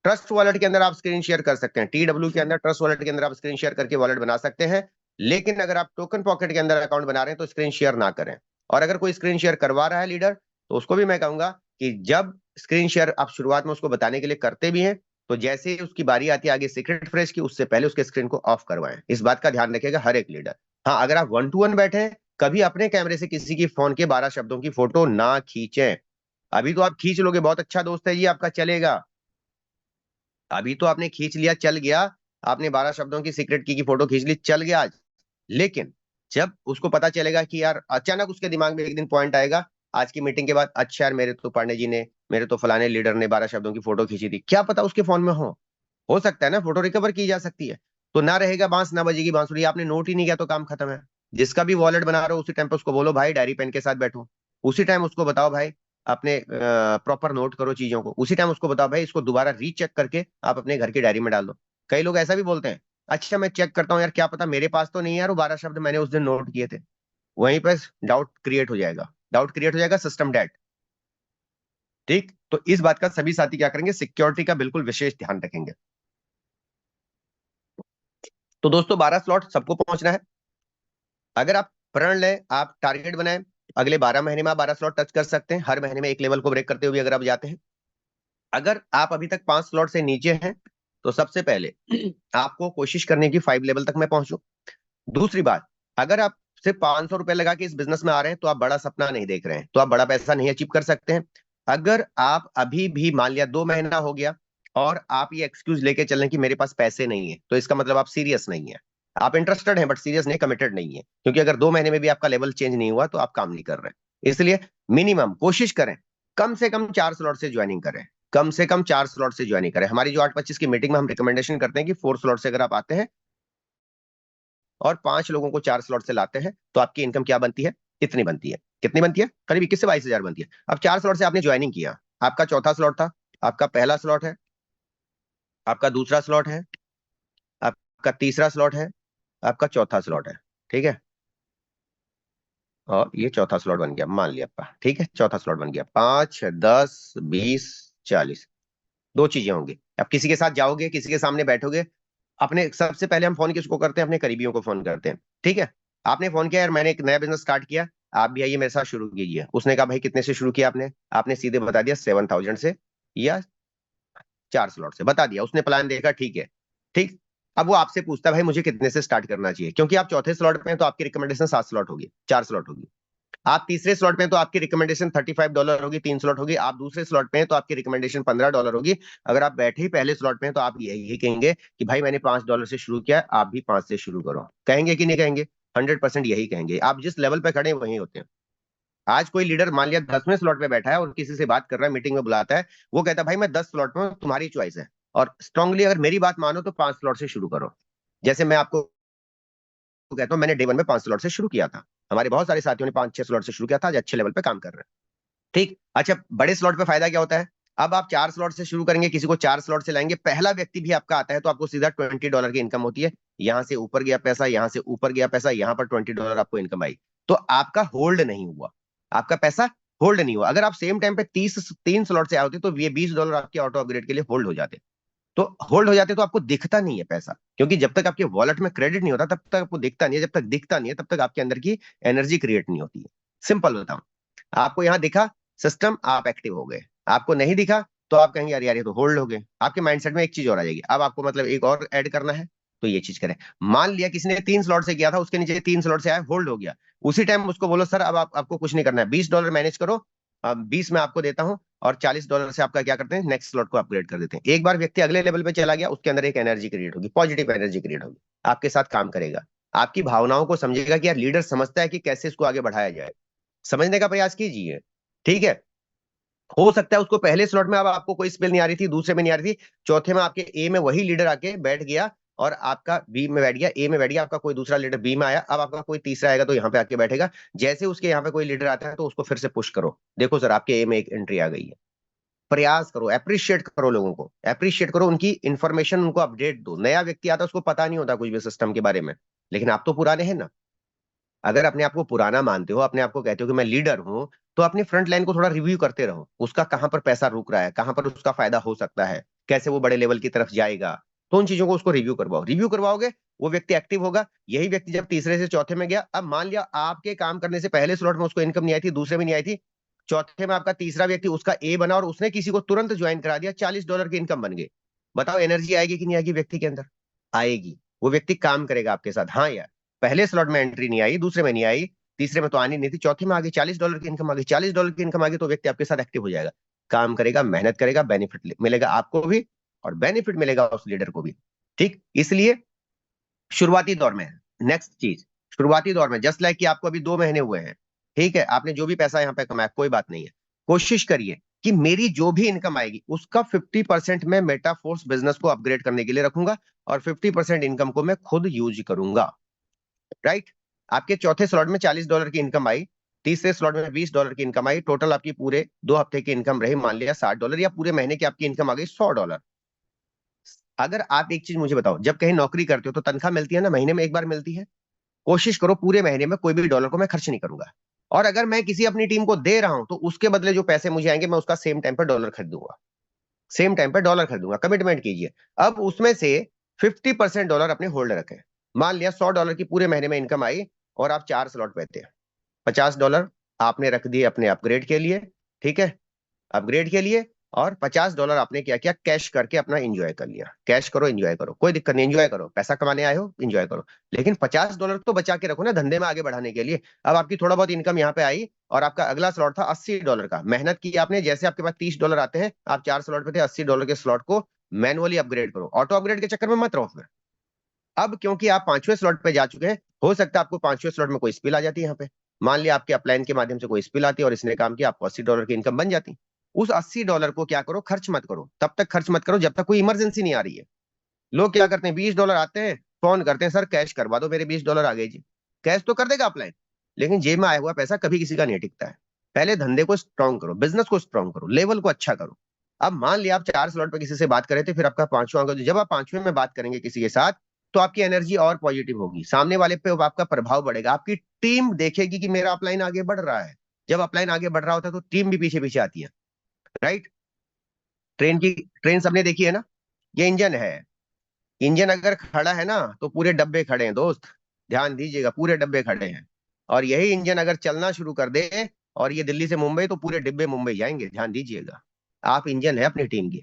A: ट्रस्ट वॉलेट के अंदर आप स्क्रीन शेयर कर सकते हैं, TW के अंदर ट्रस्ट वॉलेट के अंदर आप स्क्रीन शेयर करके वॉलेट बना सकते हैं। लेकिन अगर आप टोकन पॉकेट के अंदर अकाउंट बना रहे हैं तो स्क्रीन शेयर ना करें। और अगर कोई स्क्रीन शेयर करवा रहा है लीडर, तो उसको भी मैं कहूंगा कि जब स्क्रीन शेयर आप शुरुआत में उसको बताने के लिए करते भी हैं, तो जैसे ही उसकी बारी आती है आगे सीक्रेट फ्रेज की, उससे पहले उसके स्क्रीन को ऑफ करवाएं। इस बात का ध्यान रखेगा हर एक लीडर। हाँ, अगर आप 1-to-1 बैठे हैं, कभी अपने कैमरे से किसी की फोन के 12 शब्दों की फोटो ना खींचें। अभी तो आप खींच लोगे, बहुत अच्छा दोस्त है, ये आपका चलेगा। अभी तो आपने खींच लिया, चल गया। आपने 12 शब्दों की सीक्रेट की फोटो खींच ली, चल गया आज। लेकिन जब उसको पता चलेगा कि यार, अचानक उसके दिमाग में एक दिन पॉइंट आएगा आज की मीटिंग के बाद, अच्छा यार मेरे तो पांडे जी ने, मेरे तो फलाने लीडर ने 12 शब्दों की फोटो खींची थी, क्या पता उसके फोन में हो सकता है ना, फोटो रिकवर की जा सकती है। तो ना रहेगा बांस ना बजेगी बांसुरी, आपने नोट ही नहीं किया तो काम खत्म है। जिसका भी वॉलेट बना रहे हो उसी टाइम पे उसको बोलो भाई डायरी पेन के साथ बैठो। उसी टाइम उसको बताओ भाई अपने प्रॉपर नोट करो चीजों को। उसी टाइम उसको बताओ भाई इसको दोबारा रीचेक करके आप अपने घर की डायरी में डाल दो। कई लोग ऐसा भी बोलते हैं, अच्छा मैं चेक करता हूँ यार, क्या पता मेरे पास तो नहीं है यार वो 12 शब्द मैंने उस दिन नोट किए थे। वहीं पर डाउट क्रिएट हो जाएगा, डाउट क्रिएट हो जाएगा, सिस्टम डेड। ठीक, तो इस बात का सभी साथी क्या करेंगे, सिक्योरिटी का बिल्कुल विशेष ध्यान रखेंगे। तो दोस्तों 12 स्लॉट सबको पहुंचना है। अगर आप प्रण लें, आप टारगेट बनाएं, अगले 12 महीने में आप 12 स्लॉट टच कर सकते हैं, हर महीने में एक लेवल को ब्रेक करते हुए अगर आप जाते हैं। अगर आप अभी तक 5 स्लॉट से नीचे हैं, तो सबसे पहले आपको कोशिश करने की 5 लेवल तक मैं पहुंचूं। दूसरी बात, अगर आप सिर्फ ₹500 लगा के इस बिजनेस में आ रहे हैं तो आप बड़ा सपना नहीं देख रहे हैं, तो आप बड़ा पैसा नहीं अचीव कर सकते हैं। अगर आप अभी भी मान लिया 2 महीना हो गया और आप ये एक्सक्यूज लेके चल रहे हैं कि मेरे पास पैसे नहीं है, तो इसका मतलब आप सीरियस नहीं है। आप इंटरेस्टेड हैं बट सीरियस नहीं, कमिटेड नहीं है, क्योंकि अगर 2 महीने में भी आपका लेवल चेंज नहीं हुआ तो आप काम नहीं कर रहे हैं। इसलिए मिनिमम कोशिश करें, कम से कम 4 स्लॉट से ज्वाइनिंग करें, कम से कम 4 स्लॉट से ज्वाइनिंग करें। हमारी जो 8:25 की मीटिंग में हम रिकमेंडेशन करते हैं कि 4 स्लॉट से अगर आप आते हैं और 5 लोगों को 4 स्लॉट से लाते हैं, तो आपकी इनकम क्या बनती है, इतनी बनती है। कितनी बनती है? करीब 21 से 22 हजार बनती है। अब 4 स्लॉट से आपने ज्वाइनिंग किया, आपका चौथा स्लॉट था, आपका पहला स्लॉट है, आपका दूसरा स्लॉट है, आपका तीसरा स्लॉट है, आपका चौथा स्लॉट है। ठीक है, और ये चौथा स्लॉट बन गया, मान लिया आपका। ठीक है, चौथा स्लॉट बन गया। 5, 10, 20, 40। दो चीजें होंगी, अब किसी के साथ जाओगे, किसी के सामने बैठोगे। अपने सबसे पहले हम फोन किसको करते हैं? अपने करीबियों को फोन करते हैं। ठीक है, आपने फोन किया यार मैंने एक नया बिजनेस स्टार्ट किया, आप भी आइए मेरे साथ शुरू कीजिए। उसने कहा भाई कितने से शुरू किया आपने? आपने सीधे बता दिया 7,000 से या 4 स्लॉट से बता दिया। उसने प्लान देखा, ठीक है, ठीक। अब वो आपसे पूछता है भाई मुझे कितने से स्टार्ट करना चाहिए, क्योंकि आप चौथे स्लॉट पे हैं तो आपकी रिकमेंडेशन 7 स्लॉट होगी, 4 स्लॉट होगी। आप तीसरे स्लॉट पे हैं तो आपकी रिकमेंडेशन $35 होगी, 3 स्लॉट होगी। आप दूसरे स्लॉट पे हैं तो आपकी रिकमेंडेशन $15 होगी। अगर आप बैठे ही पहले स्लॉट पे हैं तो आप यही कहेंगे कि भाई मैंने $5 से शुरू किया, आप भी 5 से शुरू करो। कहेंगे कि नहीं कहेंगे? 100% यही कहेंगे। आप जिस लेवल पे खड़े हैं वहीं होते हैं। आज कोई लीडर मान लिया 10वें स्लॉट पे बैठा है और किसी से बात कर रहा है, मीटिंग में बुलाता है, वो कहता है भाई मैं 10 स्लॉट में हूं, तुम्हारी चॉइस है, और स्ट्रांगली अगर मेरी बात मानो तो 5 स्लॉट से शुरू करो। जैसे मैं आपको कहता हूं मैंने डे 1 में 5 स्लॉट से शुरू किया था, हमारे बहुत सारे साथियों ने 5-6 स्लॉट से शुरू किया था, आज अच्छे लेवल पे काम कर रहे हैं। ठीक, अच्छा बड़े स्लॉट पे फायदा क्या होता है? अब आप 4 स्लॉट से शुरू करेंगे, किसी को 4 स्लॉट से लाएंगे, पहला व्यक्ति भी आपका आता है तो आपको सीधा $20 की इनकम होती है। यहां से ऊपर गया पैसा, यहां से ऊपर गया पैसा, यहां पर $20 आपको इनकम आई, तो आपका होल्ड नहीं हुआ, आपका पैसा होल्ड नहीं हुआ। अगर आप सेम टाइम पे 3 स्लॉट से आए होते तो ये $20 आपके ऑटो अपग्रेड के लिए होल्ड हो जाते। तो होल्ड हो जाते तो आपको दिखता नहीं है पैसा, क्योंकि जब तक आपके वॉलेट में क्रेडिट नहीं होता तब तक आपको दिखता नहीं है, जब तक दिखता नहीं है तब तक आपके अंदर की एनर्जी क्रिएट नहीं होती है। सिंपल बताऊं, आपको यहां दिखा सिस्टम, आप एक्टिव हो गए। आपको नहीं दिखा तो आप कहेंगे यार यार ये तो होल्ड हो गए। आपके माइंडसेट में एक चीज और आ जाएगी, अब आपको मतलब एक और ऐड करना है तो ये चीज करें। मान लिया किसी ने 3 स्लॉट से किया था, उसके नीचे 3 स्लॉट से आया, होल्ड हो गया, उसी टाइम उसको बोलो सर अब आपको कुछ नहीं करना है, $20 मैनेज करो, 20 मैं आपको देता हूं, और $40 से आपका क्या करते हैं, नेक्स्ट स्लॉट को अपग्रेड कर देते हैं। एक बार व्यक्ति अगले लेवल पे चला गया, उसके अंदर एक एनर्जी क्रिएट होगी, पॉजिटिव एनर्जी क्रिएट होगी, आपके साथ काम करेगा, आपकी भावनाओं को समझेगा कि यार लीडर समझता है कि कैसे इसको आगे बढ़ाया जाए। समझने का प्रयास कीजिए, ठीक है। हो सकता है उसको पहले स्लॉट में अब आपको कोई स्पेल नहीं आ रही थी, दूसरे में नहीं आ रही थी, चौथे में आपके ए में वही लीडर आके बैठ गया, और आपका बी में बैठ गया, ए में बैठ गया, आपका कोई दूसरा लीडर बी में आया, अब आपका कोई तीसरा आएगा तो यहाँ पे आके बैठेगा। जैसे उसके यहाँ पे कोई लीडर आता है तो उसको फिर से पुश करो, देखो सर आपके ए में एक एंट्री आ गई है। प्रयास करो, अप्रिशिएट करो, लोगों को अप्रिशिएट करो, उनकी इंफॉर्मेशन उनको अपडेट दो। नया व्यक्ति आता है उसको पता नहीं होता कुछ भी सिस्टम के बारे में, लेकिन आप तो पुराने हैं ना। अगर अपने आप को पुराना मानते हो, अपने आप को कहते हो कि मैं लीडर हूं, तो अपनी फ्रंट लाइन को थोड़ा रिव्यू करते रहो, उसका कहां पर पैसा रुक रहा है, कहां पर उसका फायदा हो सकता है, कैसे वो बड़े लेवल की तरफ जाएगा। तो उन चीजों को उसको रिव्यू करवाओ, रिव्यू करवाओगे वो व्यक्ति एक्टिव होगा। यही व्यक्ति जब तीसरे से चौथे में गया, अब मान लिया आपके काम करने से पहले स्लॉट में उसको इनकम नहीं आई थी, दूसरे में नहीं आई थी, चौथे में आपका तीसरा व्यक्ति उसका ए बना और उसने किसी को तुरंत ज्वाइन करा दिया, $40 की इनकम बन गई। बताओ एनर्जी आएगी कि नहीं आएगी व्यक्ति के अंदर? आएगी। वो व्यक्ति काम करेगा आपके साथ। हाँ यार, पहले स्लॉट में एंट्री नहीं आई, दूसरे में नहीं आई, तीसरे में तो आनी नहीं थी, चौथे में आ गई, $40 की इनकम आ गई, $40 की इनकम आ गई, तो व्यक्ति आपके साथ एक्टिव हो जाएगा, काम करेगा, मेहनत करेगा, बेनिफिट मिलेगा आपको भी और बेनिफिट मिलेगा उस लीडर को भी। ठीक, इसलिए शुरुआती दौर में, नेक्स्ट चीज, शुरुआती दौर में जस्ट लाइक कि आपको अभी 2 महीने हुए हैं, ठीक है, आपने जो भी पैसा यहाँ पे कमाया कोई बात नहीं है, कोशिश करिए कि मेरी जो भी इनकम आएगी उसका 50% मैं मेटाफोर्स बिजनेस को अपग्रेड करने के लिए रखूंगा, और 50% इनकम को मैं खुद यूज करूंगा। राइट, आपके चौथे स्लॉट में $40 की इनकम आई, तीसरे स्लॉट में $20 की इनकम आई, टोटल आपकी पूरे 2 हफ्ते की इनकम रही मान लिया $60, या पूरे महीने की आपकी इनकम आ गई $100। अगर आप एक चीज मुझे बताओ, जब कहीं नौकरी करते हो तो तनख्वाह मिलती है ना, महीने में एक बार मिलती है। कोशिश करो पूरे महीने में कोई भी डॉलर को मैं खर्च नहीं करूंगा, और अगर मैं किसी अपनी टीम को दे रहा हूं तो उसके बदले जो पैसे मुझे आएंगे मैं उसका सेम टाइम पर डॉलर खरीदूंगा, सेम टाइम पर डॉलर खरीदूंगा। कमिटमेंट कीजिए। अब उसमें से 50% डॉलर अपने होल्ड रखें। मान लिया $100 की पूरे महीने में इनकम आई और आप 4 स्लॉट पे थे, $50 आपने रख दिए अपने अपग्रेड के लिए, ठीक है, अपग्रेड के लिए, और $50 आपने क्या किया, कैश करके अपना एंजॉय कर लिया। कैश करो, एंजॉय करो, कोई दिक्कत नहीं, एंजॉय करो, पैसा कमाने आए हो एंजॉय करो, लेकिन $50 तो बचा के रखो ना धंधे में आगे बढ़ाने के लिए। अब आपकी थोड़ा बहुत इनकम यहाँ पे आई और आपका अगला स्लॉट था $80 का, मेहनत की आपने, जैसे आपके पास $30 आते हैं, आप 4 स्लॉट पे थे, $80 के स्लॉट को मैनुअली अपग्रेड करो, ऑटो अपग्रेड के चक्कर में मत रहो फिर। अब क्योंकि आप 5वें स्लॉट पे जा चुके हैं, हो सकता है आपको 5वें स्लॉट में कोई स्पिल आ जाती है यहाँ पे। मान लिया आपके अपलाइन के माध्यम से कोई स्पिल आती है और इसने काम किया, आपको $80 की इनकम बन जाती। उस $80 को क्या करो, खर्च मत करो, तब तक खर्च मत करो जब तक कोई इमरजेंसी नहीं आ रही है। लोग क्या करते हैं, $20 आते हैं, फोन करते हैं, सर कैश करवा दो, मेरे $20 आ गए जी। कैश तो कर देगा अपलाइन, लेकिन जेब में आया हुआ पैसा कभी किसी का नहीं टिकता है। पहले धंधे को स्ट्रॉन्ग करो, बिजनेस को स्ट्रॉन्ग करो, लेवल को अच्छा करो। अब मान लिया आप 4 स्लॉट पे किसी से बात करे थे, फिर आपका 5वां होगा, जब आप 5वें में बात करेंगे किसी के साथ तो आपकी एनर्जी और पॉजिटिव होगी, सामने वाले पे आपका प्रभाव बढ़ेगा, आपकी टीम देखेगी कि मेरा अपलाइन आगे बढ़ रहा है। जब अपलाइन आगे बढ़ रहा होता है तो टीम भी पीछे पीछे आती है। राइट, ट्रेन सबने देखी है ना, ये इंजन है, इंजन अगर खड़ा है ना तो पूरे डब्बे खड़े हैं दोस्त, ध्यान दीजिएगा, पूरे डब्बे खड़े हैं। और यही इंजन अगर चलना शुरू कर दे और ये दिल्ली से मुंबई, तो पूरे डिब्बे मुंबई जाएंगे, ध्यान दीजिएगा। आप इंजन है अपनी टीम की,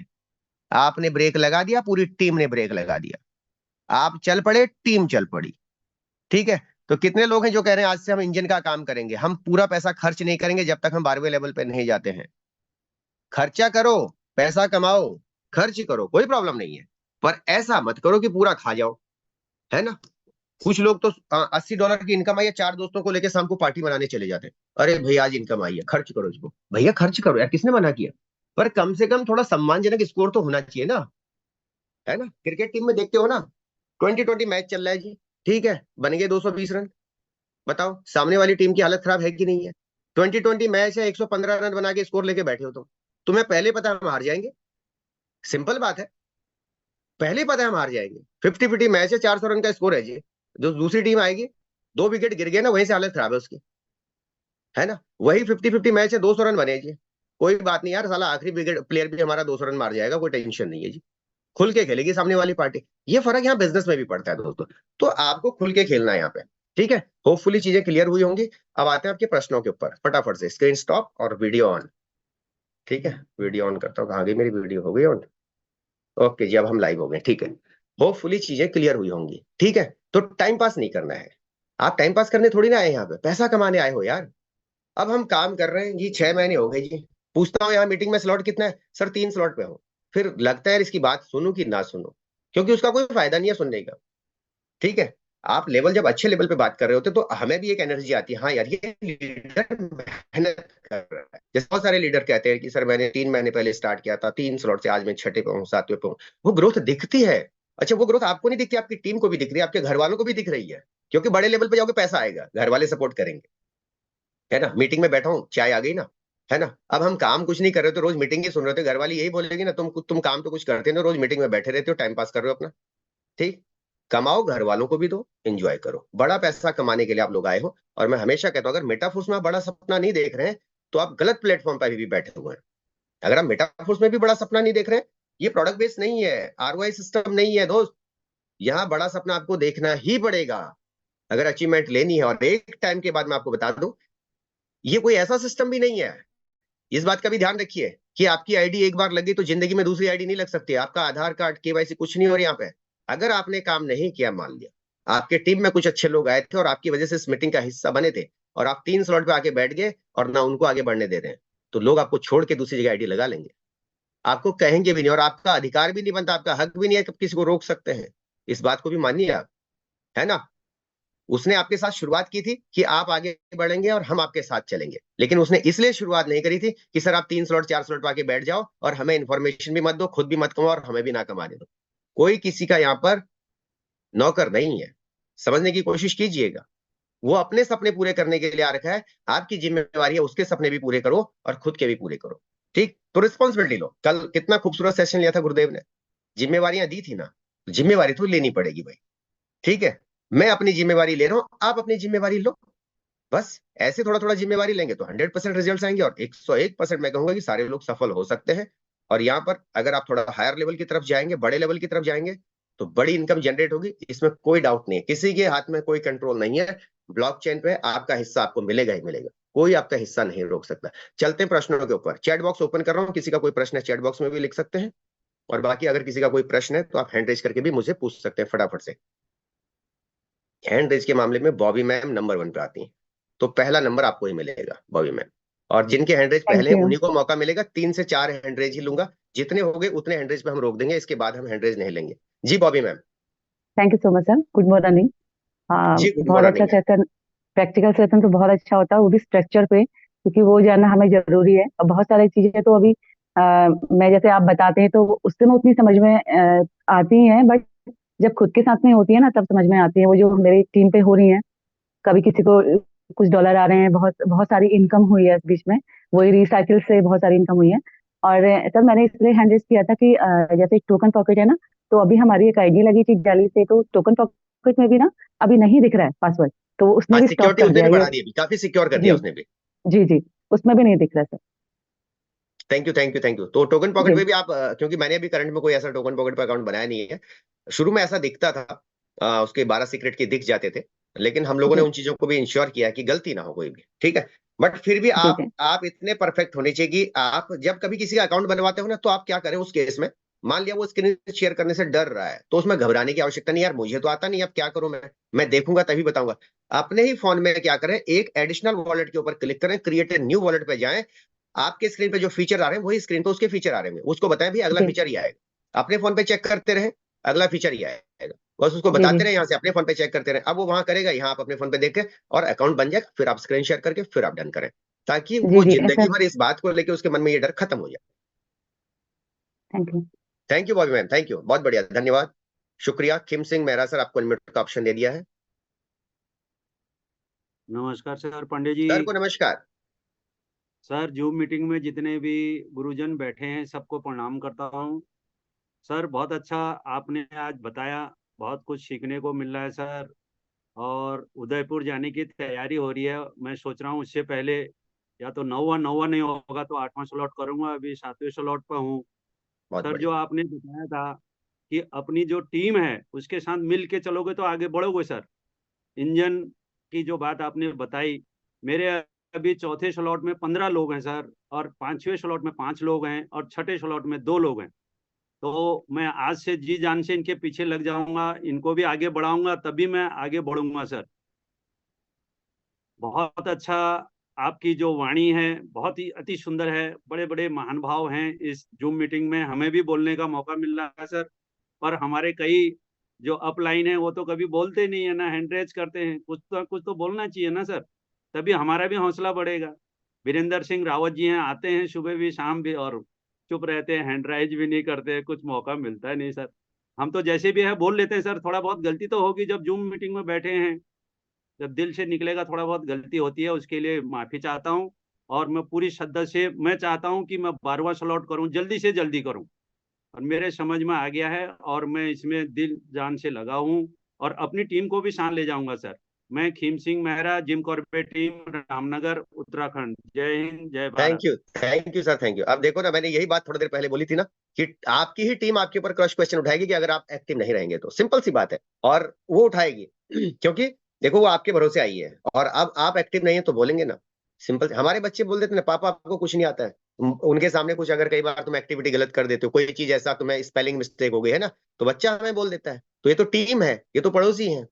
A: आपने ब्रेक लगा दिया, पूरी टीम ने ब्रेक लगा दिया, आप चल पड़े, टीम चल पड़ी। ठीक है, तो कितने लोग हैं जो कह रहे हैं आज से हम इंजन का काम करेंगे, हम पूरा पैसा खर्च नहीं करेंगे जब तक हम 12वें लेवल पे नहीं जाते हैं। खर्चा करो, पैसा कमाओ, खर्च करो, कोई प्रॉब्लम नहीं है, पर ऐसा मत करो कि पूरा खा जाओ, है ना। कुछ लोग तो $80 की इनकम आई है, 4 दोस्तों को लेकर शाम को पार्टी मनाने चले जाते हैं। अरे भैया आज इनकम आई है, खर्च करो इसको। भैया खर्च करो यार, किसने मना किया, पर कम से कम थोड़ा सम्मानजनक स्कोर तो होना चाहिए ना, है ना। क्रिकेट टीम में देखते हो ना, 2020 मैच चल रहा है जी, ठीक है, बन गए 220 रन। बताओ सामने वाली टीम की हालत खराब है कि नहीं है। 2020 मैच है, 115 रन बना के स्कोर लेके बैठे हो तुम, तुम्हें पहले पता है हम हार जाएंगे, सिंपल बात है, पहले पता है हम हार जाएंगे। 50-50 मैच है, 400 रन का स्कोर है जी, जो दूसरी टीम आएगी, 2 विकेट गिर गए ना, वहीं से हालत खराब है उसकी, है ना। वही 50-50 मैच है, 200 रन बने जी, कोई बात नहीं यार, साला आखिरी विकेट प्लेयर भी हमारा 200 रन मार जाएगा, कोई टेंशन नहीं है जी, खुल के खेलेगी सामने वाली पार्टी। ये फर्क यहाँ बिजनेस में भी पड़ता है दोस्तों, तो आपको खुल के खेलना है यहाँ पे। ठीक है, होपफुली चीजें क्लियर हुई होंगी। अब आते हैं आपके प्रश्नों के ऊपर, फटाफट से स्क्रीन स्टॉप और वीडियो ऑन। ठीक है, वीडियो ऑन करता हूँ, कहाँ गई मेरी वीडियो, हो गई ऑन। ओके जी, अब हम लाइव हो गए, ठीक है। होपफुली चीजें क्लियर हुई होंगी, ठीक है। तो टाइम पास नहीं करना है, आप टाइम पास करने थोड़ी ना आए यहाँ पे, पैसा कमाने आए हो यार। अब हम काम कर रहे हैं जी, 6 महीने हो गए जी, पूछता हूँ यहाँ मीटिंग में स्लॉट कितना है, सर 3 स्लॉट पे हो। फिर लगता है यार इसकी बात सुनूं कि ना सुनूं, क्योंकि उसका कोई फायदा नहीं है सुनने का। ठीक है, आप लेवल जब अच्छे लेवल पे बात कर रहे होते तो हमें भी एक एनर्जी आती है, हाँ यार ये लीडर मेहनत कर रहा है। जैसे बहुत सारे लीडर कहते हैं कि सर मैंने 3 महीने पहले स्टार्ट किया था, 3 स्लॉट से आज मैं छठे पे हूँ, 7वें पे हूँ, वो ग्रोथ दिखती है। अच्छा, वो ग्रोथ आपको नहीं दिखती, आपकी टीम को भी दिख रही है, आपके घर वालों को भी दिख रही है, क्योंकि बड़े लेवल पे जाओगे पैसा आएगा, घर वाले सपोर्ट करेंगे, है ना। मीटिंग में बैठा हूँ, चाय आ गई ना, है ना। अब हम काम कुछ नहीं कर रहे, तो रोज मीटिंग ही सुन रहे थे, घर वाली यही बोलेगी ना, तुम काम तो कुछ करते नहीं, रोज मीटिंग में बैठे रहते हो, टाइम पास कर रहे हो अपना। ठीक, कमाओ, घर वालों को भी दो, एंजॉय करो, बड़ा पैसा कमाने के लिए आप लोग आए हो। और मैं हमेशा कहता हूँ, अगर मेटाफोर्स में आप बड़ा सपना नहीं देख रहे हैं, तो आप गलत प्लेटफॉर्म पर भी बैठे हुए हैं। अगर आप मेटाफोर्स में भी बड़ा सपना नहीं देख रहे हैं, ये प्रोडक्ट बेस्ड नहीं है, आरओआई सिस्टम नहीं है दोस्त, यहाँ बड़ा सपना आपको देखना ही पड़ेगा अगर अचीवमेंट लेनी है। और एक टाइम के बाद मैं आपको बता दूं, ये कोई ऐसा सिस्टम भी नहीं है, इस बात का भी ध्यान रखिए कि आपकी आईडी एक बार लगी तो जिंदगी में दूसरी आईडी नहीं लग सकती, आपका आधार कार्ड केवाईसी कुछ नहीं हो रहा यहाँ पे। अगर आपने काम नहीं किया, मान लिया आपके टीम में कुछ अच्छे लोग आए थे और आपकी वजह से इस मीटिंग का हिस्सा बने थे, और आप 3 स्लॉट पे आके बैठ गए और ना उनको आगे बढ़ने दे रहे हैं, तो लोग आपको छोड़ के दूसरी जगह आईडी लगा लेंगे, आपको कहेंगे भी नहीं, और आपका अधिकार भी नहीं बनता, आपका हक भी नहीं है कि किसी को रोक सकते हैं। इस बात को भी मानिए आप, है ना। उसने आपके साथ शुरुआत की थी कि आप आगे बढ़ेंगे और हम आपके साथ चलेंगे, लेकिन उसने इसलिए शुरुआत नहीं करी थी कि सर आप 3 स्लॉट 4 स्लॉट पे आके बैठ जाओ और हमें इन्फॉर्मेशन भी मत दो, खुद भी मत कमाओ और हमें भी ना कमाने दो। कोई किसी का यहाँ पर नौकर नहीं है, समझने की कोशिश कीजिएगा। वो अपने सपने पूरे करने के लिए आ रखा है, आपकी जिम्मेवारी है उसके सपने भी पूरे करो और खुद के भी पूरे करो। ठीक, तो रिस्पॉन्सिबिलिटी लो। कल कितना खूबसूरत सेशन लिया था गुरुदेव ने, जिम्मेवारियां दी थी ना, जिम्मेवारी तो लेनी पड़ेगी भाई। ठीक है, मैं अपनी जिम्मेवारी ले रहा हूं, आप अपनी जिम्मेवारी लो, बस ऐसे थोड़ा थोड़ा जिम्मेवारी लेंगे तो 100% रिजल्ट आएंगे, और 101% मैं कहूंगा कि सारे लोग सफल हो सकते हैं। और यहाँ पर अगर आप थोड़ा हायर लेवल की तरफ जाएंगे, बड़े लेवल की तरफ जाएंगे, तो बड़ी इनकम जनरेट होगी, इसमें कोई डाउट नहीं है, किसी के हाथ में कोई कंट्रोल नहीं है। ब्लॉकचेन पे आपका हिस्सा आपको मिलेगा ही मिलेगा, कोई आपका हिस्सा नहीं रोक सकता। चलते हैं प्रश्नों के ऊपर, चैट बॉक्स ओपन कर रहा हूँ, किसी का कोई प्रश्न है चैट बॉक्स में भी लिख सकते हैं, और बाकी अगर किसी का कोई प्रश्न है तो आप हैंड रेज करके भी मुझे पूछ सकते हैं फटाफट से। हैंड रेज के मामले में बॉबी मैम नंबर 1 पे आती हैं, तो पहला नंबर आपको ही मिलेगा बॉबी मैम। और जिनके हैंड रेज
B: थैंक
A: पहले हैं
B: यू।
A: उन्हीं को मौका मिलेगा, 3 से 4 हैंड रेज ही लूंगा, जितने हो गए उतने हैंड रेज पे हम रोक देंगे, इसके बाद हम हैंड रेज नहीं लेंगे। जी Bobby ma'am.
B: Thank you so much sir, good morning. हाँ,
A: जी गुड
B: बहुत अच्छा
A: morning ma'am.
B: Session, practical session तो बहुत अच्छा होता है, वो भी स्ट्रक्चर पे, क्योंकि वो जानना हमें जरूरी है। और बहुत सारी चीजें तो अभी मैं जैसे आप बताते हैं तो उससे में उतनी समझ में आती हैं, बट जब खुद के साथ में होती है ना तब समझ में आती है। वो जो मेरी टीम पे हो रही है, कभी किसी को कुछ डॉलर आ रहे हैं, बहुत बहुत सारी इनकम हुई है इस बीच में, वही रिसाइकिल से बहुत सारी इनकम हुई है। और सर मैंने इसलिए हैंड रेज किया था कि जैसे टोकन पॉकेट है ना, तो अभी हमारी एक आईडी लगी थी दिल्ली से, तो टोकन पॉकेट में भी ना अभी नहीं दिख रहा है पासवर्ड, तो उसने
A: हाँ
B: भी स्टॉप
A: सिक्योरिटी
B: कर
A: उसने
B: दिया
A: भी
B: ये।
A: बढ़ा दी, अभी काफी सिक्योर कर
B: जी
A: दिया उसने भी।
B: जी जी, उसमें भी नहीं दिख रहा sir.
A: Thank you thank you thank you. तो टोकन पॉकेट
B: जी
A: पे भी आप क्योंकि मैंने अभी करंट में कोई ऐसा टोकन पॉकेट पे अकाउंट बनाया नहीं है, शुरू में ऐसा दिखता था, उसके 12 सीक्रेट के दिख जाते थे, लेकिन हम लोगों ने
B: जी
A: उन चीजों को भी इंश्योर किया कि गलती ना हो कोई भी, ठीक है। बट फिर भी
B: जी जी
A: आप इतने परफेक्ट होने चाहिए कि आप जब कभी किसी का अकाउंट बनवाते हो ना, तो आप क्या करें उस केस में। मान लिया वो स्क्रीन शेयर करने से डर रहा है, तो उसमें घबराने की आवश्यकता नहीं, यार मुझे तो आता नहीं, अब क्या करूं मैं देखूंगा तभी बताऊंगा। अपने ही फोन में क्या करें, एक एडिशनल वॉलेट के ऊपर क्लिक करें, क्रिएट ए न्यू वॉलेट पे जाएं। आपके स्क्रीन पे जो फीचर आ रहे हैं वही स्क्रीन पे उसके फीचर आ रहे हैं, उसको बताएं भी अगला
B: जी
A: फीचर ये आएगा, अपने फोन पे चेक करते रहे, अगला फीचर ये आएगा। बस उसको
B: जी जी
A: बताते रहे, यहाँ से अपने फोन पे चेक करते रहे, अब वो वहां करेगा, यहाँ आप अपने फोन पे देख के और अकाउंट बन जाएगा, फिर आप स्क्रीन शेयर करके फिर आप डन करें, ताकि
B: जी
A: वो
B: जी ऐसा।
A: जिंदगी भर इस बात को लेके उसके मन में ये डर खत्म हो जाए।
B: Thank you.
A: Thank you Bobby ma'am, thank you, बहुत बढ़िया, धन्यवाद, शुक्रिया। किम सिंह मेहरा सर, आपको अनम्यूट का ऑप्शन दे दिया है।
C: नमस्कार सर पांडे जी।
A: सर को नमस्कार।
C: सर जूम मीटिंग में जितने भी गुरुजन बैठे हैं सबको प्रणाम करता हूँ। सर बहुत अच्छा आपने आज बताया, बहुत कुछ सीखने को मिल रहा है सर। और उदयपुर जाने की तैयारी हो रही है, मैं सोच रहा हूँ उससे पहले या तो नौवा नौवा नहीं होगा तो 8वां स्लॉट करूंगा, अभी 7वें स्लॉट पर हूँ।
A: बहुत
C: सर जो
A: बढ़िया।
C: आपने बताया था कि अपनी जो टीम है उसके साथ मिल के चलोगे तो आगे बढ़ोगे सर। इंजन की जो बात आपने बताई, मेरे अभी चौथे स्लॉट में 15 लोग हैं सर, और 5वें स्लॉट में 5 लोग हैं, और छठे स्लॉट में 2 लोग हैं। तो मैं आज से जी जान से इनके पीछे लग जाऊंगा, इनको भी आगे बढ़ाऊंगा, तभी मैं आगे बढ़ूंगा सर। बहुत अच्छा। आपकी जो वाणी है बहुत ही अति सुंदर है, बड़े बड़े महानुभाव हैं इस जूम मीटिंग में, हमें भी बोलने का मौका मिल रहा है सर। पर हमारे कई जो अपलाइन है वो तो कभी बोलते नहीं है ना, हैंड रेज करते हैं, कुछ तो बोलना चाहिए ना सर, तभी हमारा भी हौसला बढ़ेगा। वीरेंद्र सिंह रावत जी हैं, आते हैं सुबह भी शाम भी, और चुप रहते हैं, हैंड राइज भी नहीं करते, कुछ मौका मिलता है नहीं सर। हम तो जैसे भी है बोल लेते हैं सर, थोड़ा बहुत गलती तो होगी, जब जूम मीटिंग में बैठे हैं, जब दिल से निकलेगा थोड़ा बहुत गलती होती है, उसके लिए माफी चाहता हूँ। और मैं पूरी श्रद्धा से मैं चाहता हूँ कि मैं 12वां स्लॉट करूँ, जल्दी से जल्दी करूँ, और मेरे समझ में आ गया है, और मैं इसमें दिल जान से लगा हूँ, और अपनी टीम को भी साथ ले जाऊंगा सर। मैं Kheem Singh Mehra, Jim Corbett team, Ramnagar, Uttarakhand. जय हिंद, जय Bharat.
A: Thank you sir, thank you. अब देखो ना, मैंने यही बात थोड़ी देर पहले बोली थी ना, कि आपकी ही टीम आपके ऊपर क्रॉस क्वेश्चन उठाएगी कि अगर आप एक्टिव नहीं रहेंगे तो, सिंपल सी बात है, और वो उठाएगी क्योंकि देखो वो आपके भरोसे आई है, और अब आप एक्टिव नहीं है तो बोलेंगे ना। सिंपल, हमारे बच्चे बोल देते ना, पापा आपको कुछ नहीं आता है। उनके सामने कुछ अगर कई बार तुम एक्टिविटी गलत कर देते हो, कोई चीज ऐसा तुम्हें स्पेलिंग मिस्टेक हो गई है ना, तो बच्चा हमें बोल देता है, तो ये तो टीम है, ये तो पड़ोसी है,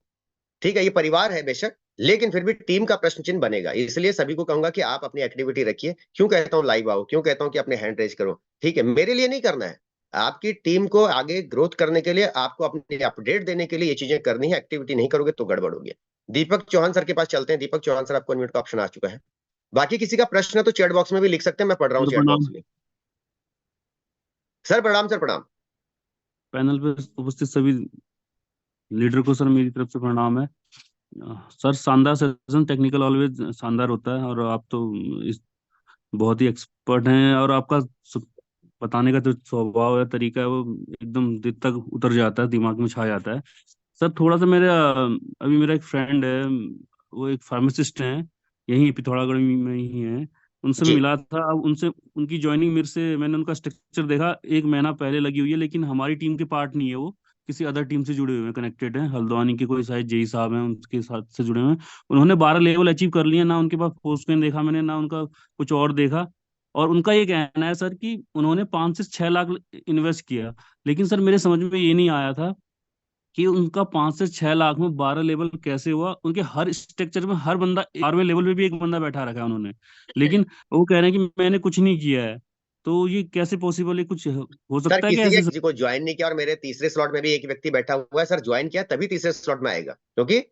A: ठीक है, ये परिवार है बेशक, लेकिन फिर भी टीम का प्रश्न चिन्ह बनेगा। इसलिए सभी को कहूंगा कि आप अपनी एक्टिविटी रखिए। क्यों कहता हूं लाइव आओ, क्यों कहता हूं कि अपने हैंड रेज करो, ठीक है, मेरे लिए नहीं करना है, आपकी टीम को आगे ग्रोथ करने के लिए, आपको अपने अपडेट देने के लिए ये चीजें करनी है। एक्टिविटी नहीं करोगे तो गड़बड़ होगी। दीपक चौहान सर के पास चलते हैं। दीपक चौहान सर, आपको अनम्यूट का ऑप्शन आ चुका है। बाकी किसी का प्रश्न है तो चैट बॉक्स में भी लिख सकते हैं, मैं पढ़ रहा हूँ
D: सर
A: चैट
D: प्रणाम।
A: बॉक्स में। सर प्रणाम, सर प्रणाम।
D: पैनल पे उपस्थित सभी लीडर को सर मेरी तरफ से प्रणाम है। सर शानदार सेशन, टेक्निकल ऑलवेज शानदार होता है, और आप तो इस बहुत ही एक्सपर्ट हैं, और आपका बताने का जो स्वभाव है, तरीका है, वो एकदम दिल तक उतर जाता है, दिमाग में छा जाता है। सर थोड़ा सा मेरा अभी मेरा एक फ्रेंड है, वो एक फार्मासिस्ट हैं, यहीं पिथौरागढ़ में ही है, उनसे मैं
A: जी।
D: मिला था। अब उनसे उनकी ज्वाइनिंग मेरे से, मैंने उनका स्ट्रक्चर देखा, 1 महीना पहले लगी हुई है, लेकिन हमारी टीम के पार्ट नहीं है वो, किसी अदर टीम से जुड़े हुए हैं, कनेक्टेड हैं, हल्द्वानी के कोई शायद जेई साहब हैं, उनके साथ से जुड़े हुए हैं। उन्होंने 12 लेवल अचीव कर लिए, ना उनके पास पोस्टपेन देखा मैंने, ना उनका कुछ और देखा। और उनका ये कहना है सर कि उन्होंने 5 से 6 लाख इन्वेस्ट किया, लेकिन सर मेरे समझ में ये नहीं आया था कि उनका 5 से 6 लाख में 12 लेवल कैसे हुआ। उनके हर स्ट्रक्चर में हर बंदा, 12वें लेवल पे भी एक बंदा बैठा रखा है उन्होंने, लेकिन वो कह रहे हैं कि मैंने कुछ नहीं किया है। तो ये कैसे पॉसिबल है, कुछ हो
A: सर
D: सकता है क्या
A: किसी
D: ऐसे सर?
A: किसी को ज्वाइन नहीं किया, और मेरे तीसरे स्लॉट में भी एक व्यक्ति बैठा हुआ है सर, ज्वाइन किया तभी तीसरे स्लॉट में आएगा, क्योंकि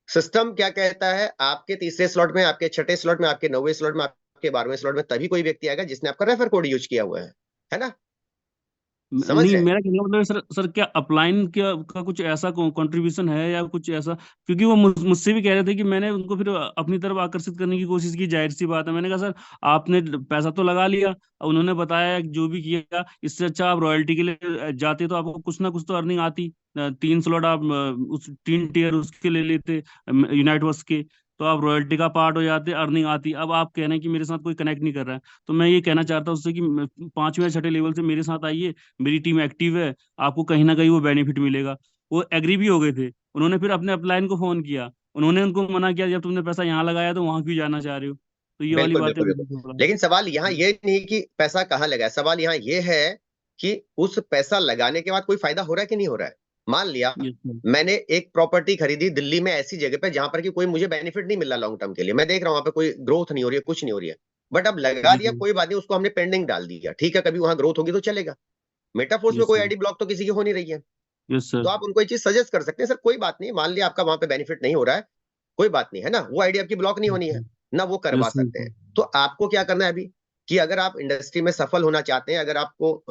A: सिस्टम क्या कहता है, आपके तीसरे स्लॉट में, आपके छठे स्लॉट में, आपके 9वें स्लॉट में, आपके 12वें स्लॉट में तभी कोई व्यक्ति आएगा जिसने आपका रेफर कोड यूज किया हुआ है ना, समझ
D: नहीं,
A: रहे हैं।
D: मेरा कहने का मतलब है सर, क्या अपलाइन का कुछ ऐसा कंट्रीब्यूशन है या कुछ ऐसा? क्योंकि वो मुझसे भी कह रहे थे कि मैंने उनको फिर अपनी तरफ आकर्षित करने की कोशिश की, जाहिर सी बात है। मैंने कहा सर आपने पैसा तो लगा लिया, अब उन्होंने बताया कि जो भी किया, इससे अच्छा आप रॉयल्टी के लिए जाते तो आपको कुछ ना कुछ तो अर्निंग आती। 3 स्लॉट आप उस 3 टीयर उसके ले लेते, यूनाइट वर्स के, तो आप रॉयल्टी का पार्ट हो जाते, अर्निंग आती। अब आप कह रहे हैं कि मेरे साथ कोई कनेक्ट नहीं कर रहा है, तो मैं ये कहना चाहता हूँ उससे कि 5वें या 6ठे लेवल से मेरे साथ आइए, मेरी टीम एक्टिव है, आपको कहीं ना कहीं वो बेनिफिट मिलेगा। वो एग्री भी हो गए थे, उन्होंने फिर अपने अपलाइन को फोन किया, उन्होंने उनको मना किया, जब तुमने पैसा यहाँ लगाया तो वहां क्यों जाना चाह रहे हो? तो ये वाली
A: बिल्कुल
D: बातें
A: बिल्कुल
D: मुझे
A: बिल्कुल।
D: थोड़ा।
A: लेकिन सवाल यहाँ ये नहीं कि पैसा कहाँ लगा है, सवाल यहाँ ये है कि उस पैसा लगाने के बाद कोई फायदा हो रहा है कि नहीं हो रहा है। मान लिया
D: यस सर।
A: मैंने एक प्रॉपर्टी खरीदी दिल्ली में ऐसी जगह पे जहां पर कि कोई मुझे बेनिफिट नहीं मिल रहा लॉन्ग टर्म के लिए, मैं देख रहा हूं वहां पे कोई ग्रोथ नहीं हो रही है, कुछ नहीं हो रही है, बट अब लगा
D: जी
A: दिया,
D: सर।
A: कोई बात नहीं, उसको हमने पेंडिंग डाल दिया, ठीक है, कभी वहां ग्रोथ होगी तो चलेगा। मेटाफोर्स में
D: यस
A: कोई
D: सर।
A: आईडी ब्लॉक तो किसी की हो नहीं रही है।
D: Yes sir.
A: तो आप उनको ये चीज सजेस्ट कर सकते हैं, सर कोई बात नहीं, मान लिया आपका वहां पे बेनिफिट नहीं हो रहा है, कोई बात नहीं है ना, वो आईडी आपकी ब्लॉक नहीं होनी है ना, वो करवा
D: यस
A: सकते
D: सर।
A: हैं। तो आपको क्या करना है अभी कि अगर आप इंडस्ट्री में सफल होना चाहते हैं, अगर आपको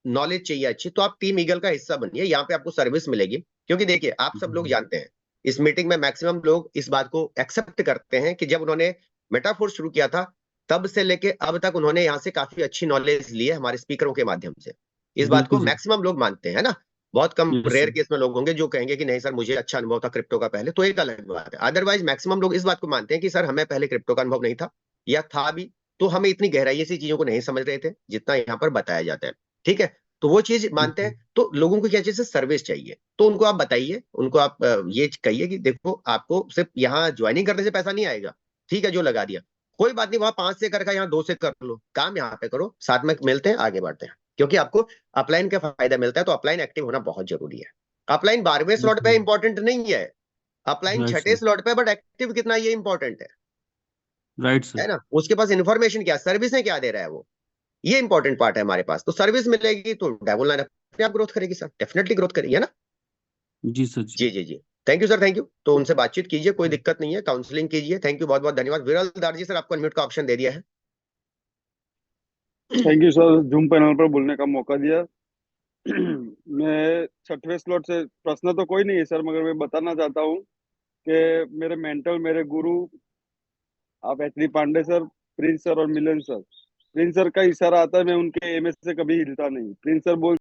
A: नॉलेज चाहिए अच्छी, तो आप टीम ईगल का हिस्सा बनिए, यहाँ पे आपको सर्विस मिलेगी। क्योंकि देखिए आप सब लोग जानते हैं, इस मीटिंग में मैक्सिमम लोग इस बात को एक्सेप्ट करते हैं कि जब उन्होंने मेटाफोर शुरू किया था तब से लेके अब तक उन्होंने यहाँ से काफी अच्छी नॉलेज ली है हमारे स्पीकरों के माध्यम से। इस बात को
D: बिल्कुल सर।
A: मैक्सिमम लोग मानते हैं, है ना। बहुत कम
D: यस
A: रेयर
D: सर।
A: केस में लोग होंगे जो कहेंगे कि नहीं सर मुझे अच्छा अनुभव था क्रिप्टो का पहले, तो एक अलग बात है। अदरवाइज मैक्सिमम लोग इस बात को मानते हैं कि सर हमें पहले क्रिप्टो का अनुभव नहीं था, या था भी तो हमें इतनी गहराई से चीजों को नहीं समझ रहे थे जितना यहाँ पर बताया जाता है, ठीक है। तो वो चीज
D: यस
A: मानते
D: सर।
A: हैं, तो लोगों को क्या चीज सर्विस चाहिए, तो उनको आप बताइए, उनको आप ये कहिए कि देखो आपको सिर्फ यहाँ ज्वाइनिंग करने से पैसा नहीं आएगा, ठीक है, जो लगा दिया कोई बात नहीं, वहां 5 से करके यहाँ 2 से कर लो, काम यहाँ पे करो, साथ में मिलते हैं आगे बढ़ते हैं। क्योंकि आपको अपलाइन का फायदा मिलता है, तो अपलाइन एक्टिव होना बहुत जरूरी है। अपलाइन 12वें
D: यस
A: स्लॉट पे
D: सर।
A: इंपॉर्टेंट नहीं है, अपलाइन
D: राइट
A: छठे
D: सर।
A: स्लॉट पे, बट एक्टिव कितना ये इंपॉर्टेंट
D: राइट सर।
A: है ना। उसके पास इन्फॉर्मेशन क्या, सर्विसें क्या दे रहा है वो, ये इंपॉर्टेंट पार्ट है हमारे पास। तो सर्विस मिलेगी तो डेवल लाइन अपने आप ग्रोथ करेगी सर, डेफिनेटली ग्रोथ करेगी, है ना।
D: जी सर। जी।
A: जी जी जी। Thank you sir, thank you. तो उनसे बातचीत कीजिए, कोई दिक्कत नहीं है, काउंसलिंग कीजिए। थैंक यू, बहुत बहुत धन्यवाद। विरल दार जी सर, आपको अनम्यूट का ऑप्शन दे दिया है।
E: Thank you sir, zoom panel पर बोलने का मौका दिया। मैं छठवें स्लॉट से, प्रश्न तो कोई नहीं है सर, मगर मैं बताना चाहता हूँ कि मेरे मेंटर, मेरे गुरु आप H D Pandey sir, Prince sir और मिलन सर। प्रिंस सर का इशारा आता है, मैं उनके एमएस से कभी हिलता नहीं। प्रिंस सर बोल